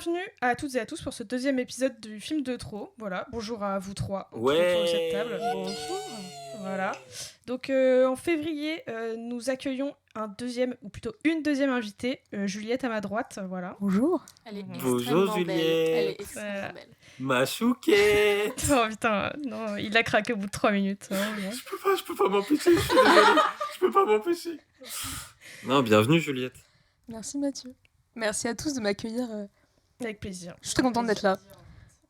Bienvenue à toutes et à tous pour ce deuxième épisode du film de trop. Voilà, bonjour à vous trois autour Ouais. de cette table. Bonjour. Voilà. Donc en février, nous accueillons un deuxième, ou plutôt une deuxième invitée, Juliette à ma droite. Voilà. Bonjour. Elle est Bonjour, extrêmement Juliette. belle. Elle est extrêmement belle. Ma chouquette. Oh putain, non, il a craqué au bout de 3 minutes. Hein, ouais. Je peux pas m'empêcher, je suis désolée. Je peux pas m'empêcher. Non, bienvenue Juliette. Merci Mathieu. Merci à tous de m'accueillir. Avec plaisir. Je suis très contente d'être là.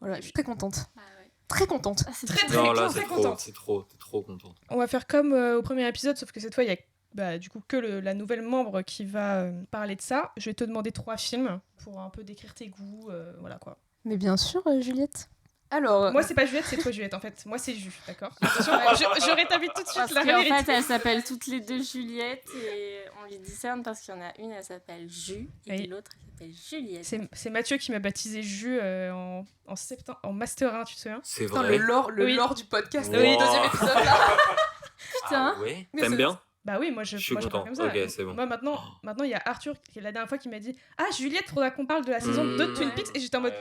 Voilà, je suis très contente. Ah ouais. Très contente. Ah, c'est Très, très très Non, là, très c'est contente. t'es trop contente. On va faire comme au premier épisode, sauf que cette fois, il y a du coup que la nouvelle membre qui va parler de ça. Je vais te demander 3 films pour un peu décrire tes goûts, voilà quoi. Mais bien sûr, Juliette. Alors, Moi, c'est pas Juliette, c'est toi, Juliette, en fait. Moi, c'est Ju, d'accord. Attention, je rétablis tout de suite Parce la qu'en vérité. fait, elles s'appellent toutes les deux Juliette et on les discerne parce qu'il y en a une, elle s'appelle Ju et Oui. l'autre, elle s'appelle Juliette. C'est Mathieu qui m'a baptisé Ju en septembre, en Master 1, tu te souviens? C'est putain, vrai. le Oui. lore du podcast. Wow. Oui, deuxième épisode là. Putain. Ah ouais. Mais T'aimes c'est- bien? Bah oui, moi je suis moi, content. parle comme ça. Ok, c'est bon. Moi maintenant, il y a Arthur qui est la dernière fois qui m'a dit « Ah, Juliette, faudra qu'on parle de la saison 2 de Twin Ouais. Peaks » et j'étais en mode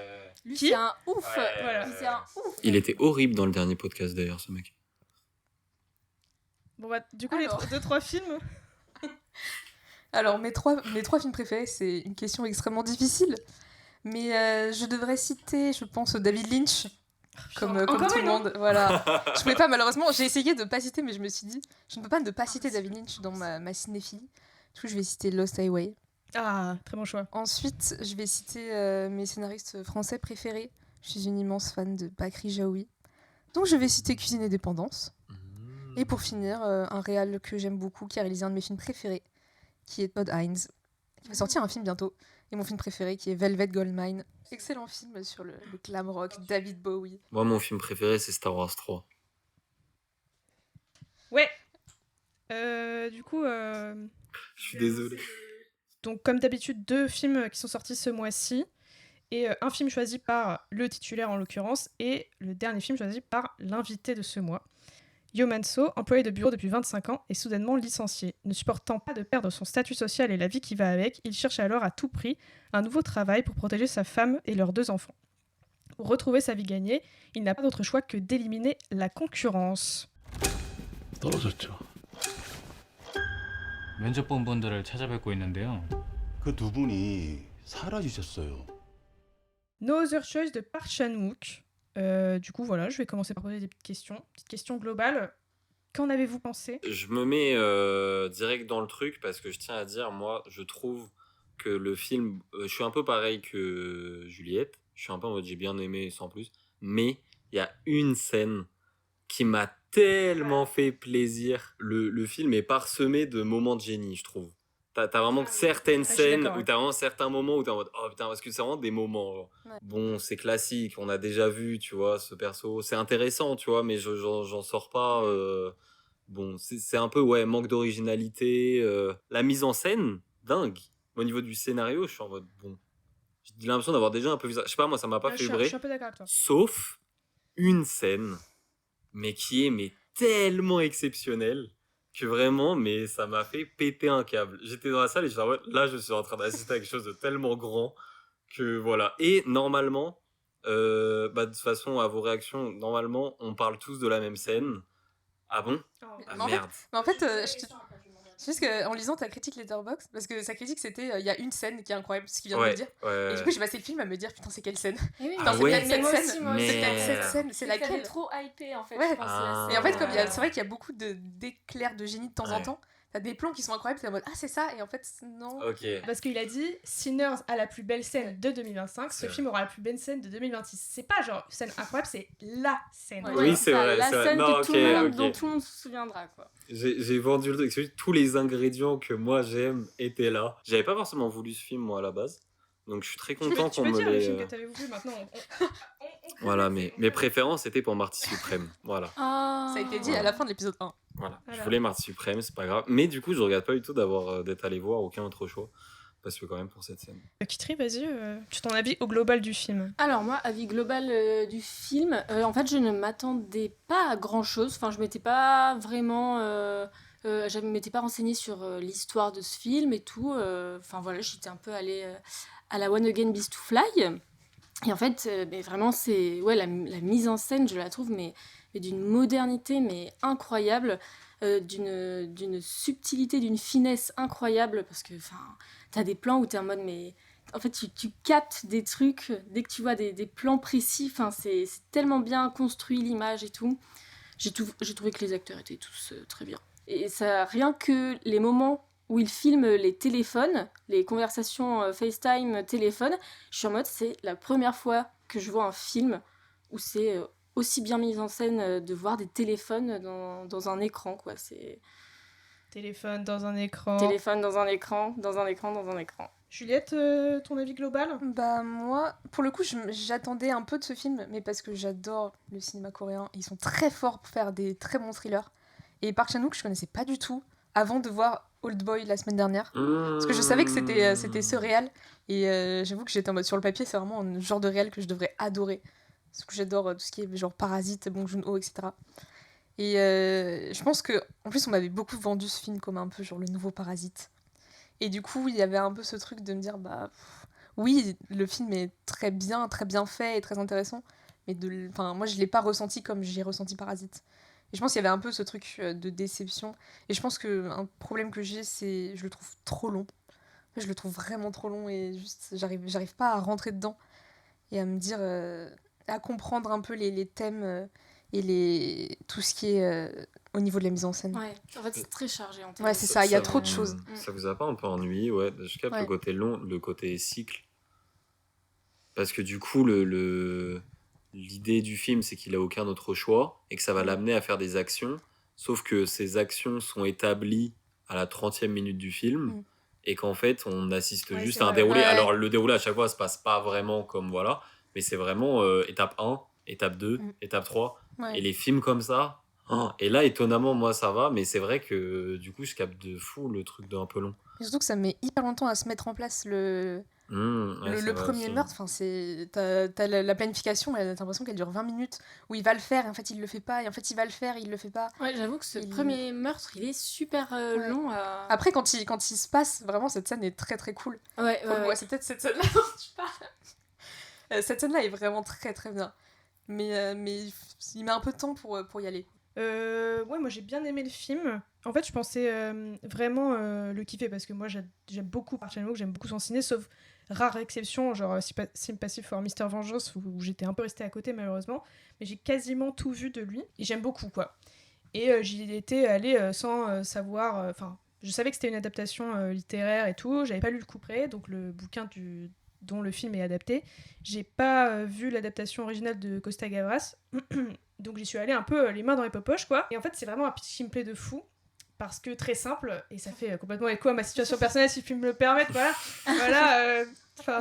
Lui, Qui c'est un ouf. Ouais. Voilà. Lui, c'est un ouf. Il était horrible dans le dernier podcast d'ailleurs, ce mec. « Bon bah, du coup, Alors. les 2-3 films... Alors, mes trois films préférés, c'est une question extrêmement difficile. Mais je devrais citer, je pense, David Lynch. Comme Encore tout le une, monde. Voilà. Je pouvais pas, malheureusement. J'ai essayé de pas citer, mais je me suis dit, je ne peux pas ne pas citer David Lynch dans ma cinéphilie. Du coup, je vais citer Lost Highway. Ah, très bon choix. Ensuite, je vais citer mes scénaristes français préférés. Je suis une immense fan de Bakri Jaoui. Donc, je vais citer Cuisine et Dépendance. Et pour finir, un réal que j'aime beaucoup, qui a réalisé un de mes films préférés, qui est Todd Haynes, qui va sortir un film bientôt. Et mon film préféré, qui est Velvet Goldmine. Excellent film sur le glam rock, David Bowie. Moi, mon film préféré, c'est Star Wars 3. Ouais. Du coup, Je suis désolé. donc comme d'habitude, 2 films qui sont sortis ce mois-ci. Et un film choisi par le titulaire en l'occurrence. Et le dernier film choisi par l'invité de ce mois. Yomanso, employé de bureau depuis 25 ans, est soudainement licencié. Ne supportant pas de perdre son statut social et la vie qui va avec, il cherche alors à tout prix un nouveau travail pour protéger sa femme et leurs 2 enfants. Pour retrouver sa vie gagnée, il n'a pas d'autre choix que d'éliminer la concurrence. 떨어졌죠. 면접 본 분들을 찾아뵙고 있는데요. 그 두 분이 사라지셨어요. No Other Choice de Park Chan-wook. Du coup, voilà, je vais commencer par poser des petites questions. Petite question globale. Qu'en avez-vous pensé ? Je me mets direct dans le truc parce que je tiens à dire, moi, je trouve que le film... je suis un peu pareil que Juliette. Je suis un peu en mode, j'ai bien aimé sans plus. Mais il y a une scène qui m'a tellement fait plaisir. Le film est parsemé de moments de génie, je trouve. T'as vraiment certaines je suis scènes d'accord, où ouais. t'as vraiment certains moments où t'es en mode, oh putain, parce que c'est vraiment des moments. Genre. Ouais. Bon, c'est classique, on a déjà vu, tu vois, ce perso. C'est intéressant, tu vois, mais j'en sors pas. Bon, c'est un peu, ouais, manque d'originalité. La mise en scène, dingue. Au niveau du scénario, je suis en mode, bon. J'ai l'impression d'avoir déjà un peu vu ça. Je sais pas, moi, ça m'a pas Ah, fait je vibrer. suis un peu d'accord avec toi. Sauf une scène, mais qui est tellement exceptionnelle que vraiment, mais ça m'a fait péter un câble. J'étais dans la salle et je ouais, là, je suis en train d'assister à quelque chose de tellement grand que voilà. Et normalement, de toute façon, à vos réactions, normalement, on parle tous de la même scène. Ah bon? Ah Mais en fait, merde. Mais en fait, c'est juste qu'en lisant ta critique Letterboxd, parce que sa critique c'était il y a une scène qui est incroyable, ce qu'il vient de Ouais, me dire. ouais. Et du coup, j'ai passé le film à me dire putain, c'est quelle scène? Eh oui, Ah mais ouais. c'est peut-être Cette cette scène, scène, moi mais- aussi. c'est peut-être cette scène, c'est C'est qu'elle est laquelle? trop hypée en fait, Ouais. je pense. Ah. Et en fait, comme c'est vrai qu'il y a beaucoup d'éclairs de génie de temps en Ouais. temps, t'as des plans qui sont incroyables, t'es en mode ah, c'est ça, et en fait, non. Ok. Parce qu'il a dit Sinners a la plus belle scène de 2025, ce C'est film aura la plus belle scène de 2026. C'est pas genre scène incroyable, c'est la scène. Ouais, Oui, c'est ça, vrai, La c'est vrai. scène Non, que tout le monde, ok. dont tout le monde se souviendra, quoi. J'ai vendu le truc. C'est juste tous les ingrédients que moi j'aime étaient là. J'avais pas forcément voulu ce film, moi, à la base. Donc je suis très content Tu qu'on peux me dire le l'ait. film que t'avais voulu maintenant Voilà, mais mes préférences étaient pour Marty Suprême. Voilà. Ah. Ça a été dit à la fin de l'épisode 1. Voilà. Voilà. Je voulais Marty Suprême, c'est pas grave. Mais du coup, je regrette pas du tout d'être allé voir aucun autre choix. Parce que quand même pour cette scène. Kitri, vas-y, tu ton avis au global du film. Alors moi, avis global du film, en fait je ne m'attendais pas à grand chose, enfin je m'étais pas vraiment, je m'étais pas renseignée sur l'histoire de ce film et tout, enfin voilà, j'étais un peu allée à la One Again Beast to Fly. Et en fait, mais vraiment, c'est la mise en scène, je la trouve mais d'une modernité mais incroyable, d'une subtilité, d'une finesse incroyable, parce que t'as des plans où t'es en mode mais en fait tu captes des trucs dès que tu vois des plans précis. C'est tellement bien construit l'image et tout. J'ai trouvé que les acteurs étaient tous très bien. Et ça, rien que les moments où ils filment les téléphones, les conversations FaceTime, téléphone, je suis en mode, c'est la première fois que je vois un film où c'est aussi bien mis en scène de voir des téléphones dans un écran, quoi. C'est Téléphone dans un écran. téléphone dans un écran, dans un écran, dans un écran. Juliette, ton avis global? Bah moi, pour le coup, j'attendais un peu de ce film, mais parce que j'adore le cinéma coréen. Ils sont très forts pour faire des très bons thrillers. Et Park Chan-wook, je connaissais pas du tout avant de voir Old Boy la semaine dernière. Parce que je savais que c'était ce réal. Et j'avoue que j'étais en mode sur le papier, c'est vraiment un genre de réal que je devrais adorer. Parce que j'adore tout ce qui est genre Parasite, Bong Joon-ho, etc. Et je pense que, en plus, on m'avait beaucoup vendu ce film comme un peu genre le nouveau Parasite. Et du coup, il y avait un peu ce truc de me dire, oui, le film est très bien fait et très intéressant, mais moi, je l'ai pas ressenti comme j'ai ressenti Parasite. Et je pense qu'il y avait un peu ce truc de déception. Et je pense qu'un problème que j'ai, c'est je le trouve trop long. Je le trouve vraiment trop long et juste, j'arrive pas à rentrer dedans et à me dire, à comprendre un peu les thèmes et tout ce qui est au niveau de la mise en scène. Ouais, en fait, c'est très chargé en Ouais, c'est ça, il y a trop de choses. Ça vous a pas un peu ennuyé? Ouais, je capte Ouais. le côté long, le côté cycle. Parce que du coup, l'idée du film, c'est qu'il a aucun autre choix et que ça va l'amener à faire des actions. Sauf que ces actions sont établies à la 30e minute du film et qu'en fait, on assiste Ouais, juste c'est à un vrai. déroulé. Ouais. Alors, le déroulé à chaque fois se passe pas vraiment comme voilà, mais c'est vraiment étape 1, étape 2, étape 3. Ouais. Et les films comme ça. Et là, étonnamment, moi, ça va, mais c'est vrai que du coup, je capte de fou le truc d'un peu long. Et surtout que ça met hyper longtemps à se mettre en place le premier meurtre. Enfin, t'as la planification, t'as l'impression qu'elle dure 20 minutes, où il va le faire, et en fait il le fait pas, et en fait il va le faire, et il le fait pas. Ouais, j'avoue que ce premier meurtre, il est super long à... Après, quand il se passe, vraiment, cette scène est très très cool. Ouais. C'est peut-être cette scène-là dont tu parles. Cette scène-là est vraiment très très bien. Mais il met un peu de temps pour y aller. Ouais, moi j'ai bien aimé le film. En fait, je pensais vraiment le kiffer parce que moi j'aime beaucoup Park Chan-wook, j'aime beaucoup son ciné, sauf rare exception, genre Sympathy for Mr. Vengeance où j'étais un peu restée à côté malheureusement, mais j'ai quasiment tout vu de lui et j'aime beaucoup quoi. Et j'y étais allée sans savoir, enfin, je savais que c'était une adaptation littéraire et tout, j'avais pas lu le couperet, donc le bouquin dont le film est adapté. J'ai pas vu l'adaptation originale de Costa Gavras. Donc j'y suis allée un peu les mains dans les poches quoi. Et en fait c'est vraiment un pitch qui me plaît de fou. Parce que très simple, et ça fait complètement écho à ma situation personnelle si je puis me le permettre, voilà.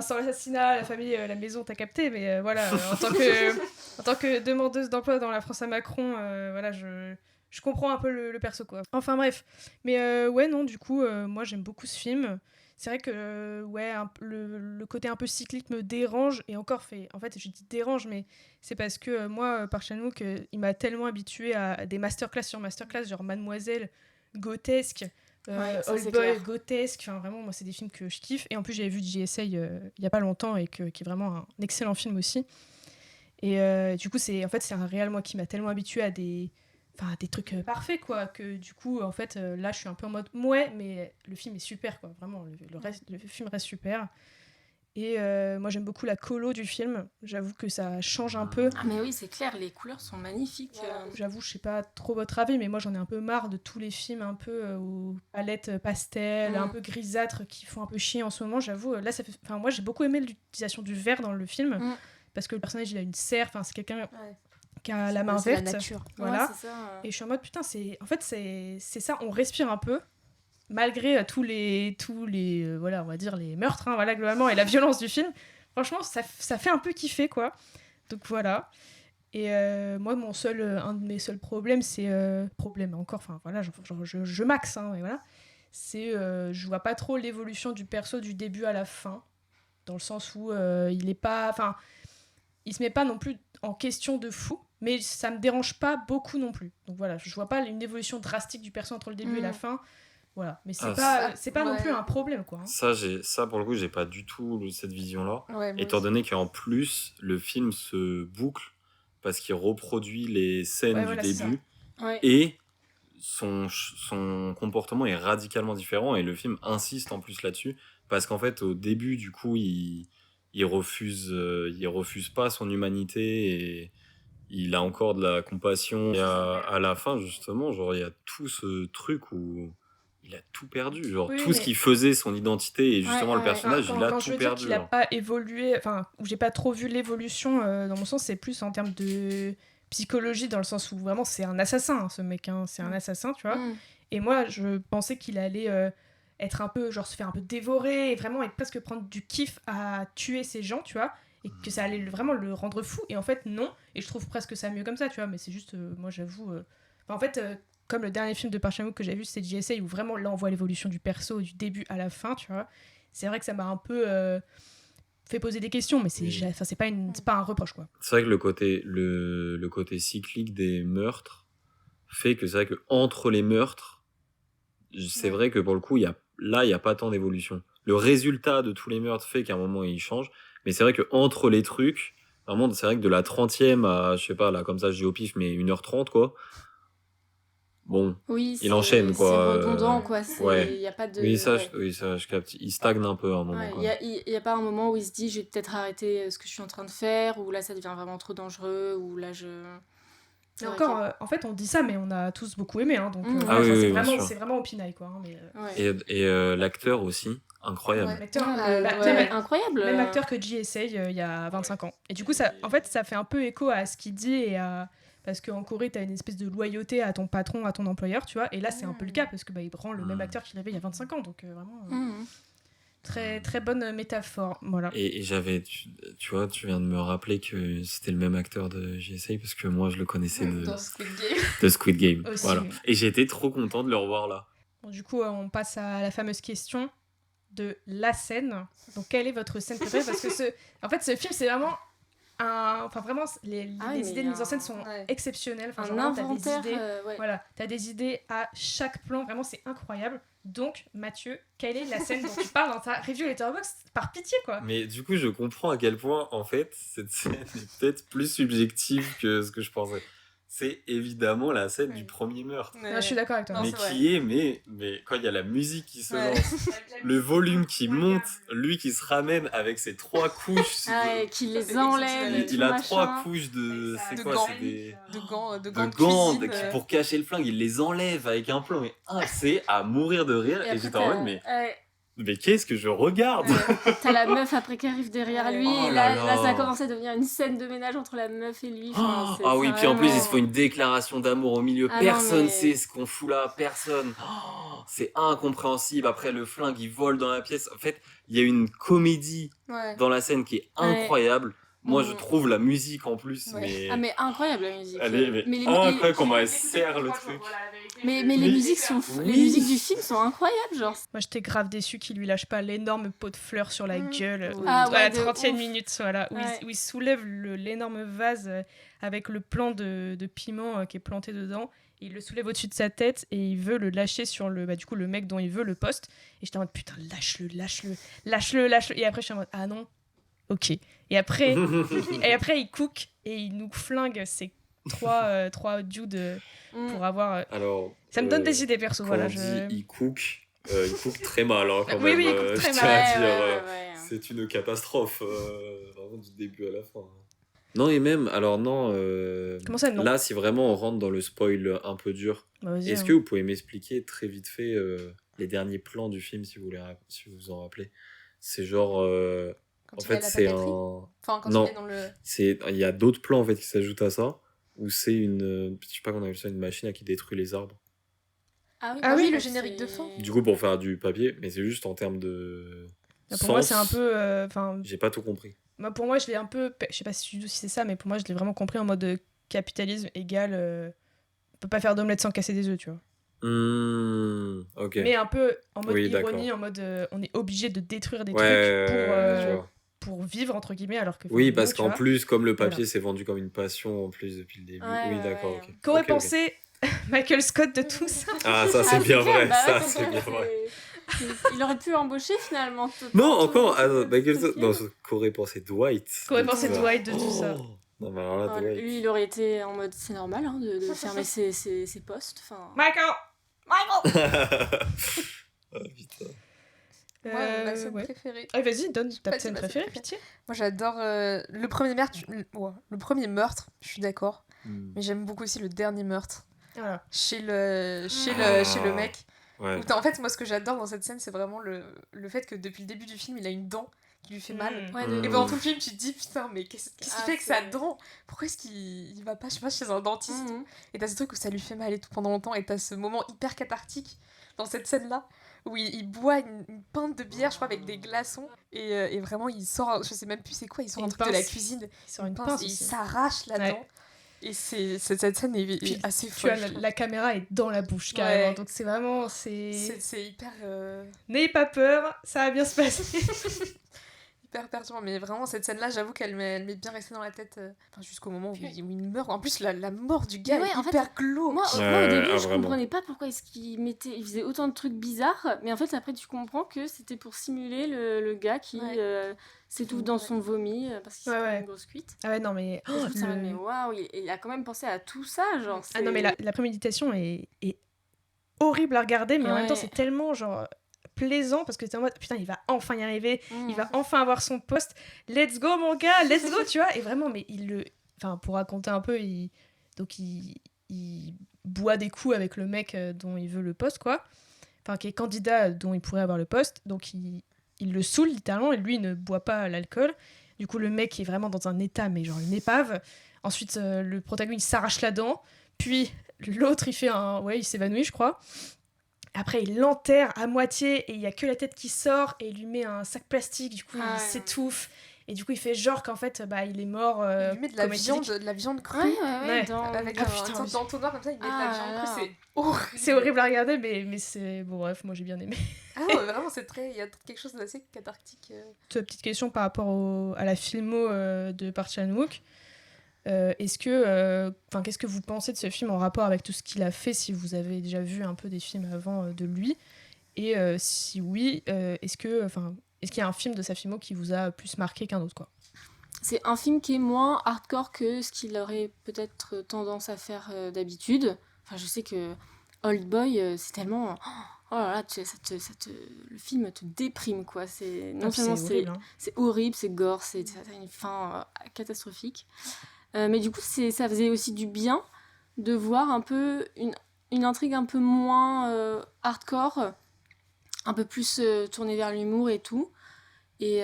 Sans l'assassinat, la famille, la maison, t'as capté, mais voilà, en tant que demandeuse d'emploi dans la France à Macron, voilà, je comprends un peu le perso quoi. Enfin bref, mais ouais non, du coup, moi j'aime beaucoup ce film. C'est vrai que le côté un peu cyclique me dérange, et encore en fait je dis dérange, mais c'est parce que moi Park Chan-wook il m'a tellement habitué à des masterclass sur masterclass, genre Mademoiselle, Grotesque, Old Boy, Grotesque, enfin vraiment moi c'est des films que je kiffe, et en plus j'avais vu JSA il y a pas longtemps et qui est vraiment un excellent film aussi, et du coup c'est un réal moi qui m'a tellement habitué à des trucs parfaits quoi, que du coup en fait là je suis un peu en mode ouais, mais le film est super quoi, vraiment le film reste super. Et moi j'aime beaucoup la colo du film, j'avoue que ça change un peu. Ah mais oui, c'est clair, les couleurs sont magnifiques. J'avoue, je sais pas trop votre avis, mais moi j'en ai un peu marre de tous les films un peu aux palettes pastel, un peu grisâtres qui font un peu chier en ce moment. J'avoue, là ça fait... Enfin moi j'ai beaucoup aimé l'utilisation du vert dans le film, parce que le personnage il a une serre, enfin c'est quelqu'un qui a la main verte. La nature. Voilà. Ouais, c'est ça. Et je suis en mode putain, c'est ça, on respire un peu. Malgré tous les voilà, on va dire les meurtres, voilà, globalement, et la violence du film, franchement, ça fait un peu kiffer, quoi. Donc voilà. Et moi, un de mes seuls problèmes, c'est... problème, encore, enfin, voilà, je max, et voilà. C'est... je vois pas trop l'évolution du perso du début à la fin, dans le sens où il est pas... Enfin, il se met pas non plus en question de fou, mais ça me dérange pas beaucoup non plus. Donc voilà, je vois pas une évolution drastique du perso entre le début et la fin. Voilà, mais Ah, c'est pas non ouais. plus un problème, quoi. Hein. Ça, pour le coup, j'ai pas du tout cette vision-là. Ouais, moi Étant aussi. donné qu'en plus, le film se boucle parce qu'il reproduit les scènes Ouais, du voilà, c'est ça. début Ouais. et son comportement est radicalement différent et le film insiste en plus là-dessus parce qu'en fait, au début, du coup, il refuse pas son humanité et il a encore de la compassion. Et à la fin, justement, genre, il y a tout ce truc où il a tout perdu. Genre, Oui, tout ce mais- qui faisait son identité et justement Ouais, le ouais. personnage, il a quand tout je veux dire perdu. qu'il a genre. pas évolué, enfin, où j'ai pas trop vu l'évolution, dans mon sens, c'est plus en termes de psychologie, dans le sens où vraiment c'est un assassin, hein, ce mec, hein, c'est un assassin, tu vois. Mm. Et moi, je pensais qu'il allait être un peu, genre se faire un peu dévorer, et vraiment, et presque prendre du kiff à tuer ces gens, tu vois, et que ça allait vraiment le rendre fou. Et en fait, non, et je trouve presque ça mieux comme ça, tu vois, mais c'est juste, moi j'avoue. Enfin, en fait, comme le dernier film de Park Chan-wook que j'ai vu, c'est JSA, où vraiment là on voit l'évolution du perso du début à la fin, tu vois. C'est vrai que ça m'a un peu fait poser des questions, mais Oui. c'est pas un reproche, quoi. C'est vrai que le côté cyclique des meurtres fait que c'est vrai que entre les meurtres, c'est vrai que pour le coup, il y a pas tant d'évolution. Le résultat de tous les meurtres fait qu'à un moment, il change. Mais c'est vrai que entre les trucs, vraiment, c'est vrai que de la 30e à, je sais pas, là, comme ça, je dis au pif, mais 1h30, quoi. Bon, Oui, il enchaîne, c'est quoi. redondant, quoi. Ouais. Il y a pas de. Oui, ouais. je capte. Il stagne un peu à un moment, Ouais, quoi. il y a pas un moment où il se dit je vais peut-être arrêter ce que je suis en train de faire, ou là ça devient vraiment trop dangereux, ou là je. Et Ouais, encore, ok. en fait, on dit ça, mais on a tous beaucoup aimé, hein, donc Ah voilà, oui, enfin, oui, bien sûr. c'est vraiment au pinaille, quoi. Hein, mais, Ouais. Et l'acteur aussi, incroyable. Ouais. l'acteur, Ouais, bah, ouais, même- incroyable. Même acteur que JSA il y a 25 ans. Et du coup, ça, en fait, ça fait un peu écho à ce qu'il dit et à... Parce qu'en Corée, t'as une espèce de loyauté à ton patron, à ton employeur, tu vois. Et là, c'est un peu le cas parce que il prend le même acteur qu'il avait il y a 25 ans. Donc vraiment, Mhm. très, très bonne métaphore. Voilà. Et tu vois, tu viens de me rappeler que c'était le même acteur de JSA parce que moi je le connaissais Dans Squid Game. de Squid Game. Aussi, Voilà. oui. Et j'ai été trop content de le revoir là. Bon, du coup, on passe à la fameuse question de la scène. Donc, quelle est votre scène préférée? Parce que en fait, ce film, c'est vraiment enfin, vraiment, les Ah oui, mais idées il de y a mise en scène un- sont ouais. exceptionnelles. Enfin, Un genre, vraiment, t'as des inventaire. idées. Ouais. Voilà, t'as des idées à chaque plan, vraiment c'est incroyable. Donc Mathieu, quelle est la scène dont tu parles dans ta review Letterboxd? Par pitié quoi. Mais du coup, je comprends à quel point en fait cette scène est peut-être plus subjective que ce que je pensais. C'est évidemment la scène du premier meurtre. Non, je suis d'accord avec toi. Non, Mais c'est vrai. qui est, mais quand il y a la musique qui se Ouais. lance, le volume qui monte, lui qui se ramène avec ses 3 couches. Ah, et qu'il Ça, les c'est enlève. exceptionnel. et tout Il a machin. 3 couches de. C'est De quoi gants. c'est des. De De gants de gants cuisine. pour cacher le flingue, il les enlève avec un plan. Mais c'est à mourir de rire. Et après, j'étais en mode, ouais. mais qu'est-ce que je regarde? T'as la meuf après qui arrive derrière lui, Oh et là là, là. ça a commencé à devenir une scène de ménage entre la meuf et lui. Enfin, Oh, ah oui, c'est puis en plus, vraiment- il se faut une déclaration d'amour au milieu. Ah non, Personne mais- sait ce qu'on fout là, personne. Oh, c'est incompréhensible. Après, le flingue, il vole dans la pièce. En fait, il y a une comédie Ouais. dans la scène qui est incroyable. Moi, je Mm. trouve la musique en plus, Ouais. mais... Ah mais incroyable la musique. Elle est les, incroyable comment elle serre le truc. mais les Mais- musiques sont les Oui. musiques du film sont incroyables genre. Moi j'étais grave déçue qu'il lui lâche pas l'énorme pot de fleurs sur la gueule. Oui. Ah à la ouais, de 30e ouf. minute, voilà, Ouais. où il soulève l'énorme vase avec le plant de piment qui est planté dedans. Il le soulève au-dessus de sa tête et il veut le lâcher sur du coup le mec dont il veut le poste. Et j'étais en mode putain, lâche-le. Et après je suis en mode ah non, ok. Et après il cook et il nous flingue ces trois dudes Mm. pour avoir. Alors, Ça me donne des idées perso, quand voilà. on dit il cook très mal, hein, quand Oui, même. oui, il cook très je mal. tiens à dire, Ouais. c'est une catastrophe, vraiment du début à la fin. Non, et même, alors non, Comment ça, non? là, si vraiment on rentre dans le spoil un peu dur, Bah, vas-y, est-ce hein. que vous pouvez m'expliquer très vite fait les derniers plans du film, si vous vous en rappelez? C'est genre, Quand en il va à fait, la c'est papeterie. un... Enfin, quand Non. il est dans le. Il y a d'autres plans, en fait, qui s'ajoutent à ça, où c'est une... Je sais pas comment on appelle ça, une machine qui détruit les arbres. Ah oui, bah, le générique de fin. Du coup, pour faire du papier, mais c'est juste en termes de Bah, pour moi, c'est un sens, peu. Enfin, j'ai pas tout compris. pour moi, je l'ai un peu. Je sais pas si c'est ça, mais pour moi, je l'ai vraiment compris en mode capitalisme égal. On peut pas faire d'omelette sans casser des œufs, tu vois. Ok. Mais un peu en mode Oui, ironie, d'accord. en mode on est obligé de détruire des Ouais, trucs je vois. pour vivre, entre guillemets, alors que. Oui, enfin, parce non, tu qu'en vois. plus, comme le papier Voilà. c'est vendu comme une passion en plus depuis le début. Ouais, oui, ouais, d'accord, ouais. ok. Qu'aurait Ok, ok. pensé Michael Scott de tout ça. Ah, ça c'est bien clair, vrai, bah ouais, ça c'est c'est clair, bien vrai. Il aurait pu embaucher finalement. Non, tout- encore, tout- Michael tout Scott, film. non, qu'aurait pensé Dwight. Qu'aurait de pensé tout ça. Dwight de tout ça. Non, mais alors là, Oh, Dwight. lui, il aurait été en mode c'est normal hein, de fermer ses postes. Enfin, Michael. Ah, putain. Moi, ma scène Ouais. préférée. Ah, vas-y, donne ta Vas-y, scène ma scène préférée, préférée. pitié. Moi, j'adore le premier meurtre. Le premier meurtre, je suis d'accord. Hmm. Mais j'aime beaucoup aussi le dernier meurtre Voilà. chez le mec. Ouais. Où en fait, moi, ce que j'adore dans cette scène, c'est vraiment le fait que depuis le début du film, il a une dent qui lui fait mal. ouais, Mm. Et pendant tout le film, tu te dis, putain, mais qu'est-ce qui Ah, fait que c'est- sa dent, pourquoi est-ce qu'il va pas, je sais pas, chez un dentiste Mhm. Et t'as ce truc où ça lui fait mal et tout pendant longtemps, et t'as ce moment hyper cathartique dans cette scène-là, où il boit une pinte de bière, je crois, avec des glaçons, et vraiment, il sort, je sais même plus c'est quoi, il sort Et un une truc de la pince. cuisine, Il sort une pince et il aussi. s'arrache la Ouais. dent. Et cette scène est Puis, assez Tu folle. as je trouve. la caméra est dans la bouche carrément, Ouais. donc c'est vraiment C'est hyper. N'ayez pas peur, ça va bien se passer. Hyper perturbant, mais vraiment cette scène-là, j'avoue qu'elle m'est bien restée dans la tête, enfin, jusqu'au moment où il meurt. En plus, la mort du gars Mais ouais, est en fait, hyper glauque. Moi, Ouais, au début, ah, je vraiment. comprenais pas pourquoi est-ce il faisait autant de trucs bizarres, mais en fait, après, tu comprends que c'était pour simuler le gars qui Ouais. s'étouffe dans Ouais. son vomi parce qu'il s'est Ouais, pris ouais. une grosse cuite. Ah ouais, non mais... Et je trouve ça, le- mais waouh, il a quand même pensé à tout ça, genre. Ah non mais la préméditation est horrible à regarder, mais en même temps Ouais. c'est tellement genre plaisant parce que t'es en mode putain il va enfin y arriver, Mhm. il va enfin avoir son poste, let's go mon gars, let's go tu vois, et vraiment mais enfin pour raconter un peu, il boit des coups avec le mec dont il veut le poste quoi, enfin qui est candidat dont il pourrait avoir le poste, donc il le saoule littéralement et lui il ne boit pas l'alcool, du coup le mec est vraiment dans un état mais genre une épave, ensuite le protagoniste s'arrache la dent, puis l'autre il s'évanouit je crois. Après, il l'enterre à moitié et il y a que la tête qui sort et il lui met un sac plastique. Du coup, Ah il ouais. s'étouffe et du coup, il fait genre qu'en fait, il est mort. Il lui met de la viande crue. Ouais, Ouais. Avec Ah, un putain, oui. entonnoir comme ça, il met de Ah la viande là crue, là. c'est horrible. C'est horrible à regarder, mais c'est. Bon, bref, moi j'ai bien aimé. Ah ouais, vraiment, il y a quelque chose d'assez cathartique. Petite question par rapport à la filmo de Park Chan-wook. Qu'est-ce que vous pensez de ce film en rapport avec tout ce qu'il a fait, si vous avez déjà vu un peu des films avant de lui? Et si oui, est-ce qu'il y a un film de sa filmo qui vous a plus marqué qu'un autre quoi? C'est un film qui est moins hardcore que ce qu'il aurait peut-être tendance à faire d'habitude. Enfin, je sais que Old Boy, c'est tellement... Oh là là, le film te déprime, quoi. Non seulement horrible, hein. c'est horrible, c'est gore, ça a une fin catastrophique. Mais du coup, ça faisait aussi du bien de voir un peu une intrigue un peu moins hardcore, un peu plus tournée vers l'humour et tout. Et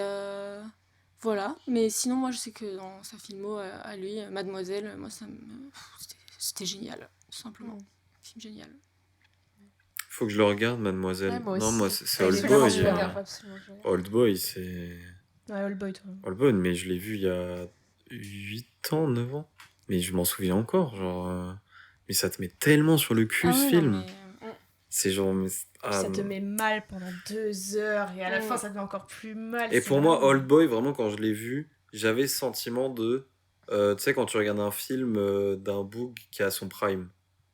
voilà. Mais sinon, moi, je sais que dans sa filmo à lui, Mademoiselle, moi, c'était génial, tout simplement. Film génial. Faut que je le regarde, Mademoiselle. Ouais, moi non, aussi. moi, c'est Ouais, Old c'est Boy. vraiment Je super. regarde absolument, je regarde. Old Boy, c'est. Ouais, Old Boy, toi. Old Boy, mais je l'ai vu il y a 8 ans, 9 ans. Mais je m'en souviens encore, genre. Mais ça te met tellement sur le cul, Ah ce ouais, non, film. mais, C'est genre. Ça te met mal pendant 2 heures et à la Ouais. fin ça te met encore plus mal. Et c'est pour moi, vraiment- Old Boy, vraiment, quand je l'ai vu, j'avais ce sentiment de. Tu sais, quand tu regardes un film d'un book qui a son prime.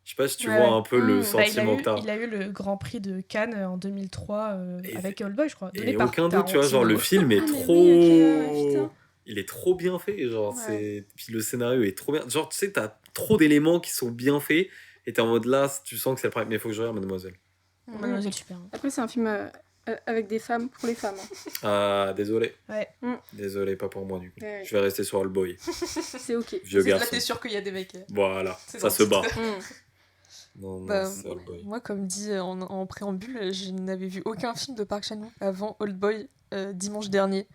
Je sais pas si tu Ouais, vois ouais. un peu le Bah, sentiment que t'as. Il a eu le Grand Prix de Cannes en 2003 Et- avec Old Boy, je crois. donné Et par aucun doute, tu vois, genre le Tarantino. film est Ah, mais trop. oui, ok, putain. Il est trop bien fait, genre, Ouais. Puis le scénario est trop bien. Genre, tu sais, t'as trop d'éléments qui sont bien faits, et t'es en mode là, tu sens que c'est le prime. Mais il faut que je regarde, Mademoiselle. Mademoiselle, super. hein. Après, c'est un film avec des femmes, pour les femmes. Ah, désolé. Ouais. Désolé, pas pour moi, du coup. Ouais. Je vais rester sur Old Boy. C'est ok. Vieux Là, garçon. t'es sûr qu'il y a des mecs. Voilà, C'est ça dans se le bat. titre. Non, non, Bah, c'est Old Boy. moi, comme dit en préambule, je n'avais vu aucun film de Park Chan-wook avant Old Boy dimanche dernier.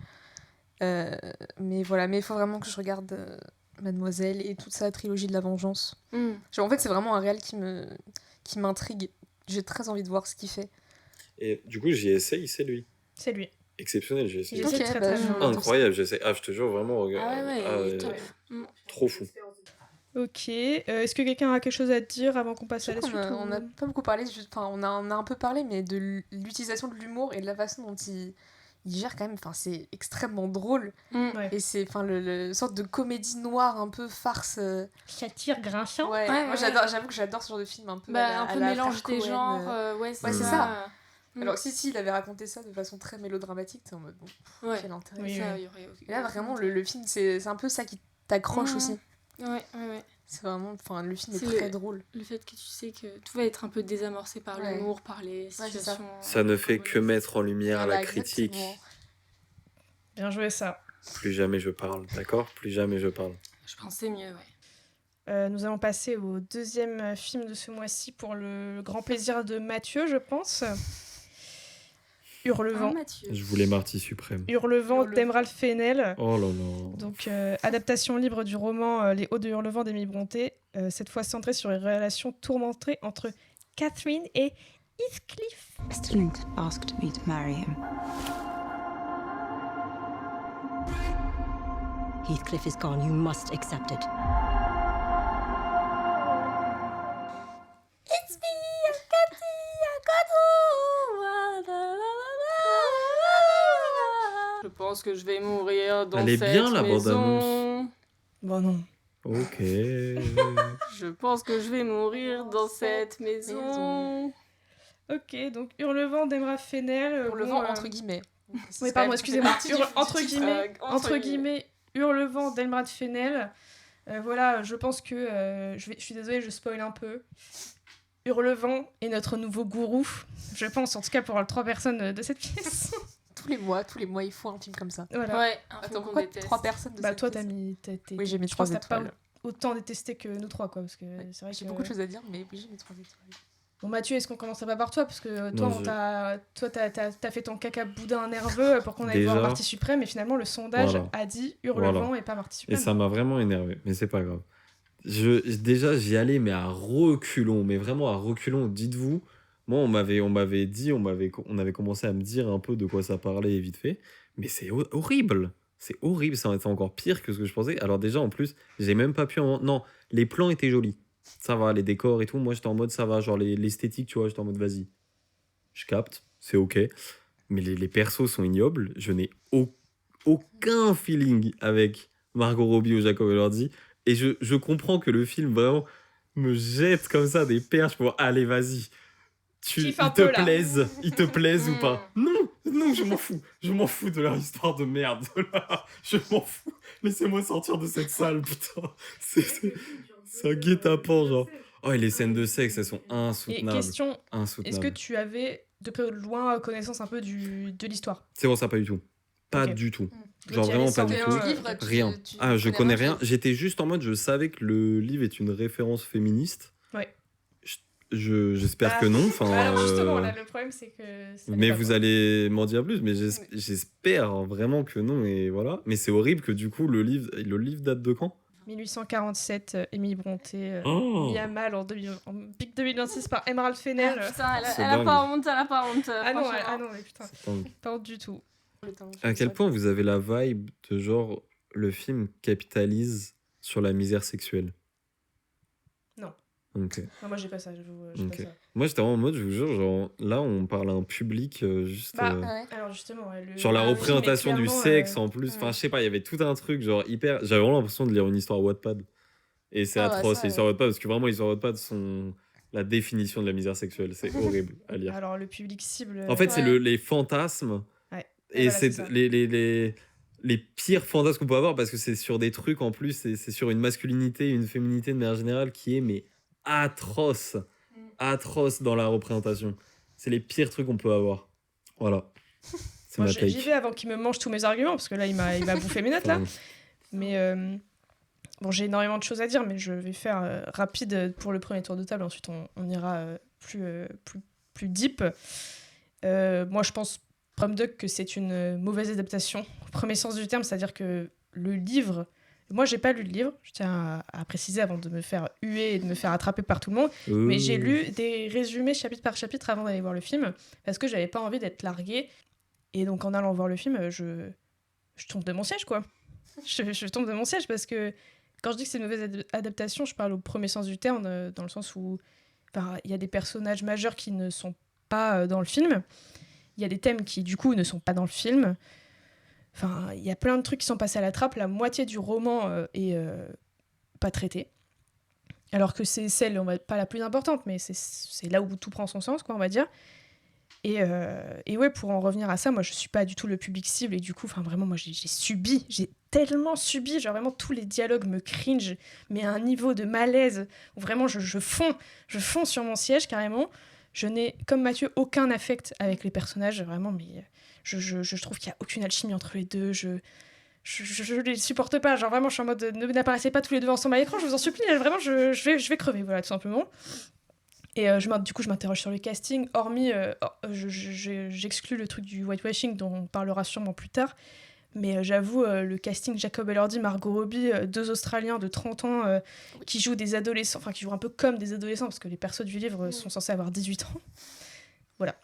Mais voilà, mais il faut vraiment que je regarde Mademoiselle et toute sa trilogie de la vengeance. En fait, c'est vraiment un réel qui m'intrigue. J'ai très envie de voir ce qu'il fait. Et du coup, j'y essaye, c'est lui. C'est lui. Exceptionnel, j'ai Il essayé. essaie Ok, très, bah, très je- bien. Incroyable, j'essaie. Ah, je te jure, vraiment. Ah ouais, ah, il est top. Trop fou. Ok. Est-ce que quelqu'un a quelque chose à dire avant qu'on passe à la suite On n'a pas beaucoup parlé, on a un peu parlé, mais de l'utilisation de l'humour et de la façon dont il il gère quand même, enfin c'est extrêmement drôle Ouais. et c'est enfin le sorte de comédie noire un peu farce. Satire grinçant. Ouais, Ouais, moi ouais. j'avoue que j'adore ce genre de film un peu Bah, un à peu la mélange Frères des Coen, genres, ouais, Ouais, c'est ça. Alors si il avait raconté ça de façon très mélodramatique, t'es en mode bon, Ouais. quel intérêt. Oui, Ça, oui. y aurait Et là vraiment le film c'est un peu ça qui t'accroche Mhm. aussi. Ouais. C'est vraiment, enfin le film est C'est très drôle. Le fait que tu sais que tout va être un peu désamorcé par Ouais. l'humour, par les c'est ça. situations. Ça ne fait que rocambolesques. mettre en lumière la Voilà, critique. exactement. Bien joué ça. Plus jamais je parle, d'accord? Plus jamais je parle. Je pensais mieux, ouais. Nous allons passer au deuxième film de ce mois-ci pour le grand plaisir de Mathieu, je pense. Hurlevent. Mathieu. Je voulais Marty Suprême. Hurlevent d'Emerald Fennell. Oh là là. Donc, adaptation libre du roman Les Hauts de Hurlevent d'Émile Brontë, cette fois centrée sur une relation tourmentée entre Catherine et Heathcliff. Mr. Lynx asked me to marry him. Heathcliff is gone. You must accept it. It's me, Cathy, Je pense que je vais mourir dans Elle est cette bien, la maison. bande-annonce. Bon, non. Ok. Je pense que je vais mourir dans cette maison. Ok, donc Hurlevent d'Emerald Fennell. Hurlevent entre guillemets. Oui, pardon, excusez-moi. Entre titre. guillemets, entre guillemets, Hurlevent d'Emerald Fennell. Voilà, je pense que... je suis désolée, je spoil un peu. Hurlevent est notre nouveau gourou. Je pense, en tout cas pour les 3 personnes de cette pièce. Tous les mois, il faut un film comme ça. Voilà. Ouais, un film Attends, qu'on pourquoi déteste. 3 personnes de Bah cette toi, pièce t'as mis... Oui, j'ai mis je pense 3 que t'as pas étoiles. autant détesté que nous 3, quoi. Parce que Ouais, c'est vrai J'ai que... beaucoup de choses à dire, mais oui, j'ai mis 3 étoiles. Bon, Mathieu, est-ce qu'on commencerait pas par toi? Parce que toi, Non, t'as fait ton caca boudin nerveux pour qu'on aille Déjà. voir Marty Suprême, et finalement, le sondage Voilà. a dit Hurlevent Voilà. et pas Marty Et Suprême. ça m'a vraiment énervé, mais c'est pas grave. Déjà, j'y allais, mais à reculons, mais vraiment à reculons. Dites-vous, moi, on avait commencé à me dire un peu de quoi ça parlait vite fait, mais c'est horrible. C'est horrible, ça été encore pire que ce que je pensais. Alors déjà, en plus, j'ai même pas pu... Non, les plans étaient jolis. Ça va, les décors et tout. Moi, j'étais en mode, ça va, genre l'esthétique, tu vois, j'étais en mode, vas-y. Je capte, c'est ok. Mais les persos sont ignobles. Je n'ai aucun feeling avec Margot Robbie ou Jacob Elordi. Et je comprends que le film, vraiment, me jette comme ça des perches pour, allez, vas-y. Kiffe un Ils te peu, là. plaisent, ils te plaisent ou pas? Non, je m'en fous. Je m'en fous de leur histoire de merde. Là. Je m'en fous. Laissez-moi sortir de cette salle, putain. C'est un guet-apens, genre. Oh, et les scènes de sexe, elles sont Et insoutenables. question, Insoutenables. est-ce que tu avais de peu ou de loin connaissance un peu de l'histoire? C'est bon, ça, pas du tout. Pas Ok. du tout. Donc, Genre tu vraiment avais pas du sorti tout. un livre, Rien. Je connais rien. J'étais juste en mode, je savais que le livre est une référence féministe. Ouais. J'espère Bah, que non. Enfin, Alors justement, là, le problème, c'est que... ça l'est mais pas, vous quoi. allez m'en dire plus. Mais j'espère vraiment que non. Et voilà. Mais c'est horrible que du coup, le livre date de quand? 1847, Émile Brontë, Oh. mis à mal en pic 2026 par Emerald Fennell. Putain, C'est elle a dingue. pas honte, elle a pas honte. Ah non, franchement. mais putain, Dingue. pas honte du tout. À quel point vous avez la vibe de genre le film capitalise sur la misère sexuelle? Non. Ok. Non, moi j'ai pas ça, j'avoue, j'ai Ok. pas ça. Moi j'étais vraiment en mode, je vous jure, genre là on parle à un public juste. Bah, Ouais. alors justement, ouais, Genre la le film est représentation du clairement, sexe en plus. Enfin, ouais. je sais pas, il y avait tout un truc genre hyper. J'avais vraiment l'impression de lire une histoire Wattpad. Et c'est Ah ouais, atroce, ça, les histoires Wattpad, parce que vraiment, les histoires Wattpad sont la définition de la misère sexuelle. C'est horrible à lire. Alors le public cible. En fait, c'est Ouais. les fantasmes. Ouais. Et Voilà, c'est c'est ça. les pires fantasmes qu'on peut avoir parce que c'est sur des trucs en plus, c'est sur une masculinité, une féminité de manière générale qui est mais atroce. Atroce dans la représentation. C'est les pires trucs qu'on peut avoir. Voilà. C'est Moi, ma j'y take. vais avant qu'il me mange tous mes arguments, parce que là, il m'a bouffé mes notes, là. Pardon. Mais bon, j'ai énormément de choses à dire, mais je vais faire rapide pour le premier tour de table. Ensuite, on ira plus deep. Moi, je pense, Prom Duck, que c'est une mauvaise adaptation, au premier sens du terme. C'est-à-dire que le livre... Moi, j'ai pas lu le livre, je tiens à préciser avant de me faire huer et de me faire attraper par tout le monde. Mais j'ai lu des résumés chapitre par chapitre avant d'aller voir le film, parce que j'avais pas envie d'être larguée. Et donc, en allant voir le film, je tombe de mon siège, quoi. Je tombe de mon siège, parce que quand je dis que c'est une mauvaise adaptation, je parle au premier sens du terme, dans le sens où il y a des personnages majeurs qui ne sont pas dans le film. il y a des thèmes qui, du coup, ne sont pas dans le film. Enfin, il y a plein de trucs qui sont passés à la trappe. La moitié du roman est pas traitée. Alors que c'est celle, pas la plus importante, mais c'est là où tout prend son sens, quoi, on va dire. Et ouais, pour en revenir à ça, moi, je suis pas du tout le public cible. Et du coup, vraiment, moi, j'ai tellement subi. Genre, vraiment, tous les dialogues me cringe, mais à un niveau de malaise où vraiment, je fonds sur mon siège, carrément. Je n'ai, comme Mathieu, aucun affect avec les personnages, vraiment, mais je trouve qu'il n'y a aucune alchimie entre les deux. Je les supporte pas. Genre, vraiment, je suis en mode, n'apparaissez pas tous les deux ensemble à l'écran, je vous en supplie. Vraiment, je vais crever, voilà, tout simplement. Et du coup, je m'interroge sur le casting, hormis, j'exclus le truc du whitewashing dont on parlera sûrement plus tard, mais j'avoue, le casting Jacob Elordi, Margot Robbie, 2 Australiens de 30 ans qui jouent des adolescents, enfin qui jouent un peu comme des adolescents, parce que les persos du livre sont censés avoir 18 ans. Voilà.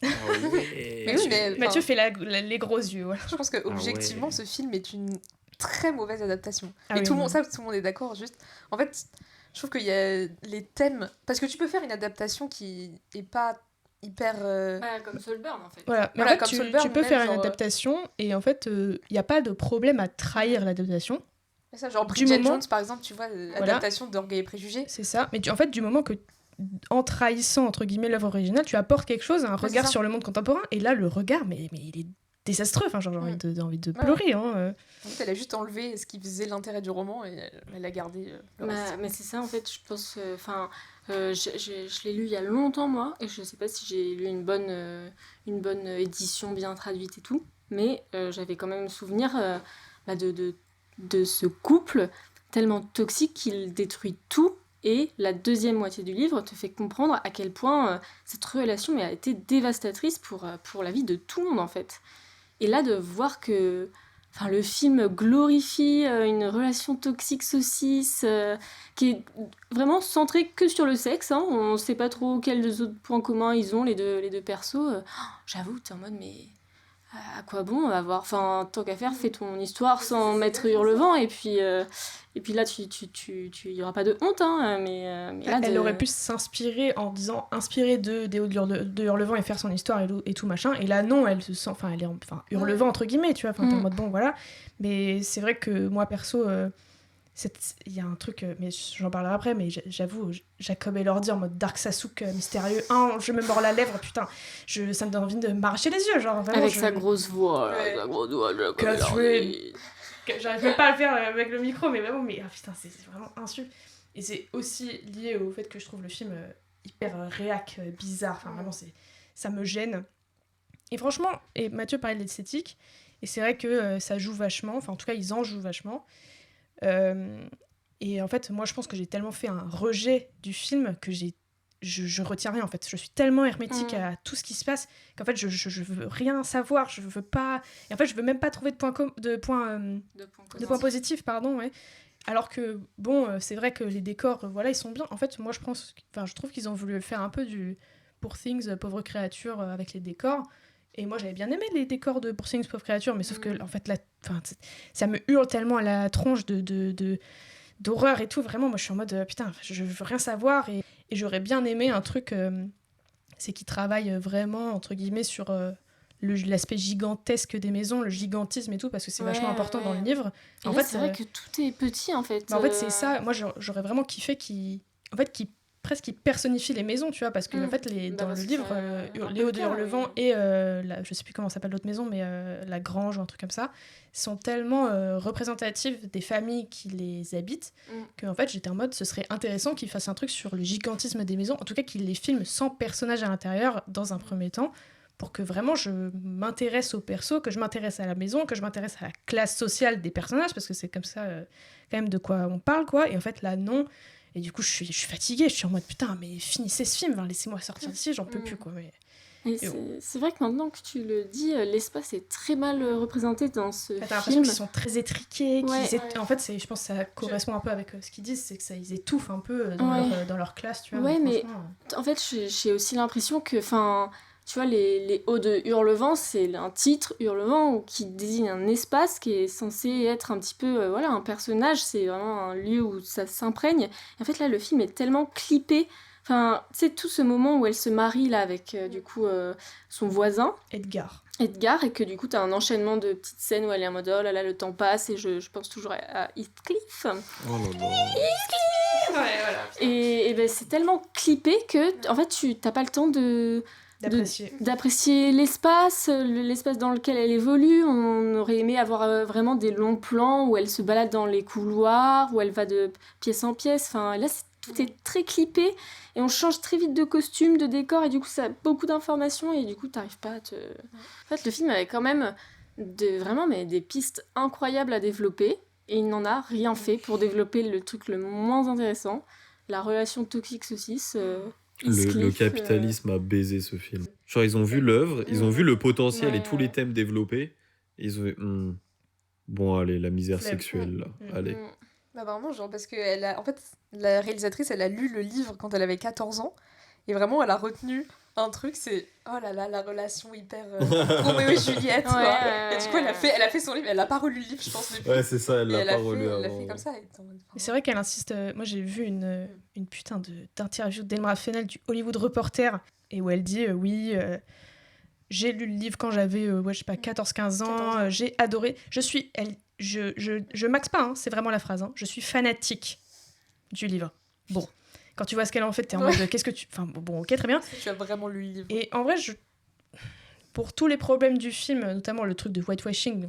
Mais oui, mais, Mathieu fait les gros yeux. Voilà. Je pense qu'objectivement, ce film est une très mauvaise adaptation. Ah et oui, tout le non. monde est d'accord, juste... En fait... Je trouve qu'il y a les thèmes... Parce que tu peux faire une adaptation qui est pas hyper... Comme Saltburn, en fait. Voilà, mais Voilà, en fait, comme tu Saltburn, peux même, faire genre, une adaptation, et en fait, il n'y a pas de problème à trahir l'adaptation. C'est ça, genre Du Bridget moment- Jones, par exemple, tu vois, adaptation d'Orgueil et Préjugés. C'est ça, mais en fait, du moment que, en trahissant, entre guillemets, l'œuvre originale, tu apportes quelque chose, un Ouais, regard c'est ça. sur le monde contemporain, et là, le regard, mais il est désastreux, enfin, genre, j'ai envie de Ouais. pleurer, hein. En fait, elle a juste enlevé ce qui faisait l'intérêt du roman et elle a gardé le reste. Mais c'est ça, en fait, je pense... je l'ai lu il y a longtemps, moi, et je sais pas si j'ai lu une bonne édition bien traduite et tout, mais j'avais quand même souvenir de ce couple tellement toxique qu'il détruit tout, et la deuxième moitié du livre te fait comprendre à quel point cette relation a été dévastatrice pour la vie de tout le monde, en fait. Et là, de voir que le film glorifie une relation toxique saucisse qui est vraiment centrée que sur le sexe. Hein. On ne sait pas trop quels autres points communs ils ont, les deux persos. J'avoue, t'es en mode, mais à quoi bon avoir... Enfin, tant qu'à faire, fais ton histoire sans mettre Hurlevent. Et puis là, il n'y aura pas de honte. Hein, mais là, Elle aurait pu s'inspirer en disant inspirer de Hurlevent et faire son histoire et tout machin. Et là, non, elle se sent. Enfin, elle est Hurlevent entre guillemets, tu vois. Enfin, t'es en mode bon, voilà. Mais c'est vrai que moi, perso, il y a un truc, mais j'en parlerai après, mais j'avoue, Jacob Elordi en mode Dark Sasuke mystérieux. Je me mords la lèvre, putain. Ça me donne envie de m'arracher les yeux, genre vraiment. avec sa grosse voix, Ouais. sa grosse voix, Jacob Catherine. Elordi. J'arrive même pas à le faire avec le micro, mais vraiment, putain, c'est vraiment insulte. Et c'est aussi lié au fait que je trouve le film hyper réac, bizarre. Enfin, vraiment, ça me gêne. Et franchement, et Mathieu parlait de l'esthétique, et c'est vrai que ça joue vachement. Enfin, en tout cas, ils en jouent vachement. Et en fait, moi, je pense que j'ai tellement fait un rejet du film que je retiens rien, en fait. Je suis tellement hermétique à tout ce qui se passe qu'en fait, je veux rien savoir. Je veux pas... Et en fait, je veux même pas trouver de points positifs, pardon, ouais. Alors que, bon, c'est vrai que les décors, voilà, ils sont bien. En fait, moi, je trouve qu'ils ont voulu faire un peu du Poor Things, pauvre créature, avec les décors. Et moi, j'avais bien aimé les décors de Poor Things, pauvre créature, mais sauf que, en fait, ça me hurle tellement à la tronche d'horreur et tout. Vraiment, moi, je suis en mode, putain, je veux rien savoir. Et j'aurais bien aimé un truc, c'est qu'ils travaillent vraiment, entre guillemets, sur l'aspect gigantesque des maisons, le gigantisme et tout, parce que c'est vachement important dans le livre. Et en là, fait, c'est vrai que tout est petit, en fait. en fait, c'est ça. Moi, j'aurais vraiment kiffé qu'ils personnifient les maisons, tu vois, parce que en fait, dans le livre, Léo de Hurlevent et je sais plus comment s'appelle l'autre maison, mais la Grange ou un truc comme ça, sont tellement représentatives des familles qui les habitent que en fait, j'étais en mode, ce serait intéressant qu'ils fassent un truc sur le gigantisme des maisons, en tout cas qu'ils les filment sans personnages à l'intérieur dans un premier temps, pour que vraiment je m'intéresse aux persos, que je m'intéresse à la maison, que je m'intéresse à la classe sociale des personnages, parce que c'est comme ça quand même de quoi on parle, quoi. Et en fait, là, non. Et du coup, je suis fatiguée, je suis en mode, putain, mais finissez ce film, laissez-moi sortir d'ici, j'en peux plus, quoi. Mais... Et c'est vrai que maintenant que tu le dis, l'espace est très mal représenté dans ce t'as l'impression film. qu'ils sont très étriqués, Ouais. en fait, je pense que ça correspond un peu avec ce qu'ils disent, c'est que ils étouffent un peu dans leur classe, tu vois. Ouais, mais franchement, en fait, j'ai aussi l'impression que, tu vois, les hauts de Hurlevent, c'est un titre, Hurlevent, qui désigne un espace qui est censé être un petit peu, un personnage, c'est vraiment un lieu où ça s'imprègne. Et en fait, là, le film est tellement clippé Enfin, tu sais, tout ce moment où elle se marie là avec du coup son voisin, Edgar. Edgar, et que du coup t'as un enchaînement de petites scènes où elle est en mode oh là là, le temps passe, et je pense toujours à Heathcliff. Oh là là. Ouais, voilà. Et ben, c'est tellement clippé que en fait tu t'as pas le temps d'apprécier l'espace, l'espace dans lequel elle évolue. On aurait aimé avoir vraiment des longs plans où elle se balade dans les couloirs, où elle va de pièce en pièce. Enfin, là, tout est très clippé et on change très vite de costume, de décor, et du coup, ça a beaucoup d'informations et du coup, t'arrives pas à te... En fait, le film avait quand même vraiment des pistes incroyables à développer et il n'en a rien fait pour développer le truc le moins intéressant, la relation toxique saucisse. Le capitalisme a baisé ce film. Genre, ils ont vu l'œuvre, ils ont vu le potentiel et tous les thèmes développés. Et ils ont vu, bon, allez, la misère Flemme. sexuelle, là. Allez. Bah vraiment, genre, parce que en fait, la réalisatrice, elle a lu le livre quand elle avait 14 ans, et vraiment, elle a retenu un truc, c'est, oh là là, la relation hyper Roméo et Juliette, quoi. Et du coup, elle a fait son livre, elle a pas relu le livre, je pense, depuis. Ouais, c'est ça, elle Et l'a pas relu elle a avant. fait comme ça. Et enfin, Mais c'est vrai qu'elle insiste. Moi, j'ai vu une putain d'interview d'Elmra Fennell du Hollywood Reporter, et où elle dit oui, j'ai lu le livre quand j'avais, je sais pas, 14-15 ans, 14 ans. j'ai adoré. Je maxe pas, hein, c'est vraiment la phrase. Hein, je suis fanatique du livre. Bon, quand tu vois ce qu'elle en fait, t'es en mode qu'est-ce que tu. Enfin, bon, ok, très bien. tu as vraiment lu le livre. Et en vrai, pour tous les problèmes du film, notamment le truc de whitewashing,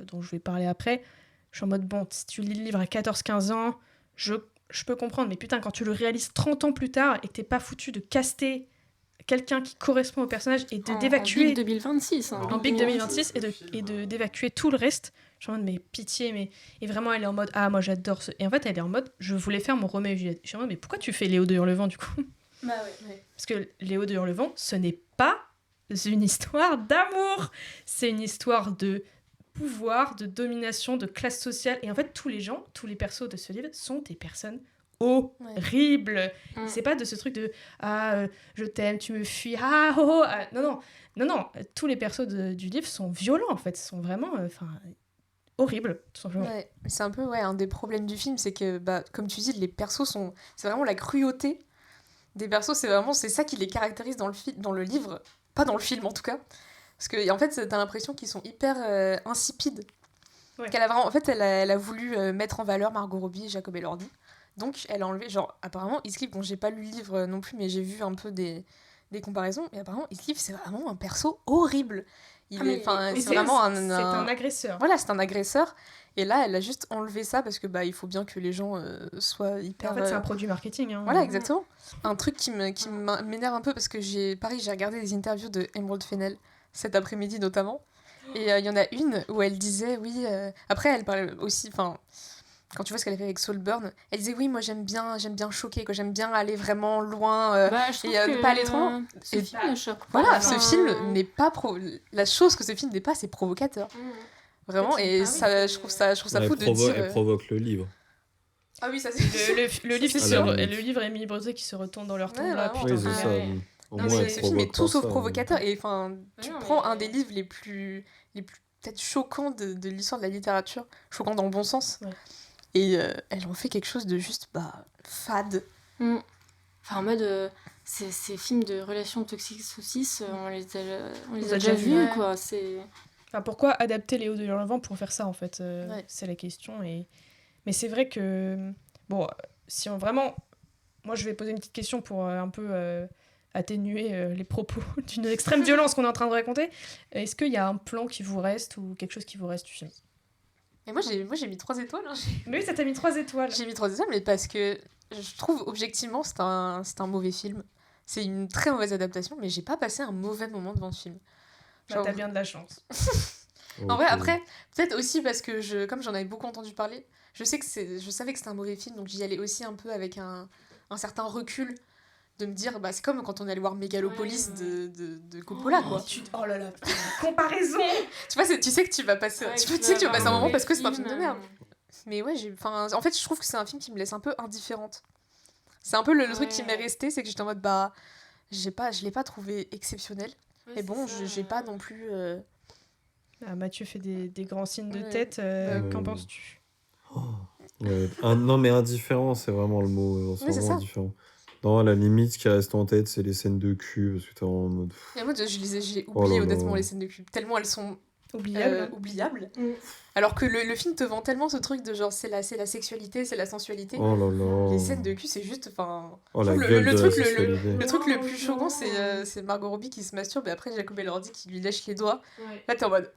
dont je vais parler après, je suis en mode, bon, si tu lis le livre à 14-15 ans, je peux comprendre, mais putain, quand tu le réalises 30 ans plus tard et que t'es pas foutu de caster quelqu'un qui correspond au personnage et d'évacuer... En Big 2026. En Big 2026 et d'évacuer tout le reste, je suis en mode, mais pitié, mais... Et vraiment, elle est en mode, ah, moi j'adore ce... Et en fait, elle est en mode, je voulais faire mon Roméo et Juliette. Je suis en mode, mais pourquoi tu fais Léo de Hurlevent, du coup ? Bah ouais. Parce que Léo de Hurlevent, ce n'est pas une histoire d'amour. C'est une histoire de pouvoir, de domination, de classe sociale. Et en fait, tous les persos de ce livre sont des personnes horribles. C'est pas de ce truc de je t'aime, tu me fuis, non. Tous les persos du livre sont violents, en fait. Sont vraiment horribles, tout simplement. Ouais, c'est un peu un des problèmes du film, c'est que, comme tu dis, les persos sont... C'est vraiment la cruauté des persos, c'est ça qui les caractérise dans le livre, pas dans le film en tout cas. Parce que en fait, t'as l'impression qu'ils sont hyper insipides. Ouais. Qu'elle a vraiment, en fait, elle a voulu mettre en valeur Margot Robbie et Jacob Elordi. Donc, elle a enlevé, genre, apparemment, Heathcliff, bon, j'ai pas lu le livre non plus, mais j'ai vu un peu des comparaisons, et apparemment, Heathcliff, c'est vraiment un perso horrible. C'est vraiment c'est un agresseur. Voilà, c'est un agresseur. Et là, elle a juste enlevé ça parce que il faut bien que les gens soient hyper... En fait, c'est un produit marketing. Hein. Voilà, exactement. Un truc qui m'énerve un peu parce que j'ai regardé des interviews de Emerald Fennell cet après-midi notamment. Et il y en a une où elle disait, oui... Après, elle parlait aussi... Quand tu vois ce qu'elle a fait avec Saltburn, elle disait oui, moi j'aime bien choquer, j'aime bien aller vraiment loin je trouve et pas aller trop loin. Ce film ne choque pas. Voilà, ce film n'est pas la chose que ce film n'est pas, c'est provocateur. Vraiment, et ça, je trouve ça fou de dire. Elle provoque le livre. Ah oui, ça c'est le livre, le livre et Emily Brosé qui se retournent dans leur tombe là. vraiment. Putain, Oui, c'est ça. Au Non, moins, mais elle ce film est provoque tout pas sauf ça, provocateur. Et tu prends mais- un des livres les plus peut-être choquants de l'histoire de la littérature, choquant dans le bon sens. Ouais. Et elle en fait quelque chose de juste fade. Enfin, en mode, ces films de relations toxiques saucisses, on les a a déjà déjà vus, vus. quoi. C'est... Enfin, pourquoi adapter Léo de Hurlevent pour faire ça, en fait C'est la question. Mais c'est vrai que... Bon, si on vraiment... Moi, je vais poser une petite question pour un peu atténuer les propos d'une extrême violence qu'on est en train de raconter. Est-ce qu'il y a un plan qui vous reste ou quelque chose qui vous reste du film ? Et moi j'ai mis 3 étoiles. Hein. Mais oui, ça t'a mis 3 étoiles. J'ai mis 3 étoiles, mais parce que je trouve objectivement c'est un mauvais film. C'est une très mauvaise adaptation, mais j'ai pas passé un mauvais moment devant ce film. Bah, t'as bien de la chance. En vrai, après, peut-être aussi parce que comme j'en avais beaucoup entendu parler, je savais que c'était un mauvais film, donc j'y allais aussi un peu avec un certain recul de me dire, c'est comme quand on allait voir Megalopolis de Coppola, quoi. Oh là là, putain, comparaison. Tu vois, tu sais que tu vas passer, tu sais que tu vas passer un moment parce que c'est un film de merde. Mais ouais, en fait, je trouve que c'est un film qui me laisse un peu indifférente. C'est un peu le truc qui m'est resté, c'est que j'étais en mode, je l'ai pas trouvé exceptionnel. Mais bon, j'ai pas non plus... Mathieu fait des grands signes de tête. Qu'en penses-tu ? Ouais. Non, mais indifférent, c'est vraiment le mot. C'est Oui, c'est vraiment ça. indifférent. Non, à la limite, ce qui reste en tête, c'est les scènes de cul, parce que t'es en mode... Et moi, j'ai Oh oublié là honnêtement là. les scènes de cul, tellement elles sont Oubliable. oubliables. Mm. Alors que le film te vend tellement ce truc de genre c'est la sexualité, c'est la sensualité. Oh là là. Les scènes de cul, c'est juste. Enfin. Oh la je trouve gueule le de la truc, sexualité. le truc le Non, plus choquant, non. c'est Margot Robbie qui se masturbe et après Jacob Elordi qui lui lèche les doigts. Ouais. Là, t'es en mode.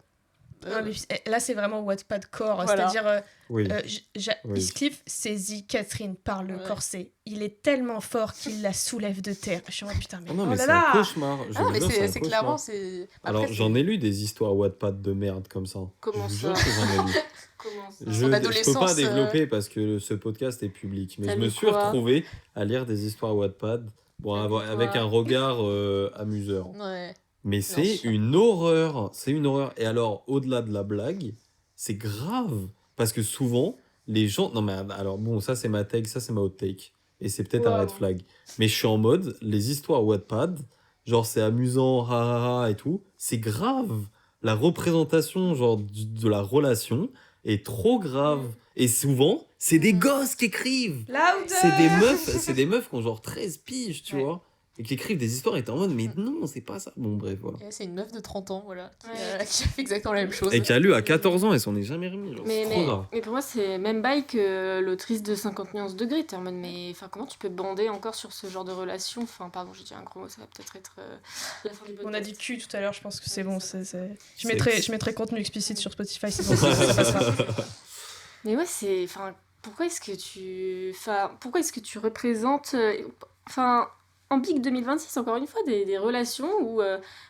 Non, mais là, c'est vraiment Wattpad core. Voilà. C'est-à-dire, Oui. Oui. Heathcliff saisit Catherine par le Ouais. corset. Il est tellement fort qu'il la soulève de terre. Je suis en mode putain, mais Oh non, oh mais là c'est un là. cauchemar. Je Ah, vous mais jure, c'est un clairement. cauchemar. c'est. Alors, Après, j'en c'est- ai lu des histoires Wattpad de merde comme ça. Comment je vous ça jure que j'en ai lu. Comment ça Je En peux adolescence, pas développer parce que ce podcast est public, mais T'as je me lu suis quoi retrouvé à lire des histoires Wattpad, bon, T'as lu avec quoi un regard amuseur. Ouais. Mais c'est sûr. une horreur, c'est une horreur. Et alors, au-delà de la blague, c'est grave. Parce que souvent, les gens... Non mais alors, bon, ça c'est ma take, ça c'est ma hot take. Et c'est peut-être un Wow. red flag. Mais je suis en mode, les histoires Wattpad, genre c'est amusant, ha ha ha et tout, c'est grave. La représentation genre de la relation est trop grave. Et souvent, c'est des gosses qui écrivent. Loud. C'est des meufs qui ont genre 13 piges, tu Ouais. vois. Et qui écrivent des histoires et t'es en mode, mais non, c'est pas ça. Bon, bref, voilà. Et là, c'est une meuf de 30 ans, voilà, Ouais. qui a fait exactement la même chose. Et qui a lu à 14 ans et s'en est jamais remis. Genre, c'est trop grave. Mais pour moi, c'est même bail que l'autrice de 50 nuances degrés. T'es en mode, mais enfin, comment tu peux bander encore sur ce genre de relation? Enfin, pardon, j'ai dit un gros mot, ça va peut-être être la fin du podcast. On a dit cul tout à l'heure, je pense que c'est bon. Je Sexe. mettrai contenu explicite sur Spotify, c'est bon, ça passera. Mais ouais, c'est. Enfin, pourquoi est-ce que tu représentes. Enfin. En Big 2026, encore une fois, des relations où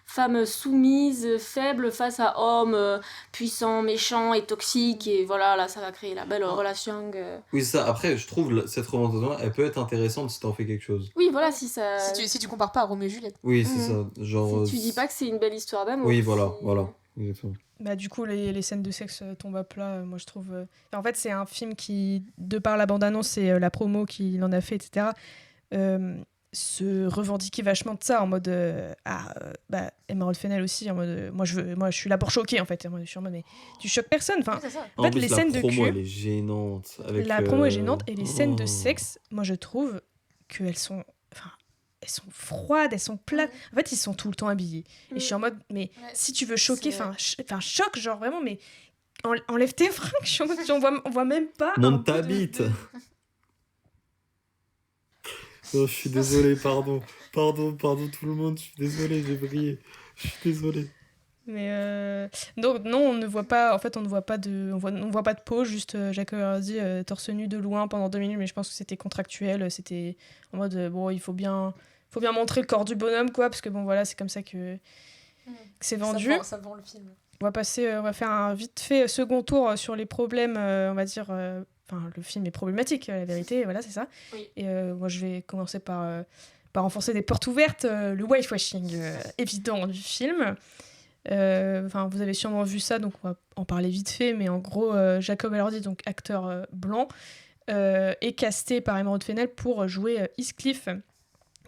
femmes soumises, faibles face à hommes puissants, méchants et toxiques, et voilà, là, ça va créer la belle relation. Oui, c'est ça. Après, je trouve cette représentation, elle peut être intéressante si t'en fais quelque chose. Oui, voilà, si ça. Si tu compares pas à Roméo et Juliette. Oui, c'est ça. Genre. Si tu dis pas que c'est une belle histoire d'amour. Oui, voilà, c'est- voilà. Exactement. Bah, du coup, les scènes de sexe tombent à plat, moi je trouve. En fait, c'est un film qui, de par la bande-annonce et la promo qu'il en a fait, etc., se revendiquait vachement de ça, en mode. Emerald Fennell aussi, en mode. Moi, je suis là pour choquer, en fait. Je suis en mode, mais tu choques personne. Enfin, C'est ça. en fait, plus, les la scène de promo, cul. elle est gênante. Avec, La promo est gênante et les scènes de oh. sexe, moi je trouve qu'elles sont. Enfin, elles sont froides, elles sont plates. En fait, ils sont tout le temps habillés. Et je suis en mode, mais Ouais, si tu veux choquer, c'est- enfin, choque, genre vraiment, mais enlève tes fringues. Je suis en mode, on voit même pas. un Monte bout ta de- bite. Non, je suis désolé, pardon. Pardon tout le monde, je suis désolé, j'ai brillé. Je suis désolé. Mais donc non, on ne voit pas. En fait, on ne voit pas de, on voit pas de peau. Juste Jacob Elordi torse nu de loin pendant 2 minutes. Mais je pense que c'était contractuel. C'était en mode bon, il faut bien montrer le corps du bonhomme, quoi, parce que bon, voilà, c'est comme ça que c'est vendu. Ça vend le film. On va faire un vite fait second tour sur les problèmes, on va dire. Enfin, le film est problématique, la vérité, voilà, c'est ça. Oui. Et moi, je vais commencer par enfoncer des portes ouvertes, le whitewashing évident du film. Enfin, vous avez sûrement vu ça, donc on va en parler vite fait, mais en gros, Jacob Elordi, donc acteur blanc, est casté par Emerald Fennell pour jouer Heathcliff,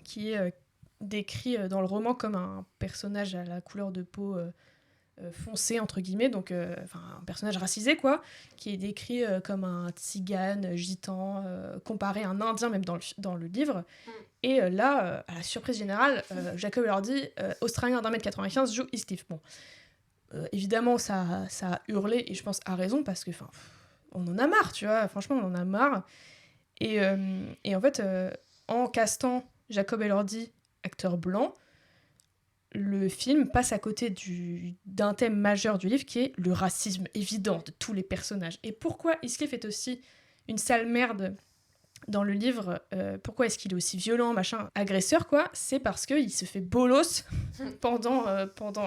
qui est décrit dans le roman comme un personnage à la couleur de peau foncé, entre guillemets, donc un personnage racisé, quoi, qui est décrit comme un tzigane, gitan, comparé à un indien, même dans le livre. Et là, à la surprise générale, Jacob Elordi, australien d'1m95, joue Heathcliff. Bon, évidemment, ça a hurlé, et je pense à raison, parce que on en a marre, tu vois, franchement, on en a marre. Et en fait, en castant Jacob Elordi, acteur blanc, le film passe à côté d'un thème majeur du livre qui est le racisme évident de tous les personnages. Et pourquoi Heathcliff est aussi une sale merde dans le livre, pourquoi est-ce qu'il est aussi violent, machin, agresseur, quoi, c'est parce qu'il se fait bolos pendant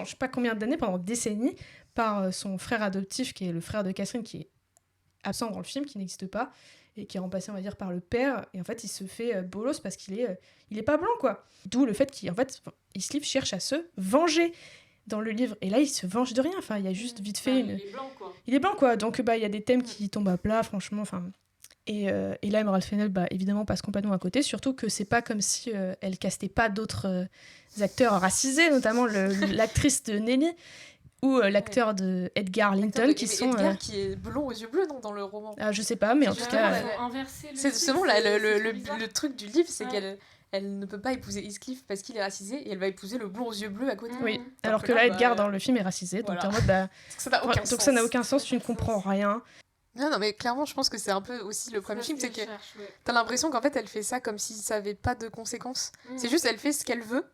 je sais pas combien d'années, pendant des décennies, par son frère adoptif, qui est le frère de Catherine, qui est absent dans le film, qui n'existe pas, et qui est remplacé, on va dire, par le père. Et en fait, il se fait bolos parce qu'il est pas blanc, quoi. D'où le fait Heathcliff cherche à se venger dans le livre. Et là, il se venge de rien. Enfin, il y a juste vite fait Il est blanc, quoi. Il est blanc, quoi. Donc, il y a des thèmes qui tombent à plat, franchement. Enfin, et là, Emerald Fennell, évidemment, passe complètement à côté. Surtout que c'est pas comme si elle castait pas d'autres acteurs racisés, notamment l'actrice de Nelly ou l'acteur de Edgar Linton, qui sont... Edgar qui est blond aux yeux bleus, non, dans le roman. je sais pas, mais en tout cas... C'est justement le truc du livre, c'est qu'elle elle ne peut pas épouser Heathcliff parce qu'il est racisé et elle va épouser le blond aux yeux bleus à côté. Oui, Mhm. alors que là, Edgar dans le film est racisé, donc voilà. t'es en mode bah. Ça n'a aucun Donc sens. ça n'a aucun sens, tu ne comprends rien. Non, mais clairement, je pense que c'est un peu aussi le problème du film, c'est que t'as l'impression qu'en fait, elle fait ça comme si ça avait pas de conséquences. C'est juste, elle fait ce qu'elle veut.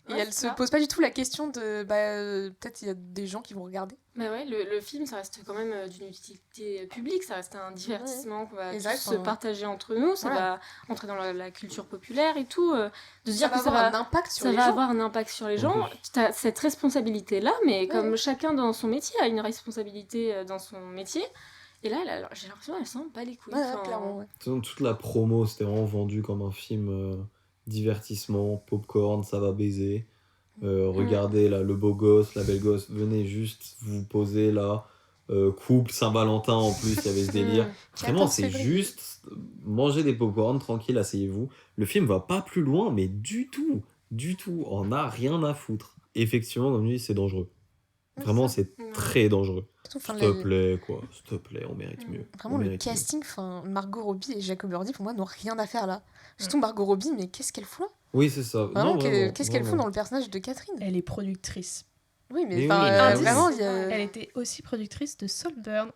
Et Ouais, elle c'est se ça. pose pas du tout la question de peut-être il y a des gens qui vont regarder. Mais ouais, le film, ça reste quand même d'une utilité publique, ça reste un divertissement qu'on va Exact, tous se enfin, partager entre nous, ça voilà. va entrer dans la culture populaire et tout, de se Ça dire va que ça avoir va, un impact sur ça les va gens. avoir un impact sur les gens. Tu as cette responsabilité-là, mais comme chacun dans son métier a une responsabilité dans son métier, et là, j'ai l'impression qu'elle s'en bat les couilles. Ouais, Enfin, clairement, ouais. Toute la promo, c'était vraiment vendu comme un film divertissement, popcorn, ça va baiser. Regardez là, le beau gosse, la belle gosse, venez juste vous poser là. Couple Saint-Valentin en plus, il y avait ce délire. Vraiment, 14 c'est février. juste manger des popcorn, tranquille, asseyez-vous. Le film va pas plus loin, mais du tout. On a rien à foutre. Effectivement, comme je dis, c'est dangereux. Vraiment, c'est très dangereux. Surtout, S'il te plaît, quoi. S'il te plaît, on mérite mieux. Vraiment, On le mérite mieux. casting, Margot Robbie et Jacob Elordi, pour moi, n'ont rien à faire là. Surtout Margot Robbie, mais qu'est-ce qu'elle fout là? Oui, c'est ça. Vraiment, Non, vraiment, qu'est-ce qu'elle fout vraiment. dans le personnage de Catherine? Elle est productrice. Oui, mais, Mais enfin, oui, indice. vraiment, il y a... Elle était aussi productrice de Saltburn.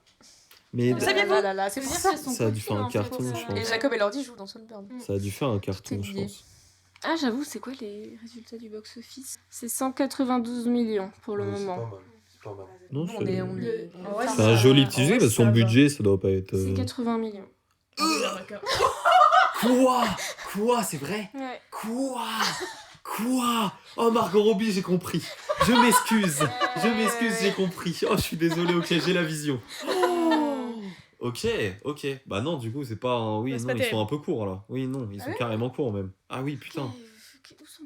Mais Ah là là là, c'est ça veut pour dire ça. qu'elles sont Ça a dû copines, faire un en fait, carton, ça. je pense. Et Jacob Elordi joue dans Saltburn. ça a dû faire un carton, est je lié. pense. Ah, j'avoue, c'est quoi les résultats du box-office? C'est 192 millions pour le moment. Non, Nous, on est... Ouais, c'est un joli petit Ouais, jeu, parce que ça son va. budget, ça doit pas être... C'est 80 millions. Quoi? C'est vrai? Ouais. Quoi? Oh, Margot Robbie, j'ai compris. Je m'excuse, j'ai compris. Oh, je suis désolé, ok, j'ai la vision. Ok. Bah non, du coup, c'est pas un... Oui, Ouais, c'est non, pas ils terrible. sont un peu courts, là. Oui, non, ils sont carrément courts, même. Ah oui, putain.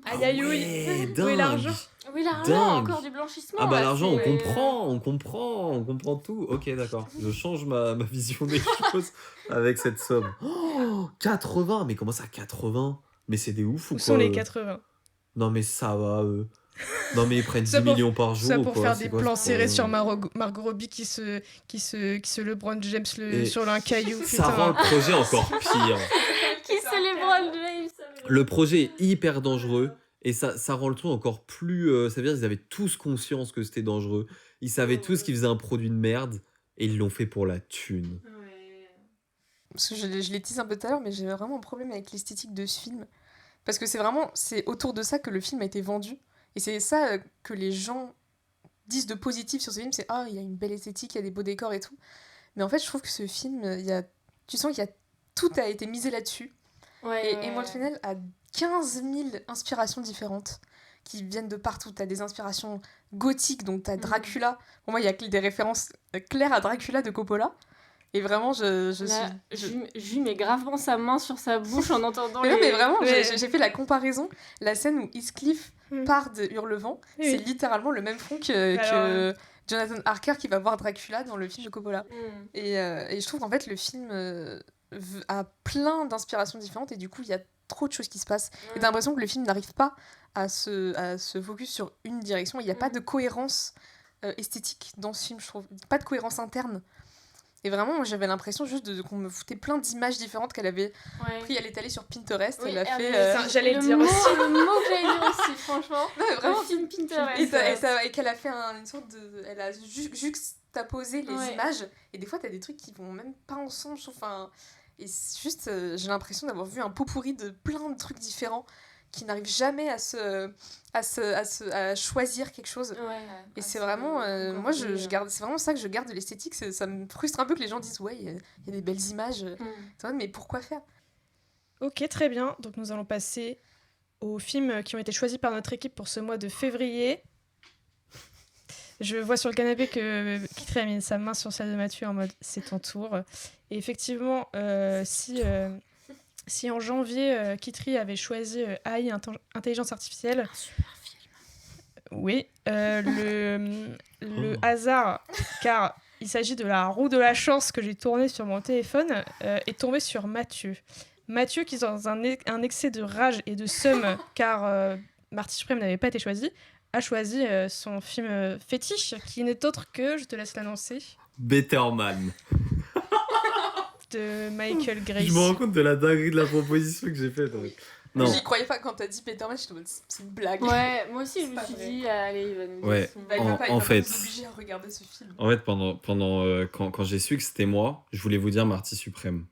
Aïe aïe Ouais, aïe. dingue. Où est l'argent? Oui, l'argent, Dingue. encore du blanchissement. Ah bah là, l'argent, c'est- on comprend tout. Ok, d'accord. Je change ma vision des choses avec cette somme. Oh, 80, mais comment ça 80? Mais c'est des ouf ou Où quoi sont les eux 80? Non mais ça va eux. Non mais ils prennent 10 Ça pour- millions par jour Ça ou pour quoi? faire C'est des quoi, plans ce serrés problème sur Margot Robbie qui se LeBron James Et sur un caillou. Ça rend le Putain. projet encore pire. Qui se les LeBron James. Le projet est hyper dangereux et ça rend le truc encore plus... ça veut dire qu'ils avaient tous conscience que c'était dangereux. Ils savaient tous qu'ils faisaient un produit de merde et ils l'ont fait pour la thune. Parce que je l'ai teasé un peu tout à l'heure, mais j'ai vraiment un problème avec l'esthétique de ce film. Parce que c'est autour de ça que le film a été vendu. Et c'est ça que les gens disent de positif sur ce film, c'est « Ah, il y a une belle esthétique, il y a des beaux décors et tout. » Mais en fait, je trouve que ce film, tu sens qu'il y a... Tout a été misé là-dessus. Et Emerald Fennell a 15 000 inspirations différentes qui viennent de partout. T'as des inspirations gothiques, donc t'as Dracula. Pour moi, il y a des références claires à Dracula de Coppola. Et vraiment, Jules met gravement sa main sur sa bouche en entendant Mais non, mais vraiment, Ouais. j'ai fait la comparaison. La scène où Heathcliff part de Hurlevent, Oui. c'est littéralement le même front que Alors, Jonathan Harker qui va voir Dracula dans le film de Coppola. Et je trouve qu'en fait, le film a plein d'inspirations différentes et du coup, il y a trop de choses qui se passent. Et t'as l'impression que le film n'arrive pas à se focus sur une direction. Il n'y a pas de cohérence esthétique dans ce film, je trouve. Pas de cohérence interne. Et vraiment, moi, j'avais l'impression juste qu'on me foutait plein d'images différentes qu'elle avait pris. Elle est allée sur Pinterest, Oui, elle a fait... Putain, j'allais le dire mot, aussi. Le mot que j'allais dire aussi, franchement. Non, mais vraiment, Le film Pinterest. et qu'elle a fait une sorte de... Elle a juxtaposé les Ouais. images. Et des fois, t'as des trucs qui vont même pas ensemble. Enfin, et c'est juste, j'ai l'impression d'avoir vu un pot pourri de plein de trucs différents qui n'arrivent jamais à choisir quelque chose. Et c'est vraiment... moi, je garde, c'est vraiment ça que je garde de l'esthétique. Ça me frustre un peu que les gens disent « Ouais, il y a des belles images. T'es en mode, mais pourquoi faire ?» Ok, très bien. Donc nous allons passer aux films qui ont été choisis par notre équipe pour ce mois de février. Je vois sur le canapé que Kitri a mis sa main sur celle de Mathieu en mode « c'est ton tour ». Et effectivement, si en janvier, Kitri avait choisi AI, Intelligence Artificielle, oui, le hasard, car il s'agit de la roue de la chance que j'ai tournée sur mon téléphone, est tombé sur Mathieu. Mathieu, qui dans un excès de rage et de seum, car Marty Suprême n'avait pas été choisi, a choisi son film fétiche, qui n'est autre que, je te laisse l'annoncer, Better Man. de Michael Grace. Je me rends compte de la dinguerie de la proposition que j'ai faite. Non. J'y croyais pas quand t'as dit Peterman, j'étais en mode, c'est une blague. Ouais, moi aussi, je C'est me pas suis vrai. dit, allez, il va nous dire Ouais. son- Bah, il va pas En fait- nous obliger à regarder ce film. En fait, quand j'ai su que c'était moi, je voulais vous dire Marty Suprême.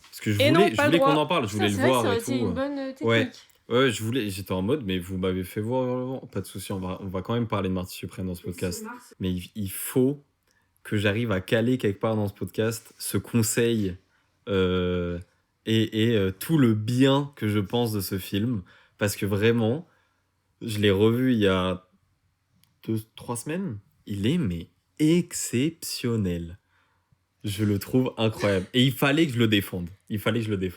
Parce que je Et non, voulais, pas le qu'on droit. en parle, je voulais Ça, le c'est vrai que voir ça aurait et été tout. une bonne technique. Ouais. Ouais, j'étais en mode, mais vous m'avez fait voir, pas de souci, on va quand même parler de Marty Suprême dans ce podcast. Mais il faut que j'arrive à caler quelque part dans ce podcast ce conseil et tout le bien que je pense de ce film. Parce que vraiment, je l'ai revu il y a 2-3 semaines. Il est mais exceptionnel. Je le trouve incroyable. Et il fallait que je le défende.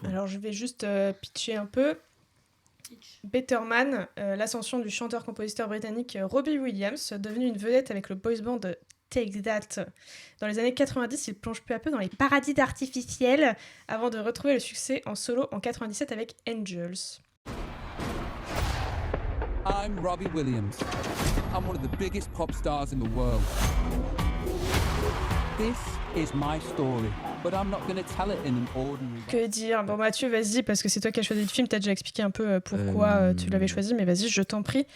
Alors, je vais juste pitcher un peu. Better Man, l'ascension du chanteur-compositeur britannique Robbie Williams, devenu une vedette avec le boys band Take That. Dans les années 90, il plonge peu à peu dans les paradis d'artificiel avant de retrouver le succès en solo en 97 avec Angels. I'm Robbie Williams. I'm one of the biggest pop stars in the world. This is my story, but I'm not going to tell it in an ordinary way. Que dire? Bon, Mathieu, vas-y, parce que c'est toi qui as choisi le film, t'as déjà expliqué un peu pourquoi tu l'avais choisi, mais vas-y, je t'en prie,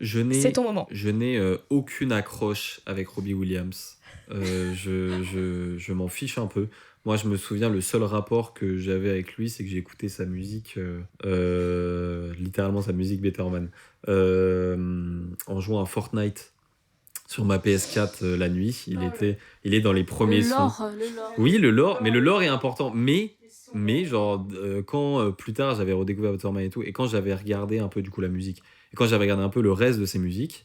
c'est ton moment. Je n'ai aucune accroche avec Robbie Williams. Je m'en fiche un peu. Moi, je me souviens, le seul rapport que j'avais avec lui, c'est que j'ai écouté sa musique, littéralement sa musique Better Man, en jouant à Fortnite sur ma PS4 la nuit. Il est dans les premiers Le sons. lore. Oui, le lore, mais le lore est important. Mais genre, quand plus tard j'avais redécouvert Better Man et tout, et quand j'avais regardé un peu du coup la musique, et quand j'avais regardé un peu le reste de ses musiques,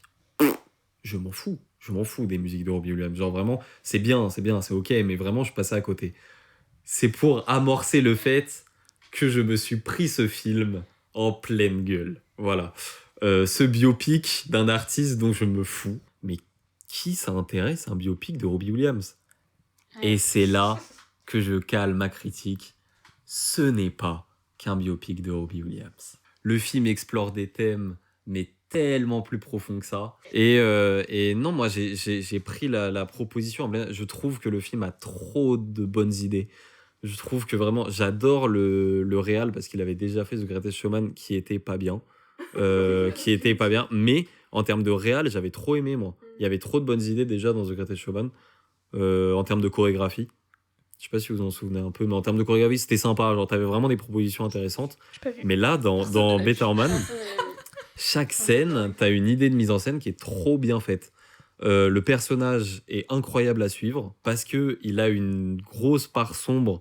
je m'en fous. Je m'en fous des musiques de Robbie Williams. Genre vraiment, c'est bien, c'est ok, mais vraiment, je passais à côté. C'est pour amorcer le fait que je me suis pris ce film en pleine gueule. Voilà. Ce biopic d'un artiste dont je me fous. Mais qui ça intéresse un biopic de Robbie Williams? Et c'est là que je cale ma critique. Ce n'est pas qu'un biopic de Robbie Williams. Le film explore des thèmes, mais tellement plus profonds que ça. Et non, moi, j'ai pris la proposition. Je trouve que le film a trop de bonnes idées. Je trouve que vraiment, j'adore le réal parce qu'il avait déjà fait The Greatest Showman qui était pas bien. Mais en termes de réal, j'avais trop aimé, moi. Il y avait trop de bonnes idées déjà dans The Greatest Showman. En termes de chorégraphie. Je sais pas si vous en souvenez un peu, mais en termes de chorégraphie, c'était sympa. Genre, t'avais vraiment des propositions intéressantes. J'ai pas vu. Mais là, dans Better Man, chaque scène, t'as une idée de mise en scène qui est trop bien faite. Le personnage est incroyable à suivre parce qu'il a une grosse part sombre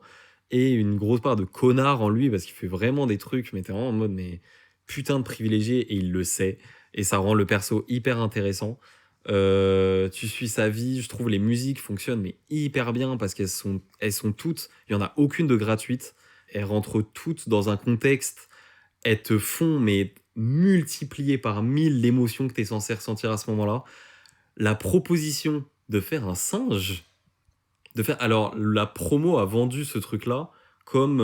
et une grosse part de connard en lui parce qu'il fait vraiment des trucs, mais t'es vraiment en mode mais putain de privilégié et il le sait. Et ça rend le perso hyper intéressant. Tu suis sa vie, je trouve les musiques fonctionnent mais hyper bien parce qu'elles sont toutes, il y en a aucune de gratuite. Elles rentrent toutes dans un contexte, elles te font mais multiplier par 1000 l'émotion que t'es censé ressentir à ce moment-là. La proposition de faire un singe, alors la promo a vendu ce truc-là comme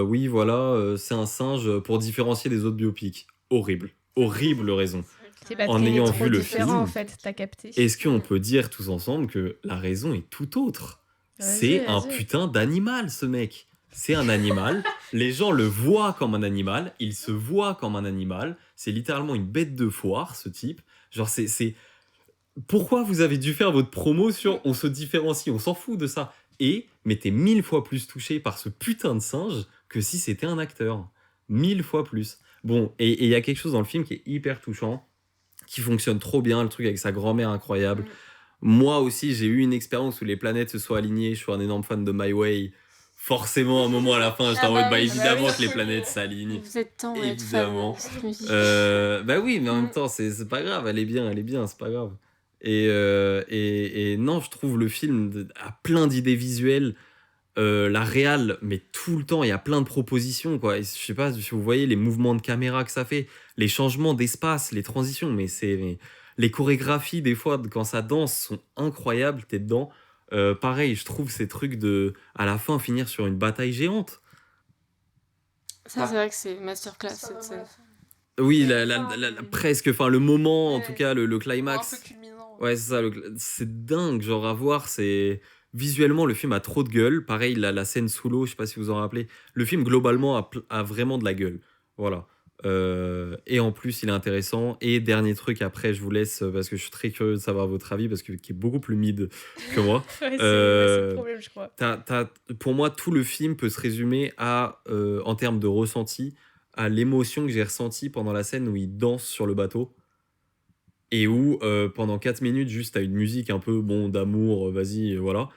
oui voilà c'est un singe pour différencier des autres biopics. Horrible raison. C'est pas En ayant vu le film, en fait, t'as capté. Est-ce qu'on peut dire tous ensemble que la raison est tout autre? C'est un putain d'animal, ce mec. C'est un animal. Les gens le voient comme un animal. Il se voit comme un animal. C'est littéralement une bête de foire, ce type. Genre, c'est... Pourquoi vous avez dû faire votre promo sur on se différencie? On s'en fout de ça. Mais t'es 1000 fois plus touché par ce putain de singe que si c'était un acteur. 1000 fois plus. Bon, et il y a quelque chose dans le film qui est hyper touchant, qui fonctionne trop bien, le truc avec sa grand-mère incroyable. Moi aussi, j'ai eu une expérience où les planètes se sont alignées. Je suis un énorme fan de My Way. Forcément, à un moment à la fin, j'étais en mode, évidemment que les planètes s'alignent. Vous êtes tant à être Évidemment. fan. Je me suis dit, Bah oui, mais en même temps, c'est pas grave. Elle est bien, c'est pas grave. Et non, je trouve le film a plein d'idées visuelles. La réal, mais tout le temps, il y a plein de propositions, quoi. Et je sais pas si vous voyez les mouvements de caméra que ça fait, les changements d'espace, les transitions, mais les chorégraphies, des fois, quand ça danse, sont incroyables, t'es dedans. Pareil, je trouve ces trucs à la fin, finir sur une bataille géante. ça, c'est vrai que c'est masterclass cette scène. Oui, presque, enfin, le moment, en Ouais. tout cas, le Un climax. peu culminant. Ouais, c'est ça, c'est dingue, genre à voir, c'est Visuellement, le film a trop de gueule. Pareil, la scène sous l'eau, je sais pas si vous en rappelez. Le film, globalement, a vraiment de la gueule. Voilà. Et en plus, il est intéressant. Et dernier truc, après, je vous laisse parce que je suis très curieux de savoir votre avis parce que qui est beaucoup plus mid que moi. Ouais, c'est le problème, je crois. Pour moi, tout le film peut se résumer en termes de ressenti, à l'émotion que j'ai ressentie pendant la scène où il danse sur le bateau et où pendant 4 minutes, juste t'as une musique un peu bon d'amour, vas-y, voilà.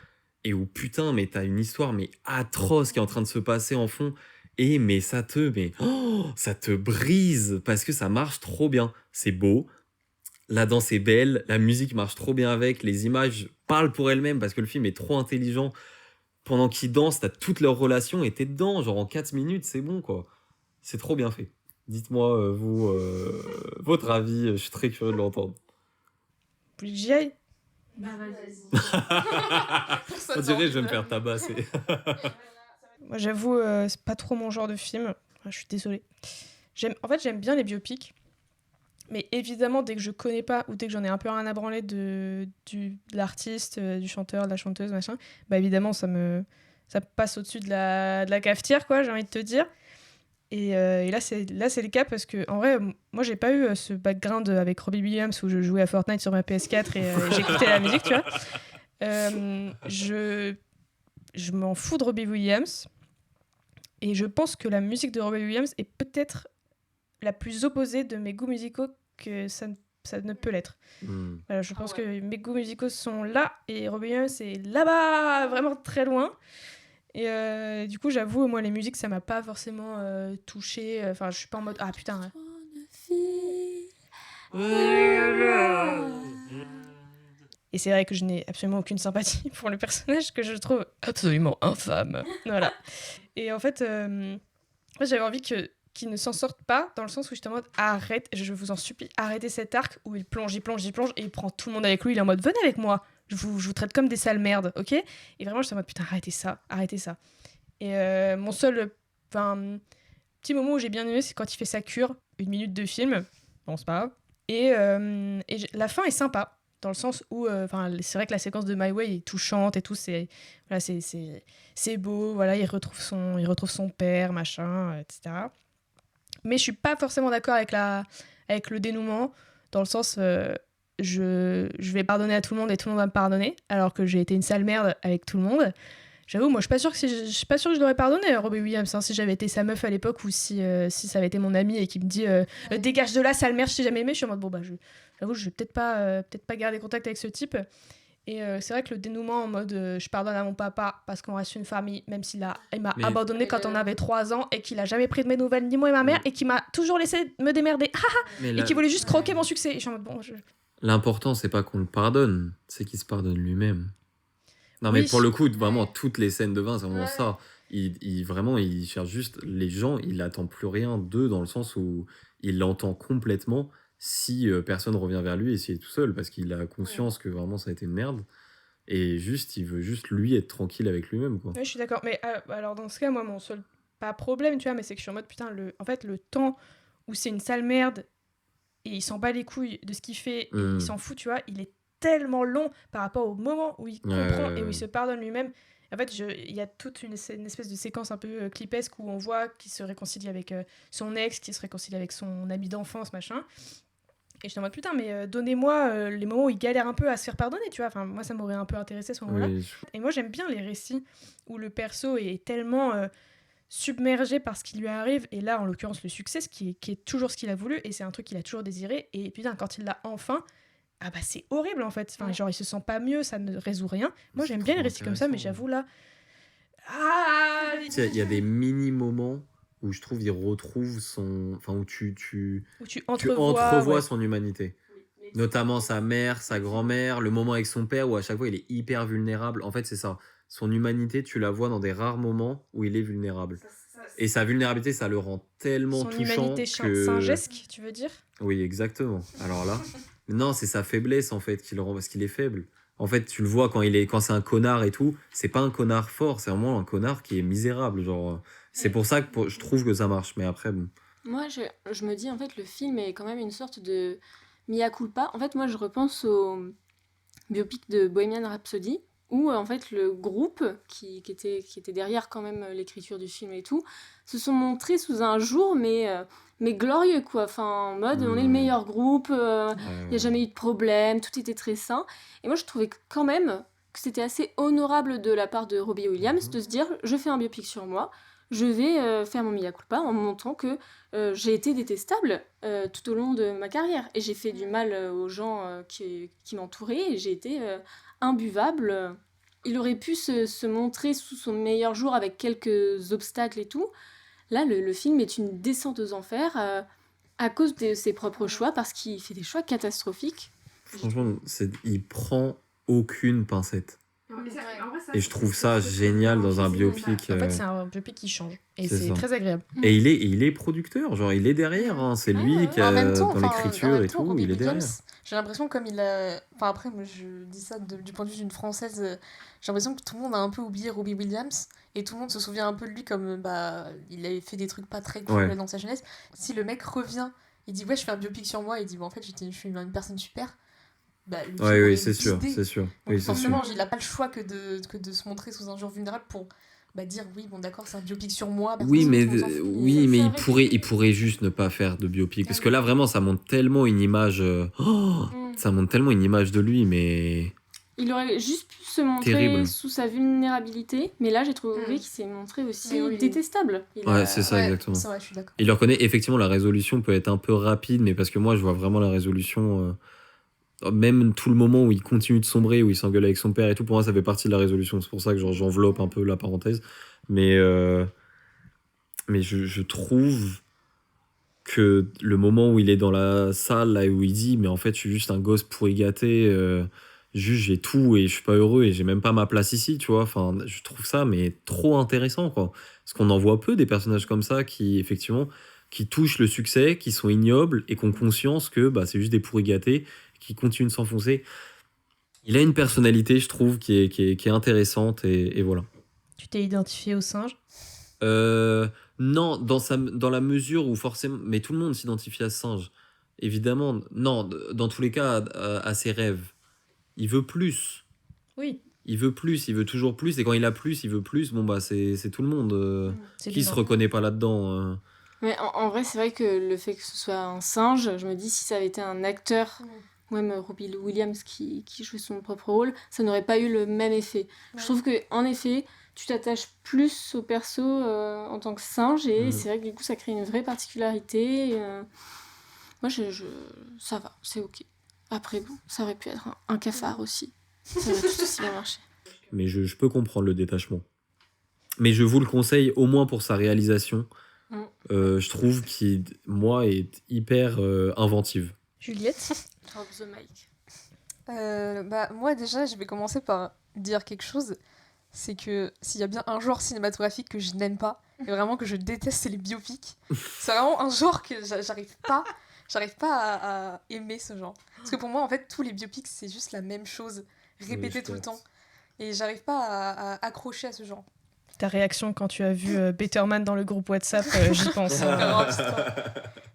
Et où putain, mais t'as une histoire mais atroce qui est en train de se passer en fond. Et mais ça te brise parce que ça marche trop bien. C'est beau, la danse est belle, la musique marche trop bien avec, les images parlent pour elles-mêmes parce que le film est trop intelligent. Pendant qu'ils dansent, t'as toutes leurs relations et t'es dedans, genre en 4 minutes, c'est bon quoi. C'est trop bien fait. Dites-moi, vous, votre avis, je suis très curieux de l'entendre. Vous voulez que j'y aille? Bah vas-y. On dirait que je vais me faire tabasser. Moi, j'avoue, c'est pas trop mon genre de film. Enfin, je suis désolée. En fait, j'aime bien les biopics. Mais évidemment, dès que je connais pas ou dès que j'en ai un peu rien à branler de l'artiste, du chanteur, de la chanteuse, machin, bah évidemment, ça passe au-dessus de la cafetière, quoi, j'ai envie de te dire. Et là, c'est le cas parce que, en vrai, moi, j'ai pas eu ce background avec Robbie Williams où je jouais à Fortnite sur ma PS4 et j'écoutais la musique, tu vois. Je m'en fous de Robbie Williams. Et je pense que la musique de Robbie Williams est peut-être la plus opposée de mes goûts musicaux que ça ne peut l'être. Voilà, je pense que mes goûts musicaux sont là et Robbie Williams est là-bas, vraiment très loin. Et du coup, j'avoue, moi, les musiques, ça m'a pas forcément touchée. Enfin, je suis pas en mode « Ah, putain !» Et c'est vrai que je n'ai absolument aucune sympathie pour le personnage que je trouve absolument infâme. Voilà. Et en fait, moi, j'avais envie qu'il ne s'en sorte pas, dans le sens où j'étais en mode arrête, je vous en supplie, arrêtez cet arc où il plonge, et il prend tout le monde avec lui, il est en mode venez avec moi, je vous traite comme des sales merdes, ok? Et vraiment, j'étais en mode putain, arrêtez ça. Et mon seul petit moment où j'ai bien aimé, c'est quand il fait sa cure, 1 minute de film, bon, c'est pas grave. Et la fin est sympa. Dans le sens où c'est vrai que la séquence de My Way est touchante et tout, c'est beau, voilà, il retrouve son père, machin, etc. Mais je suis pas forcément d'accord avec le dénouement, dans le sens je vais pardonner à tout le monde et tout le monde va me pardonner, alors que j'ai été une sale merde avec tout le monde. J'avoue, moi je suis pas sûre que je l'aurais pardonné, Robbie Williams, hein, si j'avais été sa meuf à l'époque ou si ça avait été mon ami et qui me dit dégage de là, sale merde, je t'ai jamais aimé, je suis en mode bon bah j'avoue, je vais peut-être pas garder contact avec ce type. Et c'est vrai que le dénouement en mode je pardonne à mon papa parce qu'on reste une famille, même s'il m'a abandonné quand on avait 3 ans et qu'il a jamais pris de mes nouvelles, ni moi et ma mère, et qui m'a toujours laissé me démerder, et qui voulait juste croquer mon succès. Et je suis en mode bon. L'important, c'est pas qu'on le pardonne, c'est qu'il se pardonne lui-même. Non, mais pour le coup, vraiment, toutes les scènes de vin, c'est vraiment ça. Il cherche juste les gens, il attend plus rien d'eux, dans le sens où il l'entend complètement si personne revient vers lui et s'il est tout seul, parce qu'il a conscience que vraiment ça a été une merde. Et juste, il veut juste lui être tranquille avec lui-même, quoi. Ouais, je suis d'accord. Mais alors, dans ce cas, moi, mon seul pas problème, tu vois, mais c'est que je suis en mode putain, en fait, le temps où c'est une sale merde et il s'en bat les couilles de ce qu'il fait et il s'en fout, tu vois, il est tellement long par rapport au moment où il comprend et où il se pardonne lui-même. En fait, il y a toute une espèce de séquence un peu clipesque où on voit qu'il se réconcilie avec son ex, qu'il se réconcilie avec son ami d'enfance, machin. Et je suis en mode putain, mais donnez-moi les moments où il galère un peu à se faire pardonner, tu vois. Enfin, moi, ça m'aurait un peu intéressé à ce moment-là. Et moi, j'aime bien les récits où le perso est tellement submergé par ce qui lui arrive. Et là, en l'occurrence, le succès, qui est toujours ce qu'il a voulu. Et c'est un truc qu'il a toujours désiré. Et putain, quand il l'a enfin, ah bah c'est horrible en fait. Enfin, genre, il se sent pas mieux, ça ne résout rien. Moi, j'aime bien les récits comme ça, mais j'avoue là. Il y a des mini-moments où je trouve il retrouve son. Enfin, où tu entrevois son humanité. Notamment sa mère, sa grand-mère, le moment avec son père où à chaque fois il est hyper vulnérable. En fait, c'est ça. Son humanité, tu la vois dans des rares moments où il est vulnérable. Et sa vulnérabilité, ça le rend tellement touchant. Son humanité singesque, tu veux dire ? Oui, exactement. Alors là, non, c'est sa faiblesse en fait qui le rend, parce qu'il est faible. En fait, tu le vois quand c'est un connard et tout, c'est pas un connard fort, c'est vraiment un connard qui est misérable. Genre, c'est pour ça que je trouve que ça marche. Mais après, bon. Moi, je me dis, en fait, le film est quand même une sorte de mea culpa. En fait, moi, je repense au biopic de Bohemian Rhapsody, où en fait le groupe qui était derrière quand même l'écriture du film et tout, se sont montrés sous un jour, mais glorieux quoi. Enfin, en mode on est le meilleur groupe, il n'y a jamais eu de problème, tout était très sain. Et moi je trouvais quand même que c'était assez honorable de la part de Robbie Williams de se dire je fais un biopic sur moi, je vais faire mon mea culpa en montrant que j'ai été détestable tout au long de ma carrière. Et j'ai fait du mal aux gens qui m'entouraient et j'ai été imbuvable. Il aurait pu se montrer sous son meilleur jour avec quelques obstacles et tout. Là, le film est une descente aux enfers à cause de ses propres choix, parce qu'il fait des choix catastrophiques. Franchement, il prend aucune pincette. Et je trouve ça génial dans un biopic. En fait, c'est un biopic qui change. Et c'est c'est ça. très agréable. Et il est producteur, genre il est derrière, hein. C'est lui qui En a même temps, dans l'écriture et tout, Robbie il est derrière. Williams, j'ai l'impression comme il a... Enfin après, moi je dis ça du point de vue d'une Française, j'ai l'impression que tout le monde a un peu oublié Robbie Williams, et tout le monde se souvient un peu de lui comme, il avait fait des trucs pas très cool dans sa jeunesse. Si le mec revient, il dit ouais je fais un biopic sur moi, et il dit en fait je suis une personne super, le film aurait c'est sûr, bidé. c'est sûr. Donc Oui, c'est forcément, sûr. il a pas le choix que de se montrer sous un jour vulnérable pour dire oui bon d'accord c'est un biopic sur moi. Oui, mais, on s'en fout. il pourrait juste ne pas faire de biopic. Parce que là, vraiment, ça montre tellement une image. Ça montre tellement une image de lui, mais. Il aurait juste pu se montrer Terrible. sous sa vulnérabilité, mais là j'ai trouvé qu'il s'est montré aussi Oui. détestable. C'est ça, exactement. C'est vrai, je suis d'accord. Il le reconnaît. Effectivement, la résolution peut être un peu rapide, mais parce que moi, je vois vraiment la résolution. Même tout le moment où il continue de sombrer, où il s'engueule avec son père et tout, pour moi, ça fait partie de la résolution. C'est pour ça que j'enveloppe un peu la parenthèse. Mais je trouve que le moment où il est dans la salle, là où il dit mais en fait je suis juste un gosse pourri gâté, juste j'ai tout et je suis pas heureux et j'ai même pas ma place ici, tu vois. Enfin, je trouve ça mais trop intéressant, quoi, parce qu'on en voit peu des personnages comme ça qui effectivement qui touchent le succès, qui sont ignobles et qui ont conscience que c'est juste des pourris gâtés qui continuent de s'enfoncer. Il a une personnalité, je trouve, qui est intéressante, et voilà. Tu t'es identifié au singe? Non, dans la mesure où forcément... Mais tout le monde s'identifie à ce singe. Évidemment. Non, dans tous les cas, à ses rêves. Il veut plus. Oui. Il veut plus, il veut toujours plus. Et quand il a plus, il veut plus. Bon, c'est tout le monde qui se reconnaît pas là-dedans. Mais en vrai, c'est vrai que le fait que ce soit un singe, je me dis, si ça avait été un acteur... ou même Robbie Williams qui jouait son propre rôle, ça n'aurait pas eu le même effet. Je trouve que en effet, tu t'attaches plus au perso en tant que singe, et c'est vrai que du coup ça crée une vraie particularité. Moi ça va, c'est ok. Après bon, ça aurait pu être un cafard aussi. Ça aurait tout aussi bien marché. Mais je peux comprendre le détachement. Mais je vous le conseille au moins pour sa réalisation. Je trouve qu'il, moi, est hyper inventive. Juliette? Drop the mic. Moi déjà, je vais commencer par dire quelque chose. C'est que s'il y a bien un genre cinématographique que je n'aime pas, et vraiment que je déteste, c'est les biopics. C'est vraiment un genre que j'arrive pas à aimer, ce genre. Parce que pour moi, en fait, tous les biopics, c'est juste la même chose, répétée tout le temps. Et j'arrive pas à accrocher à ce genre. Ta réaction quand tu as vu Betterman dans le groupe WhatsApp, j'y pense. Oh, putain.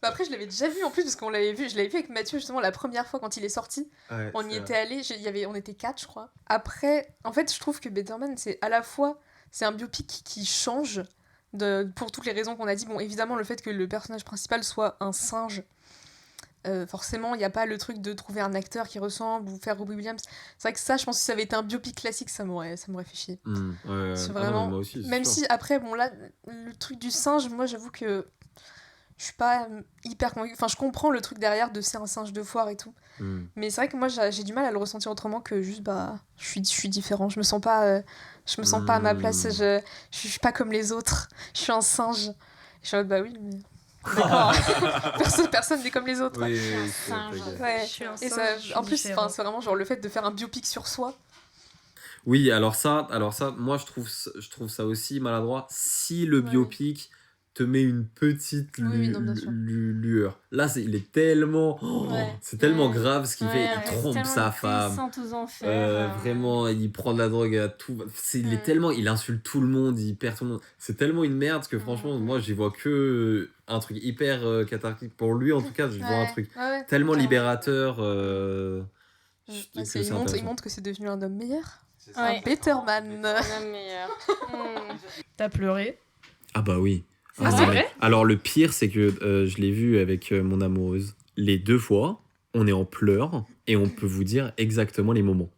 Après, je l'avais déjà vu en plus, parce qu'on l'avait vu. Je l'avais vu avec Mathieu justement la première fois quand il est sorti. Ouais, on y était allés, on était 4, je crois. Après, en fait, je trouve que Betterman, c'est à la fois c'est un biopic qui change pour toutes les raisons qu'on a dit. Bon, évidemment, le fait que le personnage principal soit un singe. Forcément, il n'y a pas le truc de trouver un acteur qui ressemble ou faire Robbie Williams. C'est vrai que ça, je pense que si ça avait été un biopic classique, ça m'aurait fait chier. C'est vraiment... moi aussi, même si après, bon là, le truc du singe, moi j'avoue que je suis pas hyper convaincue. Enfin, je comprends le truc derrière de c'est un singe de foire et tout. Mais c'est vrai que moi j'ai du mal à le ressentir autrement que juste je suis différent. Je me sens pas à ma place. Je suis pas comme les autres. Je suis un singe. Je suis en mode, oui, mais... D'accord. personne n'est comme les autres. Oui, Je suis un singe. Ouais. Je suis un Et singe, ça, en plus, c'est vraiment genre le fait de faire un biopic sur soi. Oui, alors ça, moi je trouve ça aussi maladroit si le biopic te met une petite lueur. Là, il est tellement, c'est tellement grave ce qu'il fait. Il trompe sa femme. Aux enfers, vraiment, il prend de la drogue à tout. Il est tellement, il insulte tout le monde, il perd tout le monde. C'est tellement une merde que franchement, moi, j'y vois que un truc hyper cathartique pour lui. En tout cas, je vois un truc tellement libérateur. Il montre que c'est devenu un homme meilleur. C'est Un Ouais. Better Man. La meilleure. T'as pleuré. Ah bah oui. C'est Ah, vrai mais- Alors le pire, c'est que je l'ai vu avec mon amoureuse. Les 2 fois, on est en pleurs et on peut vous dire exactement les moments.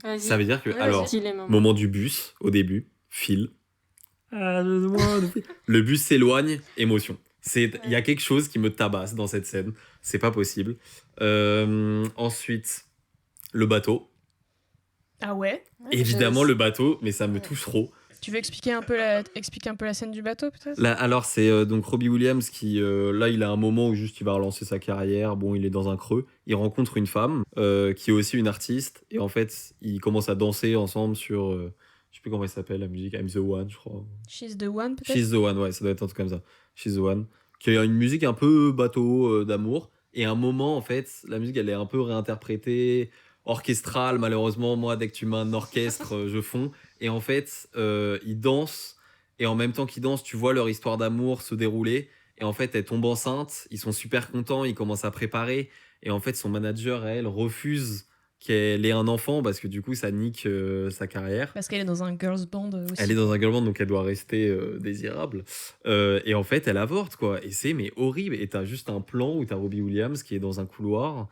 Vas-y. Ça veut dire que, Ouais, alors, Dis les moments. moment du bus, au début, file. Le bus s'éloigne, émotion. Il y a quelque chose qui me tabasse dans cette scène. C'est pas possible. Ensuite, le bateau. Ah ouais. Évidemment, le bateau, mais ça me Ouais. touche trop. Tu veux expliquer un peu la scène du bateau, peut-être? Là, alors, c'est donc Robbie Williams qui, là, il a un moment où juste il va relancer sa carrière. Bon, il est dans un creux. Il rencontre une femme qui est aussi une artiste. Et en fait, ils commencent à danser ensemble sur. Je sais plus comment elle s'appelle, la musique. I'm the One, je crois. She's the one, peut-être? She's the One, ouais, ça doit être un truc comme ça. She's the One. Qui a une musique un peu bateau d'amour. Et à un moment, en fait, la musique, elle est un peu réinterprétée, orchestrale. Malheureusement, moi, dès que tu mets un orchestre, je fonds. Et en fait, ils dansent. Et en même temps qu'ils dansent, tu vois leur histoire d'amour se dérouler. Et en fait, elle tombe enceinte. Ils sont super contents. Ils commencent à préparer. Et en fait, son manager, elle, refuse qu'elle ait un enfant parce que du coup, ça nique sa carrière. Parce qu'elle est dans un girls band aussi. Elle est dans un girl band, donc elle doit rester désirable. Et en fait, elle avorte, quoi. Et c'est mais horrible. Et t'as juste un plan où t'as Robbie Williams qui est dans un couloir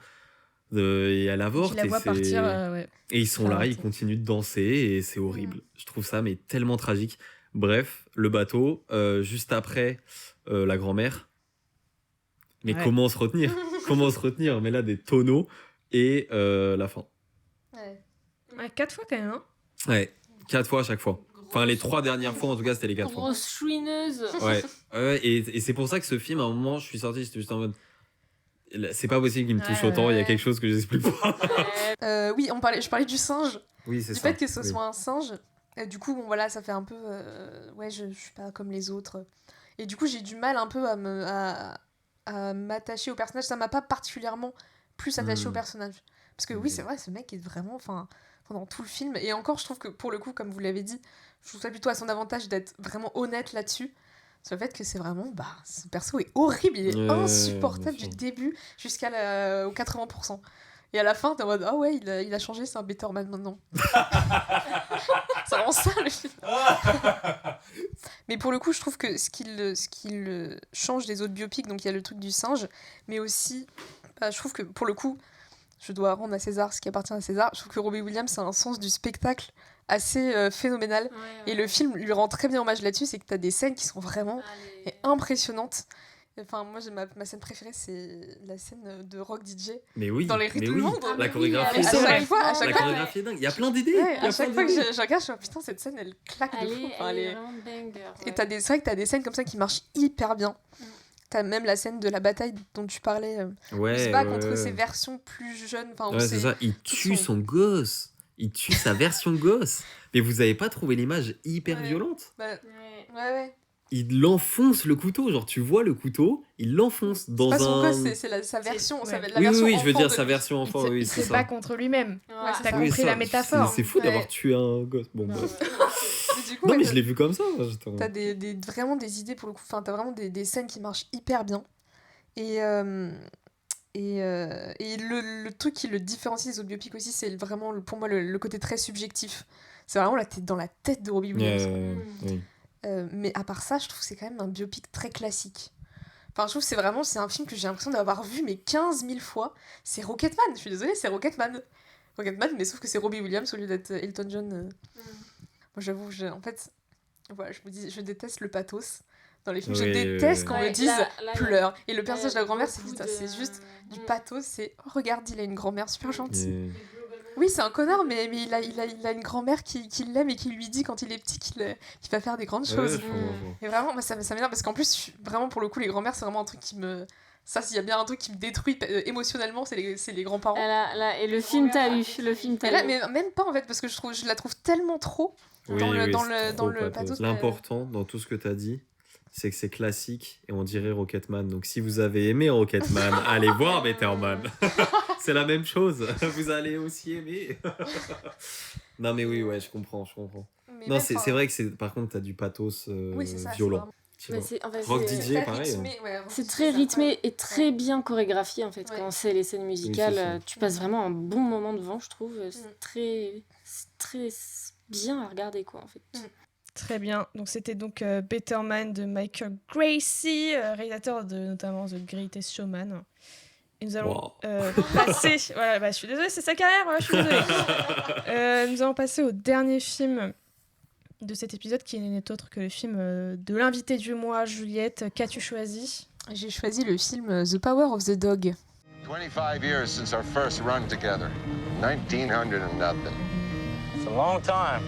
et elle avorte. Tu la et vois c'est- partir, ouais. Et ils sont Faut là, l'arrêter. ils continuent de danser et c'est horrible. Je trouve ça mais tellement tragique. Bref, le bateau, juste après, la grand-mère. Mais Ouais. comment se retenir? Comment se retenir? Mais là, des tonneaux et la fin. Ouais. Ouais, 4 fois quand même, hein. Ouais, 4 fois à chaque fois. Enfin, les 3 dernières fois, en tout cas, c'était les 4 fois. Grosse chouineuse. Ouais, ouais, et c'est pour ça que ce film, à un moment, je suis sorti, j'étais juste en mode. C'est pas possible qu'il me touche Ouais, autant, il y a ouais. quelque chose que j'explique pas. Oui, je parlais du singe. Oui, c'est Du ça. fait que ce oui. soit un singe. Du coup, bon, voilà, ça fait un peu. Ouais, je suis pas comme les autres. Et du coup, j'ai du mal un peu à m'attacher au personnage. Ça m'a pas particulièrement plus attaché au personnage. Parce que oui, c'est vrai, ce mec est vraiment. Enfin, pendant tout le film. Et encore, je trouve que pour le coup, comme vous l'avez dit, je trouve ça plutôt à son avantage d'être vraiment honnête là-dessus. Sur le fait que c'est vraiment. Bah, ce perso est horrible, il est insupportable bien du sûr. début jusqu'à aux 80%. Et à la fin, t'es en mode ah ouais, il a changé, c'est un better man maintenant. C'est vraiment ça le film. Mais pour le coup, je trouve que ce qu'il change des autres biopics, donc il y a le truc du singe, mais aussi, je trouve que pour le coup, je dois rendre à César ce qui appartient à César. Je trouve que Robbie Williams a un sens du spectacle assez phénoménal. Et le film lui rend très bien hommage là-dessus, c'est que t'as des scènes qui sont vraiment impressionnantes. Enfin, moi, ma scène préférée, c'est la scène de Rock DJ. Mais oui, Dans les mais rythmes oui. monde. La chorégraphie À est c'est dingue. vrai. chaque fois, La ouais, chorégraphie est dingue. Il y a plein d'idées. il y à a chaque plein fois que d'idées. je regarde, je suis putain, cette scène, elle claque de Elle fou. est, Enfin, elle elle est est- vraiment banger. Et ouais. c'est vrai que t'as des scènes comme ça qui marchent hyper bien. T'as même la scène de la bataille dont tu parlais. Ouais, il se bat ouais, contre ouais. ses versions plus jeunes. Enfin, Ouais, c'est ça. Il tue son- son gosse. Il tue sa version gosse. Mais vous avez pas trouvé l'image hyper Ouais. violente? Bah, Ouais. ouais. Il l'enfonce le couteau. Genre, tu vois le couteau, il l'enfonce C'est dans pas son un. gosse, c'est sa version. ouais. la Oui, version oui, je veux enfant dire de sa lui. version enfant. Oui, Il c'est se ça. bat contre lui-même. Ouais, T'as c'est ça. compris la ça, métaphore. C'est fou d'avoir Ouais. tué un gosse. Bon, Ouais, bref. ouais. Mais du coup, Non, ouais, mais je l'ai vu comme ça. J'étais en mode- t'as vraiment des idées pour le coup. Enfin, t'as vraiment des scènes qui marchent hyper bien. Et le truc qui le différencie des autres biopics aussi, c'est vraiment pour moi le côté très subjectif. C'est vraiment là, t'es dans la tête de Robbie Williams. oui. Mais à part ça, je trouve que c'est quand même un biopic très classique. Enfin, je trouve que c'est un film que j'ai l'impression d'avoir vu mais 15 000 fois. C'est Rocketman, je suis désolée, c'est Rocketman. Rocketman, mais sauf que c'est Robbie Williams au lieu d'être Elton John. Moi, j'avoue, en fait, voilà, je me dis, je déteste le pathos dans les films. Je Oui, déteste oui, quand oui. on me Ouais, dise là, il y a- pleure. Et le là, personnage il y de a la grand-mère, c'est beaucoup putain, de- c'est juste du Mm. pathos. C'est oh, regarde, il a une grand-mère super gentille. Et- Oui, c'est un connard, mais il a une grand-mère qui l'aime et qui lui dit quand il est petit qu'il va faire des grandes Ouais, choses. je comprends. Et vraiment, moi, ça m'énerve parce qu'en plus, vraiment, pour le coup, les grand-mères, c'est vraiment un truc qui me. Ça, s'il y a bien un truc qui me détruit émotionnellement, c'est les grands-parents. Et le film t'a eu. Le film Mais t'a là, eu. mais même pas en fait, parce que je la trouve tellement trop dans le c'est trop pathos. pathos. L'important dans tout ce que tu as dit, c'est que c'est classique et on dirait Rocketman. Donc si vous avez aimé Rocketman, allez voir Better Man. C'est la même chose. Vous allez aussi aimer. Non mais oui, ouais, je comprends. Mais Non, même, c'est enfin, vrai que par contre, tu as du pathos Oui, c'est ça. violent. Tu Mais vois. c'est, en fait, Rock c'est- DJ, Très pareil. rythmé, ouais, C'est Rock très DJ, rythmé et très bien chorégraphié en fait. Ouais. Quand c'est les scènes musicales, c'est ça. tu passes vraiment un bon moment devant, je trouve. C'est très bien à regarder quoi en fait. Très bien. Donc c'était donc Better Man de Michael Gracie, réalisateur de notamment The Greatest Showman. Et nous allons Wow. passer. Voilà, je suis désolée, c'est sa carrière. Voilà, je suis désolée. Nous allons passer au dernier film de cet épisode, qui n'est autre que le film de l'invité du mois, Juliette. Qu'as-tu choisi ? J'ai choisi le film The Power of the Dog. 25 years since our first run together. 1900 and nothing. It's a long time.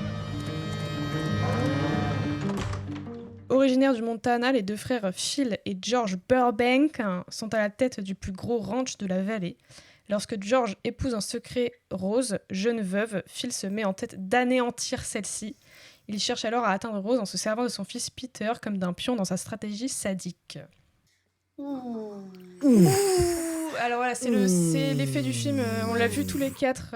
Originaires du Montana, les deux frères Phil et George Burbank sont à la tête du plus gros ranch de la vallée. Lorsque George épouse en secret Rose, jeune veuve, Phil se met en tête d'anéantir celle-ci. Il cherche alors à atteindre Rose en se servant de son fils Peter comme d'un pion dans sa stratégie sadique. Alors voilà, c'est l'effet du film. On l'a vu tous les quatre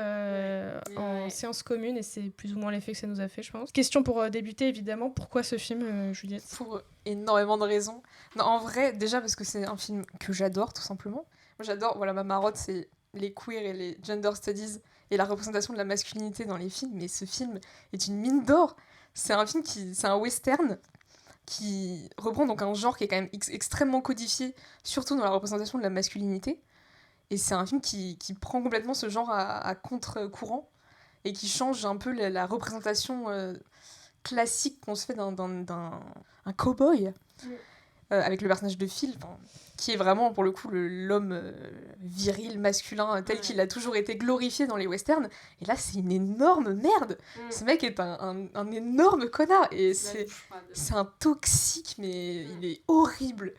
en séance commune et c'est plus ou moins l'effet que ça nous a fait, je pense. Question pour débuter, évidemment. Pourquoi ce film, Juliette ? Pour énormément de raisons. Non, en vrai, déjà parce que c'est un film que j'adore, tout simplement. Moi, j'adore, voilà, ma marotte, c'est les queer et les gender studies et la représentation de la masculinité dans les films. Mais ce film est une mine d'or. C'est un western qui reprend donc un genre qui est quand même extrêmement codifié, surtout dans la représentation de la masculinité. Et c'est un film qui prend complètement ce genre à contre-courant et qui change un peu la représentation classique qu'on se fait d'un cow-boy avec le personnage de Phil, qui est vraiment pour le coup l'homme viril, masculin, tel qu'il a toujours été glorifié dans les westerns. Et là, c'est une énorme merde. Ce mec est un énorme connard et c'est un toxique, mais il est horrible.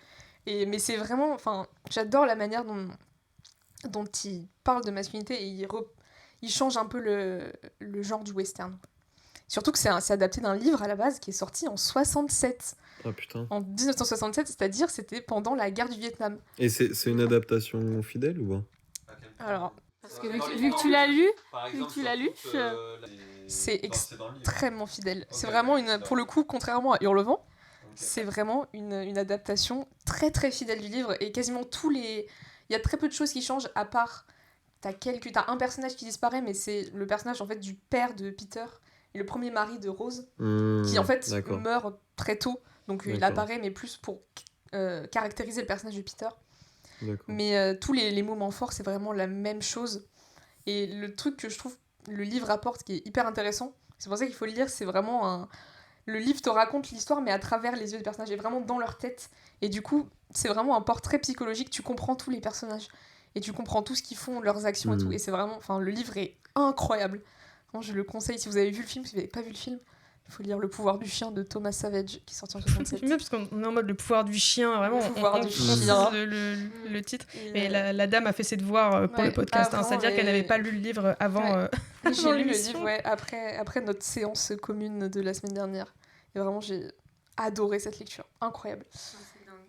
Mais c'est vraiment, enfin, j'adore la manière dont il parle de masculinité et il change un peu le genre du western. Surtout que c'est adapté d'un livre à la base qui est sorti en 67. Ah putain. En 1967, c'est-à-dire c'était pendant la guerre du Vietnam. Et c'est une adaptation fidèle ou pas ? Alors, Parce que vu que tu l'as lu, c'est extrêmement fidèle. C'est vraiment pour le coup, contrairement à Hurlevent, c'est vraiment une adaptation très très fidèle du livre et quasiment il y a très peu de choses qui changent à part t'as un personnage qui disparaît, mais c'est le personnage en fait du père de Peter et le premier mari de Rose qui en fait meurt très tôt, donc il apparaît mais plus pour caractériser le personnage de Peter. Mais tous les moments forts, c'est vraiment la même chose. Et le truc que je trouve le livre apporte qui est hyper intéressant, c'est pour ça qu'il faut le lire, c'est vraiment le livre te raconte l'histoire mais à travers les yeux des personnages et vraiment dans leur tête. Et du coup, c'est vraiment un portrait psychologique, tu comprends tous les personnages et tu comprends tout ce qu'ils font, leurs actions et tout. Et c'est vraiment, enfin, le livre est incroyable. Bon, je le conseille si vous avez vu le film, si vous n'avez pas vu le film. Il faut lire Le pouvoir du chien de Thomas Savage, qui est sorti en 67. Même parce qu'on est en mode le pouvoir du chien, vraiment. Le pouvoir du chien. Le titre. Mais la dame a fait ses devoirs pour le podcast. C'est-à-dire qu'elle n'avait pas lu le livre avant. J'ai lu le livre après notre séance commune de la semaine dernière. Et vraiment, j'ai adoré cette lecture. Incroyable.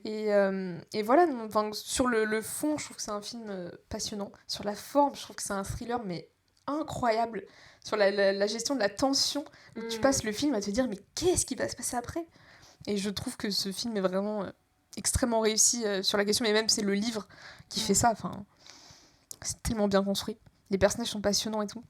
Et voilà, sur le fond, je trouve que c'est un film passionnant. Sur la forme, je trouve que c'est un thriller, mais incroyable. Sur la gestion de la tension, où tu passes le film à te dire mais qu'est-ce qui va se passer après ? Et je trouve que ce film est vraiment extrêmement réussi sur la question, mais même c'est le livre qui fait ça, c'est tellement bien construit. Les personnages sont passionnants et tout.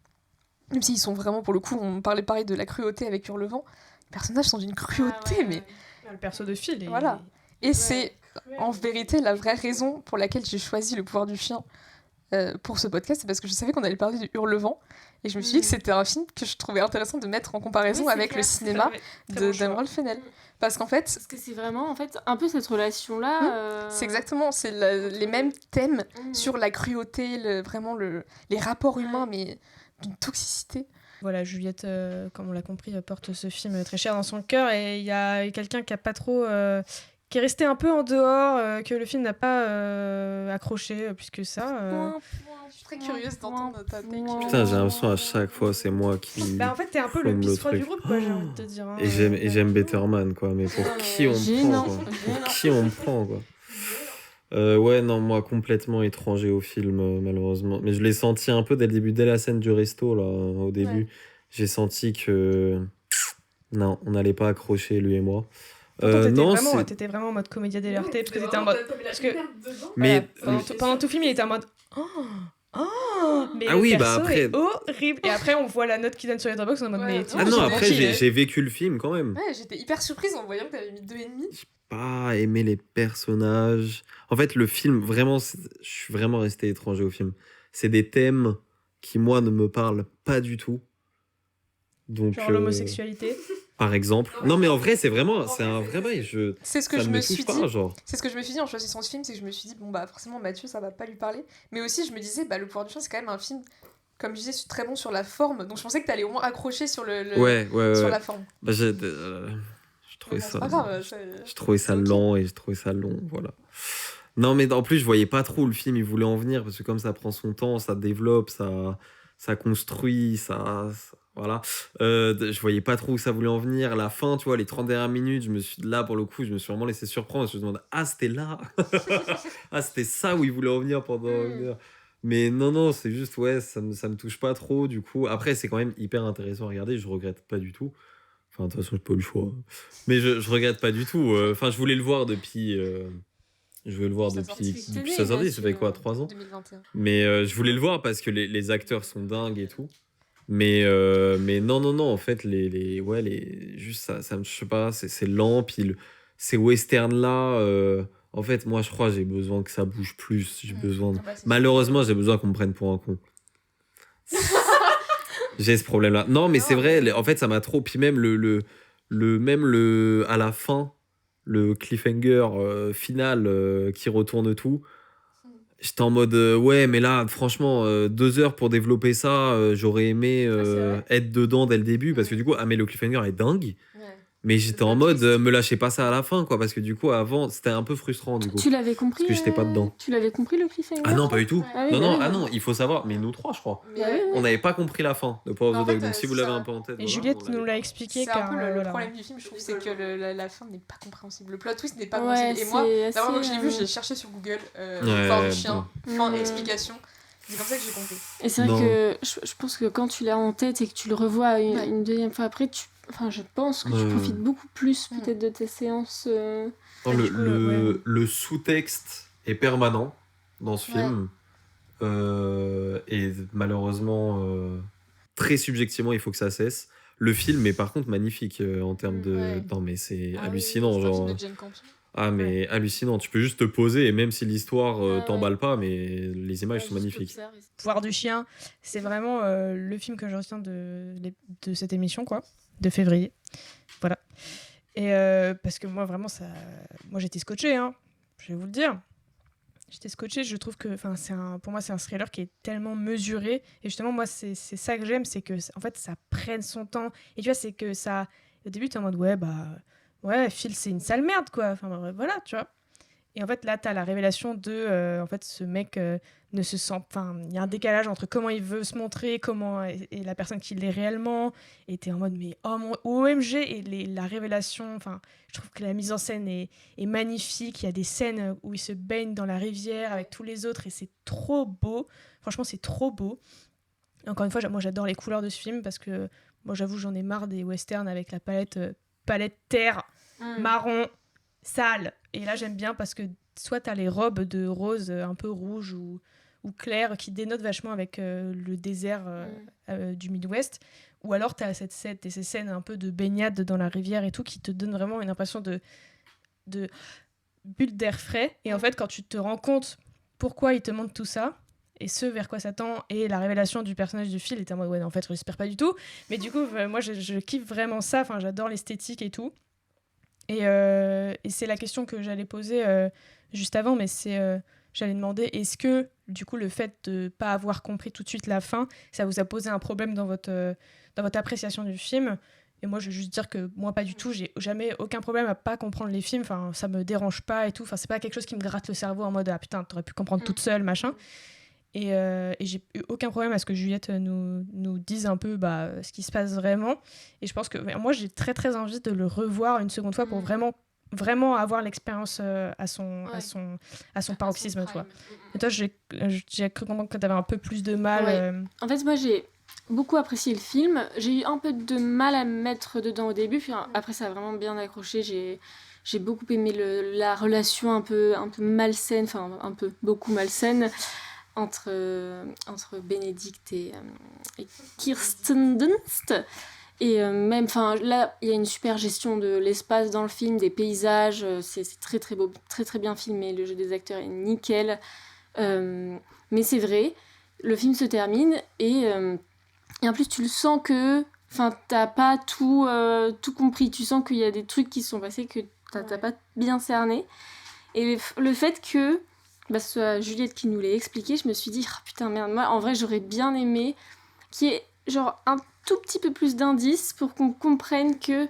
Même s'ils sont vraiment, pour le coup, on parlait pareil de la cruauté avec Hurlevent, les personnages sont d'une cruauté, mais... Le perso de Phil est... Voilà. Et c'est en vérité la vraie raison pour laquelle j'ai choisi Le pouvoir du chien pour ce podcast, c'est parce que je savais qu'on allait parler de Hurlevent. Et je me suis dit que c'était un film que je trouvais intéressant de mettre en comparaison avec le cinéma d'Emerald Fennell. Parce qu'en fait... Parce que c'est vraiment, en fait, un peu cette relation-là... C'est exactement, c'est les mêmes thèmes sur la cruauté, vraiment les rapports humains, mais d'une toxicité. Voilà, Juliette, comme on l'a compris, porte ce film très cher dans son cœur. Et il y a quelqu'un qui a pas trop... qui est resté un peu en dehors, que le film n'a pas accroché plus que ça. Je suis très curieuse d'entendre ta take. Putain, j'ai l'impression à chaque fois, c'est moi qui... en fait, t'es un peu le bistrot du groupe, quoi, j'ai envie de te dire. Hein. Et j'aime Better Man, quoi. Mais pour qui on me prend, quoi. Pour qui on me prend, quoi. Ouais, non, moi, complètement étranger au film, malheureusement. Mais je l'ai senti un peu dès le début, dès la scène du resto, là, au début. Ouais. J'ai senti que... Non, on n'allait pas accrocher, lui et moi. Pourtant, t'étais vraiment en mode comédia dell'arte, parce que t'étais en mode... Mais pendant tout le film, il était en mode... mais Ah le oui, perso après... est horrible. Et après, on voit la note qu'il donne sur Letterboxd en mode... Ouais, mais ouais. Ah non, après, j'ai j'ai vécu le film quand même. Ouais, j'étais hyper surprise en voyant que t'avais mis 2,5. J'ai pas aimé les personnages. En fait, le film, vraiment, je suis vraiment resté étranger au film. C'est des thèmes qui, moi, ne me parlent pas du tout. Donc, genre l'homosexualité. par exemple. Non, mais en vrai, c'est un vrai bail. C'est ce que ça je ne me touche suis pas, dit. genre. C'est ce que je me suis dit en choisissant ce film, c'est que je me suis dit, bon, bah, forcément, Mathieu, ça va pas lui parler. Mais aussi, je me disais, bah, Le pouvoir du chien, c'est quand même un film, comme je disais, très bon sur la forme. Donc, je pensais que t'allais au moins accrocher sur sur la forme. Bah, je trouvais C'est ça... pas grave. Je trouvais ça lent et je trouvais ça long, voilà. Non, mais en plus, je voyais pas trop où le film il voulait en venir, parce que comme ça prend son temps, ça développe, ça construit, voilà. Je voyais pas trop où ça voulait en venir. La fin, tu vois, les 30 dernières minutes, là, pour le coup, je me suis vraiment laissé surprendre. Je me demande, c'était là Ah, c'était ça où il voulait en venir pendant une heure. Mais non, c'est juste, ouais, ça me touche pas trop, du coup. Après, c'est quand même hyper intéressant à regarder, je regrette pas du tout. Enfin, de toute façon, j'ai pas eu le choix. Mais je regrette pas du tout. Enfin, je voulais le voir depuis... Je voulais le voir depuis sa sortie, ça fait quoi, 3 ans 2021. Mais je voulais le voir parce que les acteurs sont dingues et tout. Mais non, en fait, juste ça me, je sais pas, c'est lent, puis ces westerns-là, en fait, moi, je crois, j'ai besoin que ça bouge plus. Malheureusement, j'ai besoin qu'on me prenne pour un con. J'ai ce problème-là. Non, mais c'est vrai, en fait, ça m'a trop... Puis même à la fin, le cliffhanger final qui retourne tout, j'étais en mode ouais, mais là, franchement, 2 heures pour développer ça, j'aurais aimé être dedans dès le début, parce que du coup, mais le cliffhanger est dingue. Mais j'étais en mode, me lâchez pas ça à la fin, quoi, parce que du coup, avant, c'était un peu frustrant, du coup. Tu l'avais compris Parce que j'étais pas dedans. Tu l'avais compris, le cliffhanger? Ah non, pas du tout. Ah oui, non, il faut savoir, mais nous 3, je crois. On n'avait pas compris la fin de Power of the Dog, donc si vous l'avez un peu en tête. Et Juliette nous l'a expliqué. C'est un peu le problème du film, je trouve, c'est que la fin n'est pas compréhensible. Le plot twist n'est pas compréhensible. Et moi, d'abord, quand je l'ai vu, j'ai cherché sur Google Pouvoir du chien, fin, explication. C'est comme ça que j'ai compris. Et c'est vrai que je pense que quand tu l'as en tête et que tu le revois une deuxième fois après, je pense que tu profites beaucoup plus peut-être de tes séances. Le sous-texte est permanent dans ce film. Et malheureusement, très subjectivement, il faut que ça cesse. Le film est par contre magnifique en termes de... Non, mais c'est hallucinant. Genre... Ah, mais hallucinant. Tu peux juste te poser, et même si l'histoire t'emballe pas, mais les images sont magnifiques. Pouvoir du chien, c'est vraiment le film que je retiens de cette émission, quoi, de février. Voilà. Et parce que moi, vraiment, moi, j'étais scotchée, hein, je vais vous le dire. J'étais scotchée, je trouve que pour moi c'est un thriller qui est tellement mesuré, et justement moi c'est ça que j'aime, c'est que en fait ça prenne son temps, et tu vois, c'est que ça, au début t'es en mode ouais Phil c'est une sale merde, quoi, enfin voilà, tu vois, et en fait là t'as la révélation de en fait ce mec ne se sent, enfin il y a un décalage entre comment il veut se montrer, comment et la personne qu'il est réellement, et t'es en mode mais oh mon OMG, et la révélation, enfin je trouve que la mise en scène est magnifique. Il y a des scènes où il se baigne dans la rivière avec tous les autres, et c'est trop beau, franchement c'est trop beau. Et encore une fois, moi j'adore les couleurs de ce film, parce que moi j'avoue j'en ai marre des westerns avec la palette terre, marron, sale, et là j'aime bien parce que soit t'as les robes de rose un peu rouge ou clair qui dénotent vachement avec le désert du Midwest, ou alors t'as ces scènes un peu de baignade dans la rivière et tout, qui te donnent vraiment une impression de bulle d'air frais. Et en fait, quand tu te rends compte pourquoi il te montre tout ça et ce vers quoi ça tend, et la révélation du personnage de Phil, était en mode ouais, en fait je l'espère pas du tout, mais du coup moi je kiffe vraiment ça, enfin j'adore l'esthétique et tout. Et c'est la question que j'allais poser juste avant, mais j'allais demander, est-ce que du coup le fait de pas avoir compris tout de suite la fin, ça vous a posé un problème dans votre appréciation du film? Et moi je veux juste dire que moi pas du tout, j'ai jamais aucun problème à pas comprendre les films, enfin ça me dérange pas et tout, enfin c'est pas quelque chose qui me gratte le cerveau en mode ah putain t'aurais pu comprendre toute seule machin. Et j'ai eu aucun problème à ce que Juliette nous dise un peu ce qui se passe vraiment, et je pense que moi j'ai très très envie de le revoir une seconde fois pour vraiment avoir l'expérience à son paroxysme, toi. Et toi, j'ai cru comprendre que tu avais un peu plus de mal. En fait, moi, j'ai beaucoup apprécié le film. J'ai eu un peu de mal à me mettre dedans au début, puis après, ça a vraiment bien accroché. J'ai beaucoup aimé la relation un peu malsaine, beaucoup malsaine entre Benedict et Kirsten Dunst. Et même, là, il y a une super gestion de l'espace dans le film, des paysages, c'est très très beau, très très bien filmé, le jeu des acteurs est nickel. Mais c'est vrai, le film se termine et en plus tu le sens que t'as pas tout compris, tu sens qu'il y a des trucs qui se sont passés que t'as pas bien cerné. Et le fait que ce soit Juliette qui nous l'ait expliqué, je me suis dit, oh, putain merde, moi en vrai j'aurais bien aimé qu'il y ait genre un tout petit peu plus d'indices pour qu'on comprenne que...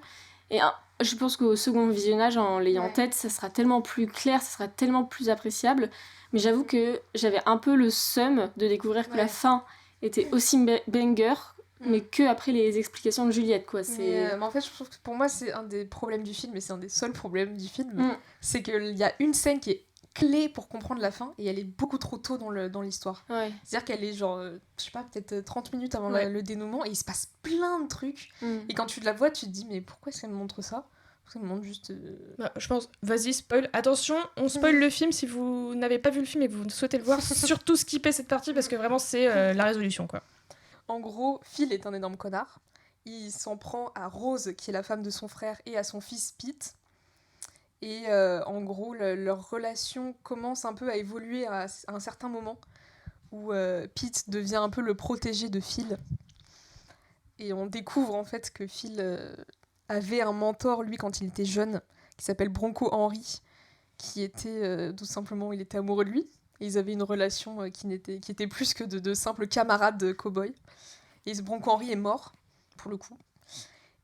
je pense qu'au second visionnage, en l'ayant en tête, ça sera tellement plus clair, ça sera tellement plus appréciable. Mais j'avoue que j'avais un peu le seum de découvrir que la fin était aussi banger, mais que après les explications de Juliette, quoi. Mais en fait, je trouve que pour moi, c'est un des problèmes du film, et c'est un des seuls problèmes du film, c'est qu'il y a une scène qui est clé pour comprendre la fin, et elle est beaucoup trop tôt dans l'histoire. Ouais. C'est-à-dire qu'elle est genre, je sais pas, peut-être 30 minutes avant le dénouement, et il se passe plein de trucs. Et quand tu la vois, tu te dis, mais pourquoi est-ce qu'elle me montre ça ? Ça me montre juste... je pense, vas-y, spoil. Attention, on spoil le film. Si vous n'avez pas vu le film et que vous souhaitez le voir, surtout skippez cette partie parce que vraiment, c'est la résolution, quoi. En gros, Phil est un énorme connard. Il s'en prend à Rose, qui est la femme de son frère, et à son fils Pete. Et en gros, leur relation commence un peu à évoluer à un certain moment où Pete devient un peu le protégé de Phil. Et on découvre en fait que Phil avait un mentor, lui, quand il était jeune, qui s'appelle Bronco Henry, qui était tout simplement, il était amoureux de lui. Et ils avaient une relation qui était plus que de simples camarades de cow-boy. Et ce Bronco Henry est mort, pour le coup.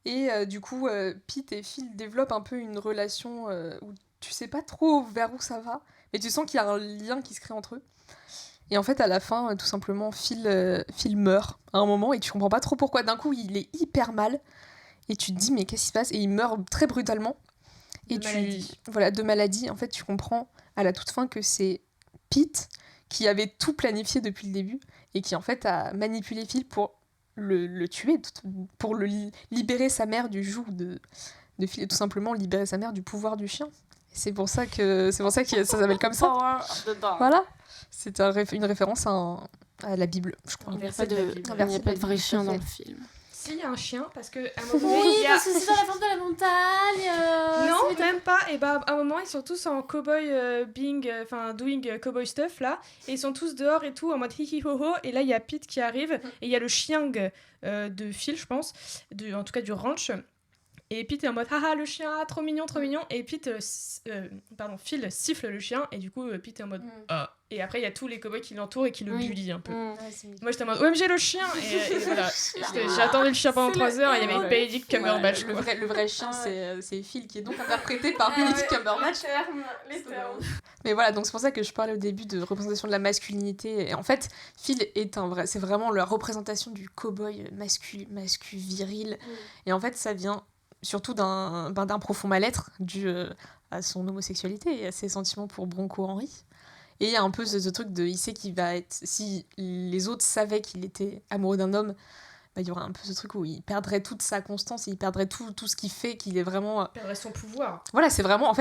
Et du coup, Pete et Phil développent un peu une relation où tu sais pas trop vers où ça va, mais tu sens qu'il y a un lien qui se crée entre eux. Et en fait, à la fin, tout simplement, Phil meurt à un moment et tu comprends pas trop pourquoi. D'un coup, il est hyper mal et tu te dis, mais qu'est-ce qui se passe ? Et il meurt très brutalement. De maladie. En fait, tu comprends à la toute fin que c'est Pete qui avait tout planifié depuis le début et qui, en fait, a manipulé Phil pour le tuer, pour libérer sa mère du joug de Phil et tout simplement libérer sa mère du pouvoir du chien. Et c'est pour ça que ça s'appelle comme ça. Voilà. C'est une référence à la Bible, je crois. Il n'y a pas de vrai chien dans le film. Si, il y a un chien, parce qu'à un moment... parce que c'est dans la forme de la montagne. Non, même pas. Et à un moment, ils sont tous en cowboy doing cowboy stuff, là. Et ils sont tous dehors et tout, en mode hi-hi-ho-ho. Et là, il y a Pete qui arrive. Et il y a le chien de Phil, je pense. En tout cas, du ranch. Et Pete est en mode haha, le chien, trop mignon, trop mignon. Et Phil siffle le chien. Et du coup, Pete est en mode ah. Et après, il y a tous les cowboys qui l'entourent et qui le bullient un peu. Moi, j'étais en mode OMG, le chien. Et voilà. J'ai attendu le chien pendant 3 heures. Et il y avait Benedict Cumberbatch. Le vrai chien, c'est Phil qui est donc interprété par Benedict Cumberbatch. Mais voilà, donc c'est pour ça que je parlais au début de représentation de la masculinité. Et en fait, Phil c'est vraiment la représentation du cowboy masculin, viril. Et en fait, ça vient surtout d'un profond mal-être dû à son homosexualité et à ses sentiments pour Bronco Henry. Et il y a un peu ce truc de il sait qu'il va être... Si les autres savaient qu'il était amoureux d'un homme, il y aurait un peu ce truc où il perdrait toute sa constance et il perdrait tout ce qui fait qu'il est vraiment... Il perdrait son pouvoir. Voilà, c'est vraiment...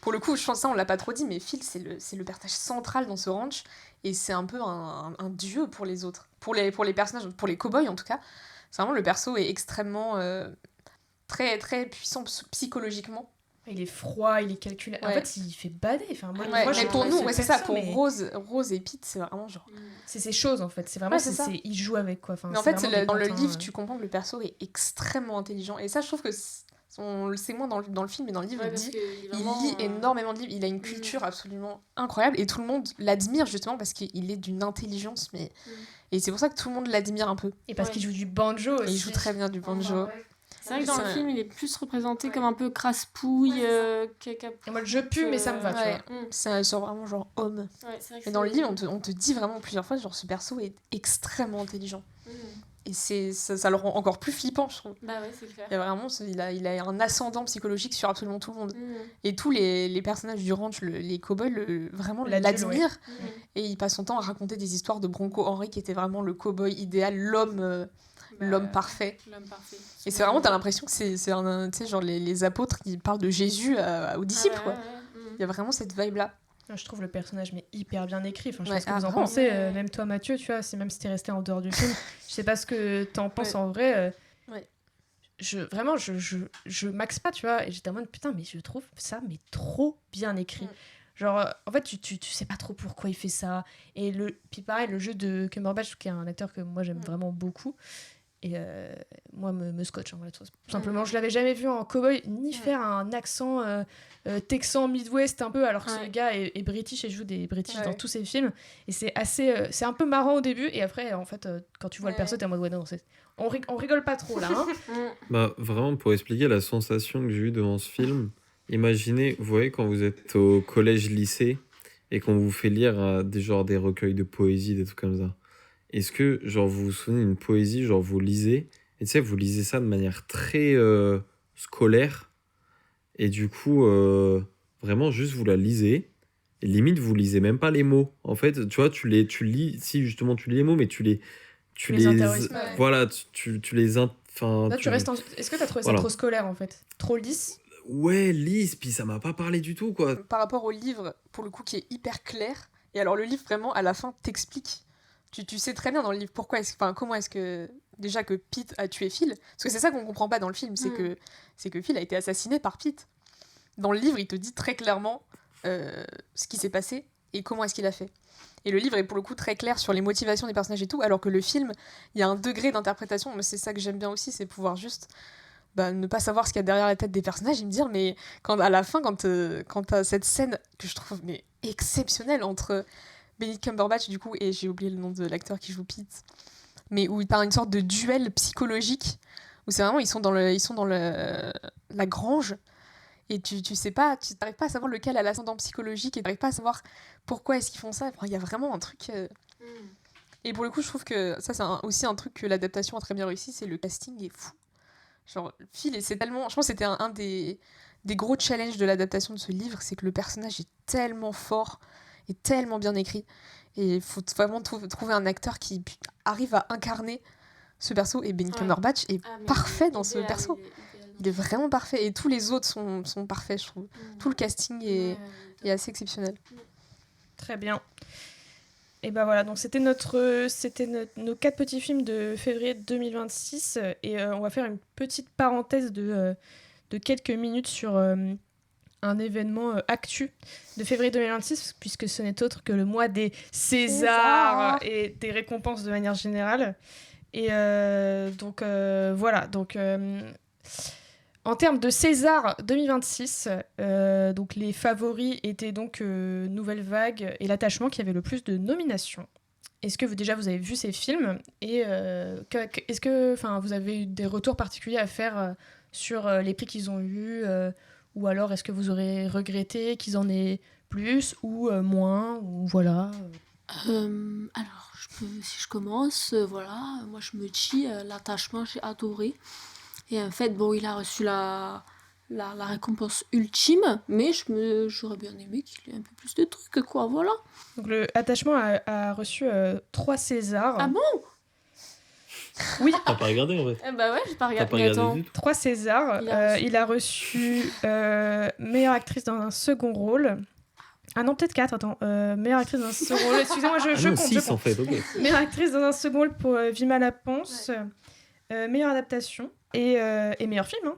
Pour le coup, je pense ça, on l'a pas trop dit, mais Phil, c'est le personnage central dans ce ranch. Et c'est un peu un dieu pour les autres. Pour les personnages, pour les cow-boys en tout cas. C'est vraiment, le perso est extrêmement... très, très puissant psychologiquement. Il est froid, il est calculé. En fait, il fait bader. Enfin, moi, mais pour nous, c'est ça. Pour Rose et Pete, c'est vraiment genre... C'est ces choses, en fait. C'est vraiment... il joue avec, quoi. Enfin, mais en fait, dans le livre, tu comprends que le perso est extrêmement intelligent. Et ça, je trouve que on le sait moins dans le film, mais dans le livre, il lit énormément de livres. Il a une culture absolument incroyable. Et tout le monde l'admire, justement, parce qu'il est d'une intelligence. Et c'est pour ça que tout le monde l'admire un peu. Et parce qu'il joue du banjo aussi. Et il joue très bien du banjo. C'est vrai que dans le film, il est plus représenté comme un peu crasse-pouille. Moi, je pue, mais ça me va, tu vois. C'est vraiment genre homme. Et dans le livre, on te dit vraiment plusieurs fois, genre, ce perso est extrêmement intelligent. Et ça le rend encore plus flippant, je trouve. Bah ouais, c'est clair. Et vraiment, il a un ascendant psychologique sur absolument tout le monde. Et tous les personnages du ranch, les cow-boys, vraiment l'admirent. Et il passe son temps à raconter des histoires de Bronco Henry, qui était vraiment le cow-boy idéal, l'homme parfait. L'homme parfait. Et c'est vraiment, t'as l'impression que c'est tu sais, genre les apôtres qui parlent de Jésus aux disciples, quoi. Il y a vraiment cette vibe-là. Je trouve le personnage mais hyper bien écrit. Enfin, je sais Ouais, pas ce que vous en vraiment. pensez. Même toi, Mathieu, tu vois, même si t'es resté en dehors du film, je sais pas ce que t'en penses en vrai. Ouais. Vraiment, je maxe pas, tu vois. Et j'étais en mode putain, mais je trouve ça mais trop bien écrit. Genre, en fait, tu sais pas trop pourquoi il fait ça. Et puis pareil, le jeu de Cumberbatch, qui est un acteur que moi j'aime vraiment beaucoup. Et moi, me scotche, en vrai. Tout simplement, je l'avais jamais vu en cowboy, ni faire un accent texan Midwest un peu, alors que ce gars est british et joue des british dans tous ses films. Et c'est assez... c'est un peu marrant au début, et après, en fait, quand tu vois le perso, t'es en mode, ouais, non, on rigole pas trop, là. Hein. Bah, vraiment, pour expliquer la sensation que j'ai eue devant ce film, imaginez, vous voyez, quand vous êtes au collège-lycée et qu'on vous fait lire des recueils de poésie, des trucs comme ça. Est-ce que, genre, vous vous souvenez d'une poésie, genre, vous lisez, et tu sais, vous lisez ça de manière très scolaire, et du coup, vraiment, juste, vous la lisez, et limite, vous lisez même pas les mots. En fait, tu vois, tu lis, si, justement, tu lis les mots, mais tu les intériorises pas. Voilà, tu les... Enfin, Là, Est-ce que t'as trouvé ça trop scolaire, en fait? Trop lisse? Ouais, lisse, puis ça m'a pas parlé du tout, quoi. Par rapport au livre, pour le coup, qui est hyper clair, et alors le livre, vraiment, à la fin, t'explique. Tu sais très bien dans le livre comment est-ce que déjà que Pete a tué Phil, parce que c'est ça qu'on comprend pas dans le film, c'est que Phil a été assassiné par Pete. Dans le livre, il te dit très clairement ce qui s'est passé et comment est-ce qu'il a fait. Et le livre est pour le coup très clair sur les motivations des personnages et tout, alors que le film, il y a un degré d'interprétation, mais c'est ça que j'aime bien aussi, c'est pouvoir juste ne pas savoir ce qu'il y a derrière la tête des personnages et me dire, mais à la fin, quand t'as cette scène que je trouve exceptionnelle entre Benedict Cumberbatch du coup, et j'ai oublié le nom de l'acteur qui joue Pete, mais où il part une sorte de duel psychologique où c'est vraiment ils sont dans la grange et tu sais pas, tu n'arrives pas à savoir lequel a l'ascendant psychologique et tu n'arrives pas à savoir pourquoi est-ce qu'ils font ça. Il y a vraiment un truc et pour le coup je trouve que ça c'est aussi un truc que l'adaptation a très bien réussi, c'est le casting est fou. Genre Phil, et c'est tellement, je pense que c'était un des gros challenges de l'adaptation de ce livre, c'est que le personnage est tellement fort et tellement bien écrit. Et il faut vraiment trouver un acteur qui arrive à incarner ce perso. Et Benedict Cumberbatch est parfait dans ce perso. Il est vraiment parfait. Et tous les autres sont parfaits, je trouve. Tout le casting est assez exceptionnel. Très bien. Et ben voilà, donc c'était nos 4 petits films de février 2026. Et on va faire une petite parenthèse de quelques minutes sur... un événement actu de février 2026, puisque ce n'est autre que le mois des Césars et des récompenses de manière générale. Et donc voilà, donc en termes de César 2026, donc les favoris étaient donc Nouvelle Vague et L'Attachement qui avaient le plus de nominations. Est-ce que vous avez vu ces films et est-ce que vous avez eu des retours particuliers à faire sur les prix qu'ils ont eus ou alors est-ce que vous aurez regretté qu'ils en aient plus ou moins ou voilà. Alors si je commence, voilà, moi je me dis L'Attachement, j'ai adoré et en fait bon il a reçu la récompense ultime, mais j'aurais bien aimé qu'il ait un peu plus de trucs quoi, voilà. Donc le Attachement a reçu 3 Césars. Ah bon? Oui. T'as pas regardé en fait? Bah ouais, j'ai pas regardé. 3 Césars. Il a reçu meilleure actrice dans un second rôle. Ah non, peut-être 4, attends. Meilleure actrice dans un second rôle. Excusez-moi, je compte. 6 en fait, ok. Meilleure actrice dans un second rôle pour Vima Laponce. Meilleure adaptation et meilleur film.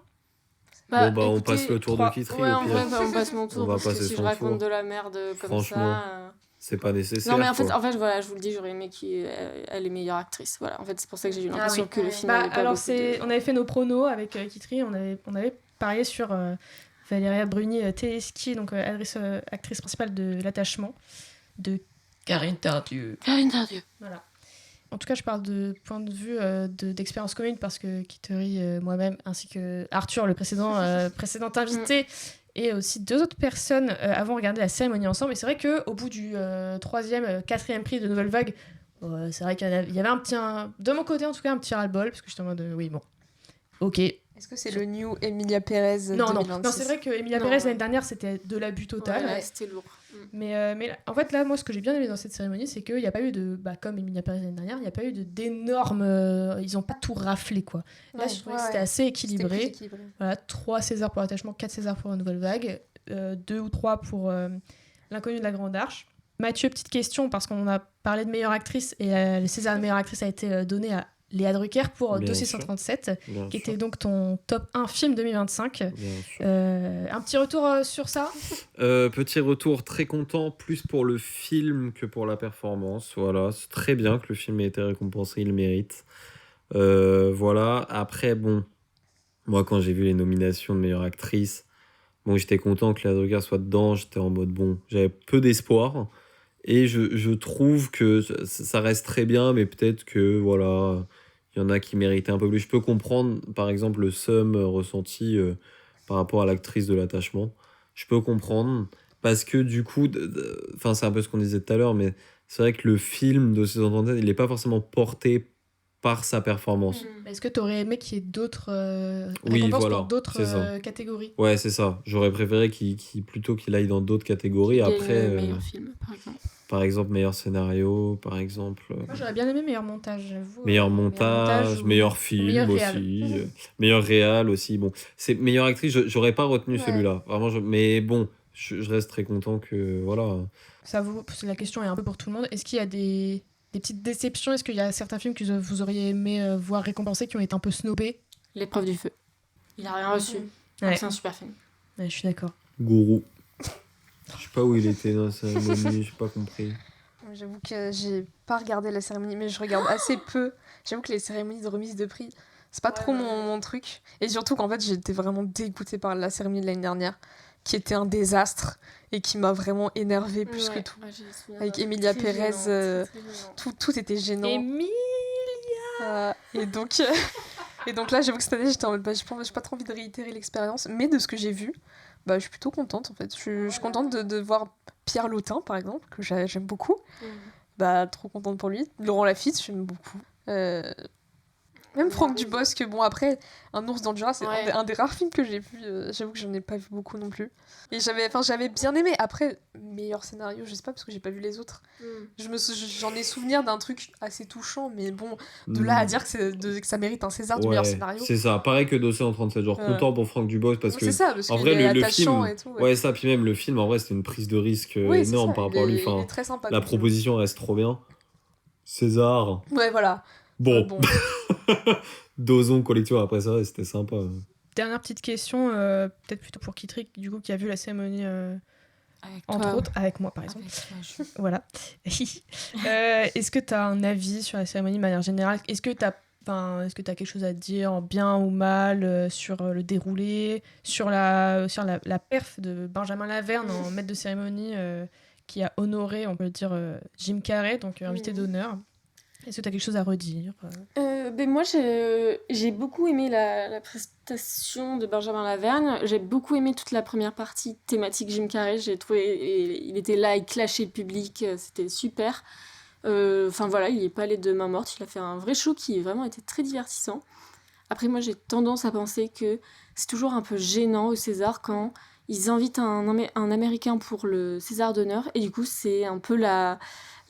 Hein. On passe le tour de Kitry. Ouais, en vrai, on passe mon tour. On va parce que passer si je son raconte tour. de la merde comme Franchement, ça. C'est pas nécessaire. Non, mais en fait, voilà, je vous le dis, j'aurais aimé qu'elle est meilleure actrice. Voilà, en fait, c'est pour ça que j'ai eu l'impression que le film. Avait pas alors, beaucoup on avait fait nos pronos avec Kitry, on avait parié sur Valéria Bruni-Tedeschi, donc actrice principale de L'Attachement, de Karine Tardieu. Voilà. En tout cas, je parle de point de vue d'expérience commune parce que Kitry, moi-même, ainsi que Arthur, le précédent invité, et aussi 2 autres personnes avons regardé la cérémonie ensemble. Et c'est vrai qu'au bout du 3e, 4e prix de Nouvelle Vague, c'est vrai qu'il y avait de mon côté en tout cas, un petit ras-le-bol, parce que j'étais en mode, oui, bon, ok, Est-ce que c'est le new Emilia Pérez Non, 2026? c'est vrai que Emilia Non, Pérez ouais. l'année dernière c'était de l'abus total. Ouais, c'était lourd. Mais là, en fait, là, moi, ce que j'ai bien aimé dans cette cérémonie, c'est qu'il n'y a pas eu de. Bah, comme Emilia Pérez l'année dernière, il n'y a pas eu d'énormes. Ils n'ont pas tout raflé, quoi. Là, je trouvais que c'était assez équilibré. C'était plus équilibré. Voilà, 3 Césars pour l'attachement, 4 Césars pour la nouvelle vague, 2 ou 3 pour l'inconnu de la Grande Arche. Mathieu, petite question, parce qu'on a parlé de meilleure actrice, et le César de meilleure actrice a été donné à Léa Drucker pour Bien Dossier sûr. 137, Bien qui sûr. était donc ton top 1 film 2025. Bien sûr. Un petit retour sur ça? Petit retour, très content, plus pour le film que pour la performance. Voilà, c'est très bien que le film ait été récompensé, il le mérite. Voilà, après, bon, moi quand j'ai vu les nominations de meilleure actrice, bon, j'étais content que Léa Drucker soit dedans, j'étais en mode bon, j'avais peu d'espoir. Et je trouve que ça reste très bien, mais peut-être que voilà, il y en a qui méritaient un peu plus. Je peux comprendre, par exemple, le seum ressenti par rapport à l'actrice de l'attachement. Je peux comprendre, parce que du coup, enfin, c'est un peu ce qu'on disait tout à l'heure, mais c'est vrai que le film de ces ententes, il n'est pas forcément porté par sa performance. Est-ce que tu aurais aimé qu'il y ait d'autres Oui, récompenses voilà, pour d'autres c'est ça. catégories? Ouais, c'est ça. J'aurais préféré plutôt qu'il aille dans d'autres catégories. Après, meilleur film, par exemple. meilleur scénario, par exemple. Moi, j'aurais bien aimé meilleur montage, j'avoue. Meilleur montage, meilleur film meilleur aussi. réal. Meilleur réal aussi. Bon, c'est meilleure actrice, j'aurais pas retenu Ouais. celui-là. Vraiment, mais bon, je reste très content que. Voilà. Ça vaut, parce que la question est un peu pour tout le monde. Est-ce qu'il y a des petites déceptions? Est-ce qu'il y a certains films que vous auriez aimé voir récompensés qui ont été un peu snobés? L'épreuve du feu. Il a rien reçu. Ouais. C'est un super film. Ouais, je suis d'accord. Gourou. Je sais pas où il était dans la cérémonie, j'ai pas compris. J'avoue que j'ai pas regardé la cérémonie, mais je regarde assez peu. J'avoue que les cérémonies de remise de prix, c'est pas trop mon truc. Et surtout qu'en fait, j'étais vraiment dégoûtée par la cérémonie de l'année dernière, qui était un désastre et qui m'a vraiment énervée plus que tout. Avec Emilia Pérez, tout était gênant. Et donc, là, j'avoue que cette année, j'étais en mode, j'ai pas trop envie de réitérer l'expérience, mais de ce que j'ai vu, bah, je suis plutôt contente en fait. Je suis contente de voir Pierre Lautin, par exemple, que j'aime beaucoup. Bah, trop contente pour lui. Laurent Lafitte, j'aime beaucoup. Même Franck Dubosc, bon, après, Un ours dans le Jura, c'est un des rares films que j'ai vu. J'avoue que j'en ai pas vu beaucoup non plus. Et j'avais bien aimé. Après, meilleur scénario, je sais pas, parce que j'ai pas vu les autres. J'en ai souvenir d'un truc assez touchant, mais bon, de là à dire que ça mérite un César du meilleur scénario. C'est ça, pareil que Dossier en 37, genre content pour Franck Dubosc parce que. C'est ça, parce en qu'il vrai, est le attachant film. et tout. Ouais, ça, puis même le film, en vrai, c'était une prise de risque énorme par rapport à lui. Il Enfin, est très sympa. la proposition reste trop bien. César. Ouais, voilà. Bon. Dosons collectivement après ça, c'était sympa. Dernière petite question, peut-être plutôt pour Kitrik, du coup, qui a vu la cérémonie, entre autres, avec moi par exemple. Voilà. Est-ce que tu as un avis sur la cérémonie de manière générale? Est-ce que tu as quelque chose à dire, en bien ou mal, sur le déroulé, sur la perf de Benjamin Laverne en maître de cérémonie, qui a honoré, on peut le dire, Jim Carrey, donc invité d'honneur? Est-ce que tu as quelque chose à redire? Moi, j'ai beaucoup aimé la prestation de Benjamin Laverne. J'ai beaucoup aimé toute la première partie thématique Jim Carrey. J'ai trouvé, il était là, il clashait le public, c'était super. Enfin voilà, il n'est pas allé de main morte. Il a fait un vrai show qui vraiment était très divertissant. Après, moi, j'ai tendance à penser que c'est toujours un peu gênant au César quand ils invitent un Américain pour le César d'honneur. Et du coup, c'est un peu la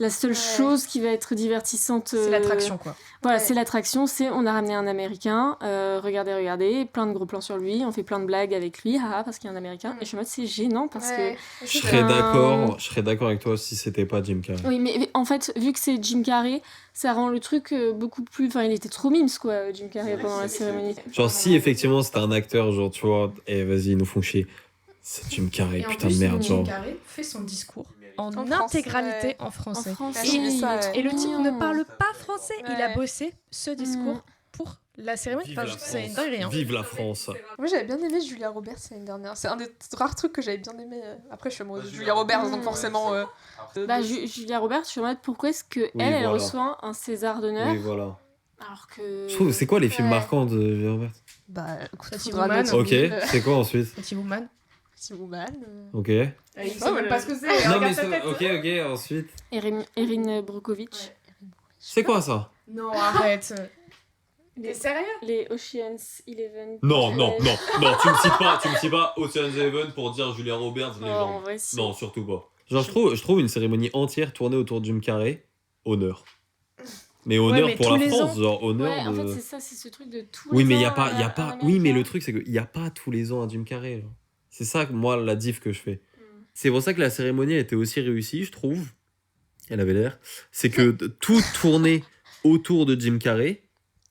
seule chose qui va être divertissante. C'est l'attraction, quoi. Voilà, c'est l'attraction, c'est on a ramené un Américain, regardez, plein de gros plans sur lui, on fait plein de blagues avec lui, parce qu'il y a un Américain. Et je suis en mode, c'est gênant parce que... Je serais d'accord avec toi si c'était pas Jim Carrey. Oui, mais en fait, vu que c'est Jim Carrey, ça rend le truc beaucoup plus... Enfin, il était trop mimes, quoi, Jim Carrey, pendant la cérémonie. Genre, si effectivement c'était un acteur, genre, tu vois, vas-y, ils nous font chier. C'est Jim Carrey, putain de merde, genre. Jim Carrey fait son discours en français, intégralité en français. Et Et le type ne parle pas français. Il a bossé ce discours pour la cérémonie. Vive Enfin, la c'est une France. dinguerie. Hein. Vive la France. Moi, j'avais bien aimé Julia Roberts l'année dernière. C'est un des rares trucs que j'avais bien aimé. Après, je suis amoureuse de Julia Roberts, donc forcément... Julia Roberts, je suis en mode, pourquoi est-ce que elle reçoit un César d'honneur Oui, voilà. alors que... Je trouve, c'est quoi les films marquants de Julia Roberts? Bah, écoute, Pretty faudra Woman. noter. Ok, c'est quoi ensuite? Petit woman. Petit Woman. Ok. Il sait même pas ce que c'est. Non, Regarde mais sa tête. ok, ensuite. Erin Brockovich. C'est quoi ça? Non, arrête. T'es sérieux? Les Ocean's 11. Non, tu me cites pas Ocean's 11 pour dire Julia Roberts, Oh, légende. en vrai, si. Non, surtout pas. Genre, je trouve une cérémonie entière tournée autour de Jim Carrey, honneur. Mais honneur mais pour tous la les France, ans. genre honneur Ouais, en de... fait, c'est ça, c'est ce truc de tous Oui, les mais ans. y a pas, en oui, mais Amérique. le truc c'est qu'il y a pas tous les ans un Jim Carrey. Genre. C'est ça, moi, la diff que je fais. C'est pour ça que la cérémonie a été aussi réussie, je trouve. Elle avait l'air. C'est que tout tournait autour de Jim Carrey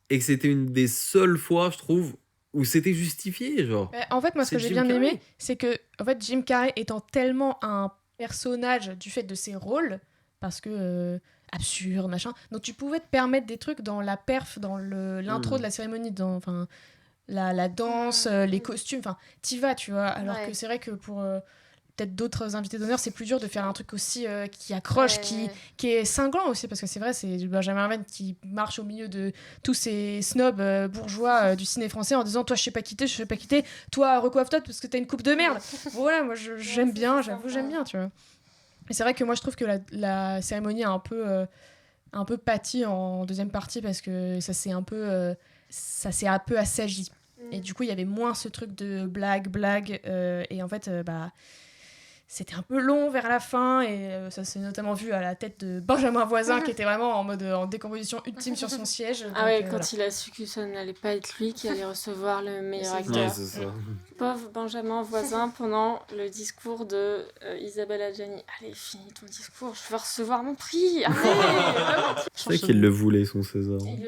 et que c'était une des seules fois, je trouve, où c'était justifié, genre. En fait, moi, ce C'est que j'ai Jim bien Carrey. aimé, c'est que en fait, Jim Carrey étant tellement un personnage du fait de ses rôles, parce que absurde, machin, donc tu pouvais te permettre des trucs dans la perf, dans l'intro de la cérémonie, dans la danse, les costumes, enfin, t'y vas, tu vois. Alors Ouais. que c'est vrai que pour peut-être d'autres invités d'honneur, c'est plus dur de faire un truc aussi qui accroche, qui est cinglant aussi, parce que c'est vrai, c'est Benjamin Venn qui marche au milieu de tous ces snobs bourgeois du ciné français en disant toi je sais pas quitter, toi recoiffe-toi parce que t'as une coupe de merde. Voilà, moi j'aime bien, j'aime bien, tu vois. Et c'est vrai que moi je trouve que la cérémonie a un peu pâti en deuxième partie parce que ça s'est un peu assagi. Et du coup, il y avait moins ce truc de blague. Et en fait, c'était un peu long vers la fin. Et ça s'est notamment vu à la tête de Benjamin Voisin qui était vraiment en mode en décomposition ultime sur son siège. Ah ouais, Donc, quand il a su que ça n'allait pas être lui qui allait recevoir le meilleur acteur. Ouais, c'est ça. Pauvre Benjamin Voisin pendant le discours de Isabelle Adjani. Allez, finis ton discours, je veux recevoir mon prix. Allez, vraiment. C'est vrai qu'il le voulait, son César. Il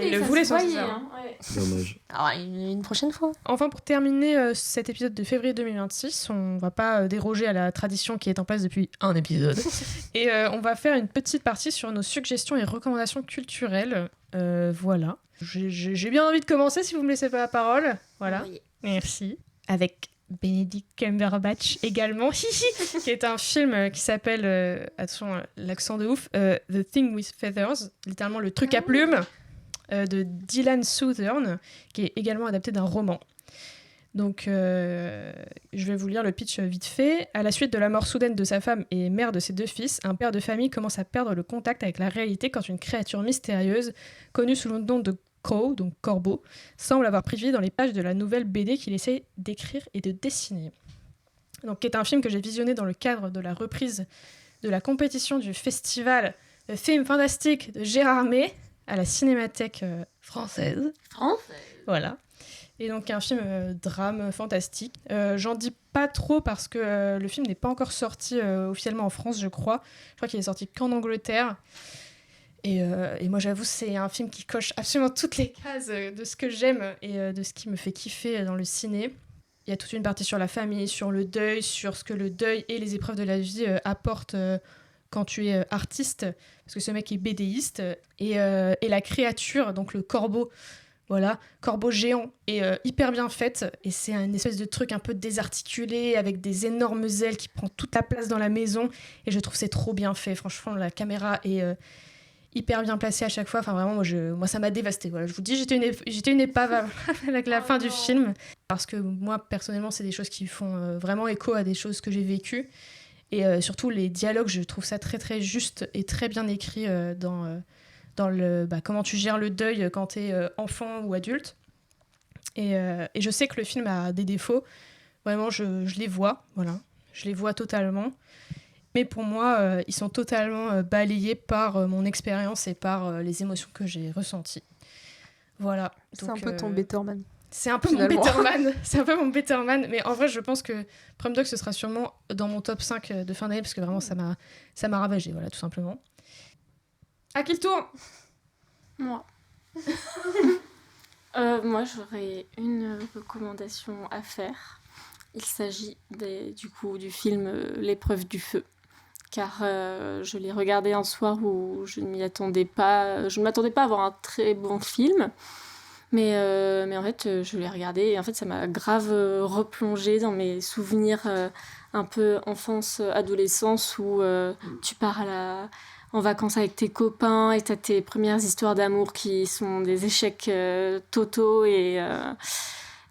Il le ça voulait, se son voyait, César. hein, ouais. Dommage. Alors, une prochaine fois. Enfin, pour terminer cet épisode de février 2026, on va pas déroger à la tradition qui est en place depuis un épisode. Et on va faire une petite partie sur nos suggestions et recommandations culturelles. Voilà. J'ai bien envie de commencer si vous me laissez pas la parole. Voilà. Oui. Merci. Avec Benedict Cumberbatch également, qui est un film qui s'appelle, attention, l'accent de ouf, The Thing with Feathers, littéralement le truc à plumes, de Dylan Southern, qui est également adapté d'un roman. Donc, je vais vous lire le pitch vite fait. À la suite de la mort soudaine de sa femme et mère de ses 2 fils, un père de famille commence à perdre le contact avec la réalité quand une créature mystérieuse, connue sous le nom de Crow, donc corbeau, semble avoir pris vie dans les pages de la nouvelle BD qu'il essaie d'écrire et de dessiner. Donc, qui est un film que j'ai visionné dans le cadre de la reprise de la compétition du festival Film Fantastique de Gérard May à la Cinémathèque française. Voilà. Et donc un film drame fantastique. J'en dis pas trop parce que le film n'est pas encore sorti officiellement en France, je crois. Je crois qu'il est sorti qu'en Angleterre. Et moi, j'avoue, c'est un film qui coche absolument toutes les cases de ce que j'aime et de ce qui me fait kiffer dans le ciné. Il y a toute une partie sur la famille, sur le deuil, sur ce que le deuil et les épreuves de la vie apportent quand tu es artiste, parce que ce mec est BDiste. Et la créature, donc le corbeau, voilà, corbeau géant, est hyper bien faite. Et c'est une espèce de truc un peu désarticulé, avec des énormes ailes qui prend toute la place dans la maison. Et je trouve que c'est trop bien fait. Franchement, la caméra est hyper bien placée à chaque fois. Enfin, vraiment, moi ça m'a dévastée. Voilà. Je vous dis, j'étais une épave avec la fin du film. Parce que moi, personnellement, c'est des choses qui font vraiment écho à des choses que j'ai vécues. Et surtout, les dialogues, je trouve ça très, très juste et très bien écrit dans le comment tu gères le deuil quand t'es enfant ou adulte. Et je sais que le film a des défauts. Vraiment, je les vois. Voilà. Je les vois totalement. Mais pour moi, ils sont totalement balayés par mon expérience et par les émotions que j'ai ressenties. Voilà. C'est un peu ton Betterman. C'est un peu mon Betterman. C'est un peu mon Betterman. Mais en vrai, je pense que Prom Dog, ce sera sûrement dans mon top 5 de fin d'année parce que vraiment, ça m'a ravagé, voilà, tout simplement. À qui le tour ? Moi. Moi, j'aurais une recommandation à faire. Il s'agit du film L'épreuve du feu. Car je l'ai regardé un soir où je ne m'attendais pas à voir un très bon film. Mais en fait, je l'ai regardé et en fait, ça m'a grave replongée dans mes souvenirs un peu enfance, adolescence où tu pars en vacances avec tes copains et t'as tes premières histoires d'amour qui sont des échecs totaux et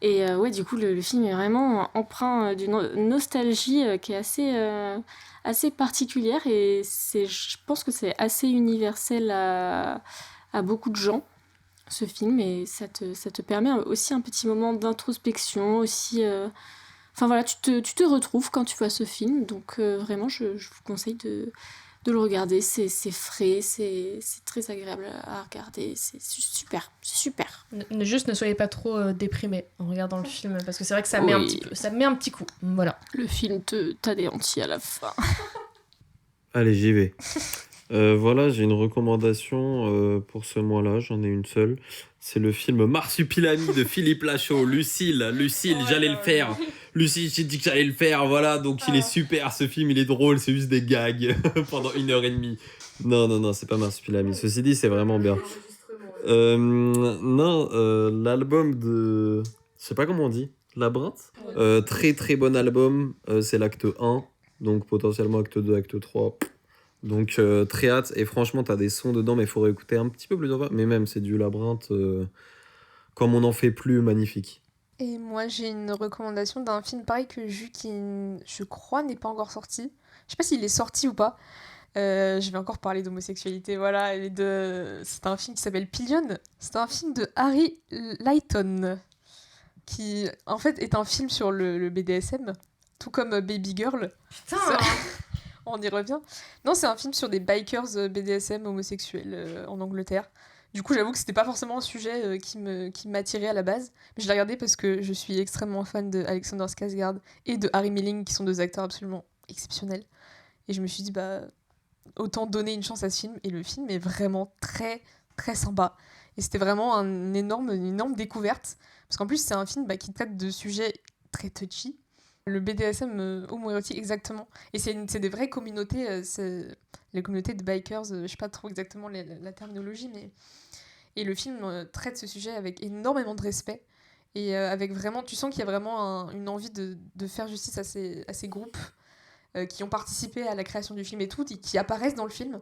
ouais, du coup, le film est vraiment empreint d'une nostalgie qui est assez particulière et je pense que c'est assez universel à beaucoup de gens. ce film, et ça te permet aussi un petit moment d'introspection, aussi... Enfin voilà, tu te retrouves quand tu vois ce film, donc vraiment, je vous conseille de le regarder. C'est frais, c'est très agréable à regarder, c'est super, c'est super. Juste ne soyez pas trop déprimé en regardant le film, parce que c'est vrai que ça met un petit coup. Voilà. Le film t'anéantit à la fin. Allez, j'y vais. Voilà, j'ai une recommandation pour ce mois-là, j'en ai une seule. C'est le film Marsupilami de Philippe Lachaud. Lucille, j'allais le faire. Lucille, j'ai dit que j'allais le faire, voilà. Donc il est super, ce film, il est drôle, c'est juste des gags pendant 1h30. Non, c'est pas Marsupilami. Ceci dit, c'est vraiment bien. L'album de... Je sais pas comment on dit. Labyrinthe. Très très bon album. C'est l'acte 1. Donc potentiellement acte 2, acte 3. Donc très hâte. Et franchement, t'as des sons dedans, mais il faut réécouter un petit peu plus fois. Mais même, c'est du Labyrinthe comme on n'en fait plus, magnifique. Et moi, j'ai une recommandation d'un film pareil que j'ai vu qui, je crois, n'est pas encore sorti. Je sais pas s'il est sorti ou pas. Je vais encore parler d'homosexualité, voilà. C'est un film qui s'appelle Pillion. C'est un film de Harry Lighton, qui, en fait, est un film sur le BDSM, tout comme Baby Girl. Putain On y revient. Non, c'est un film sur des bikers BDSM homosexuels en Angleterre. Du coup, j'avoue que c'était pas forcément un sujet qui m'attirait à la base, mais je l'ai regardé parce que je suis extrêmement fan de Alexander Skarsgård et de Harry Melling, qui sont deux acteurs absolument exceptionnels. Et je me suis dit, autant donner une chance à ce film. Et le film est vraiment très, très sympa. Et c'était vraiment une énorme découverte. Parce qu'en plus, c'est un film qui traite de sujets très touchy. Le BDSM homoérotique, exactement. Et c'est des vraies communautés, les communautés de bikers, je sais pas trop exactement la terminologie, mais... Et le film traite ce sujet avec énormément de respect. Et avec vraiment, tu sens qu'il y a vraiment une envie de faire justice à ces groupes qui ont participé à la création du film et tout, et qui apparaissent dans le film.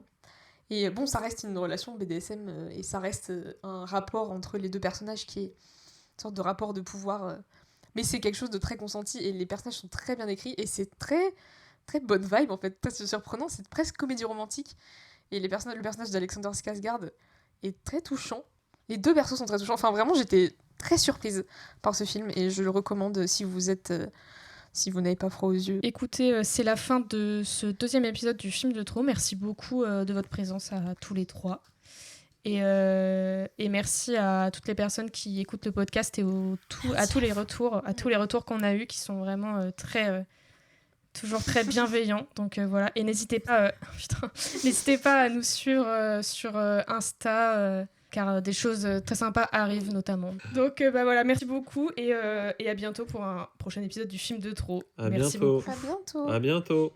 Et bon, ça reste une relation BDSM, et ça reste un rapport entre les deux personnages qui est une sorte de rapport de pouvoir... mais c'est quelque chose de très consenti, et les personnages sont très bien écrits, et c'est très, très bonne vibe, en fait. C'est surprenant, c'est presque comédie romantique. Et le personnage d'Alexander Skarsgård est très touchant. Les deux persos sont très touchants. Enfin, vraiment, j'étais très surprise par ce film, et je le recommande si vous n'avez pas froid aux yeux. Écoutez, c'est la fin de ce 2e épisode du film de trop. Merci beaucoup de votre présence à tous les 3. Et merci à toutes les personnes qui écoutent le podcast et à tous les retours qu'on a eus, qui sont vraiment toujours très bienveillants. Donc voilà. Et n'hésitez pas à nous suivre sur Insta, car des choses très sympas arrivent notamment. Donc voilà, merci beaucoup, et à bientôt pour un prochain épisode du film de trop. Merci beaucoup. À bientôt. À bientôt.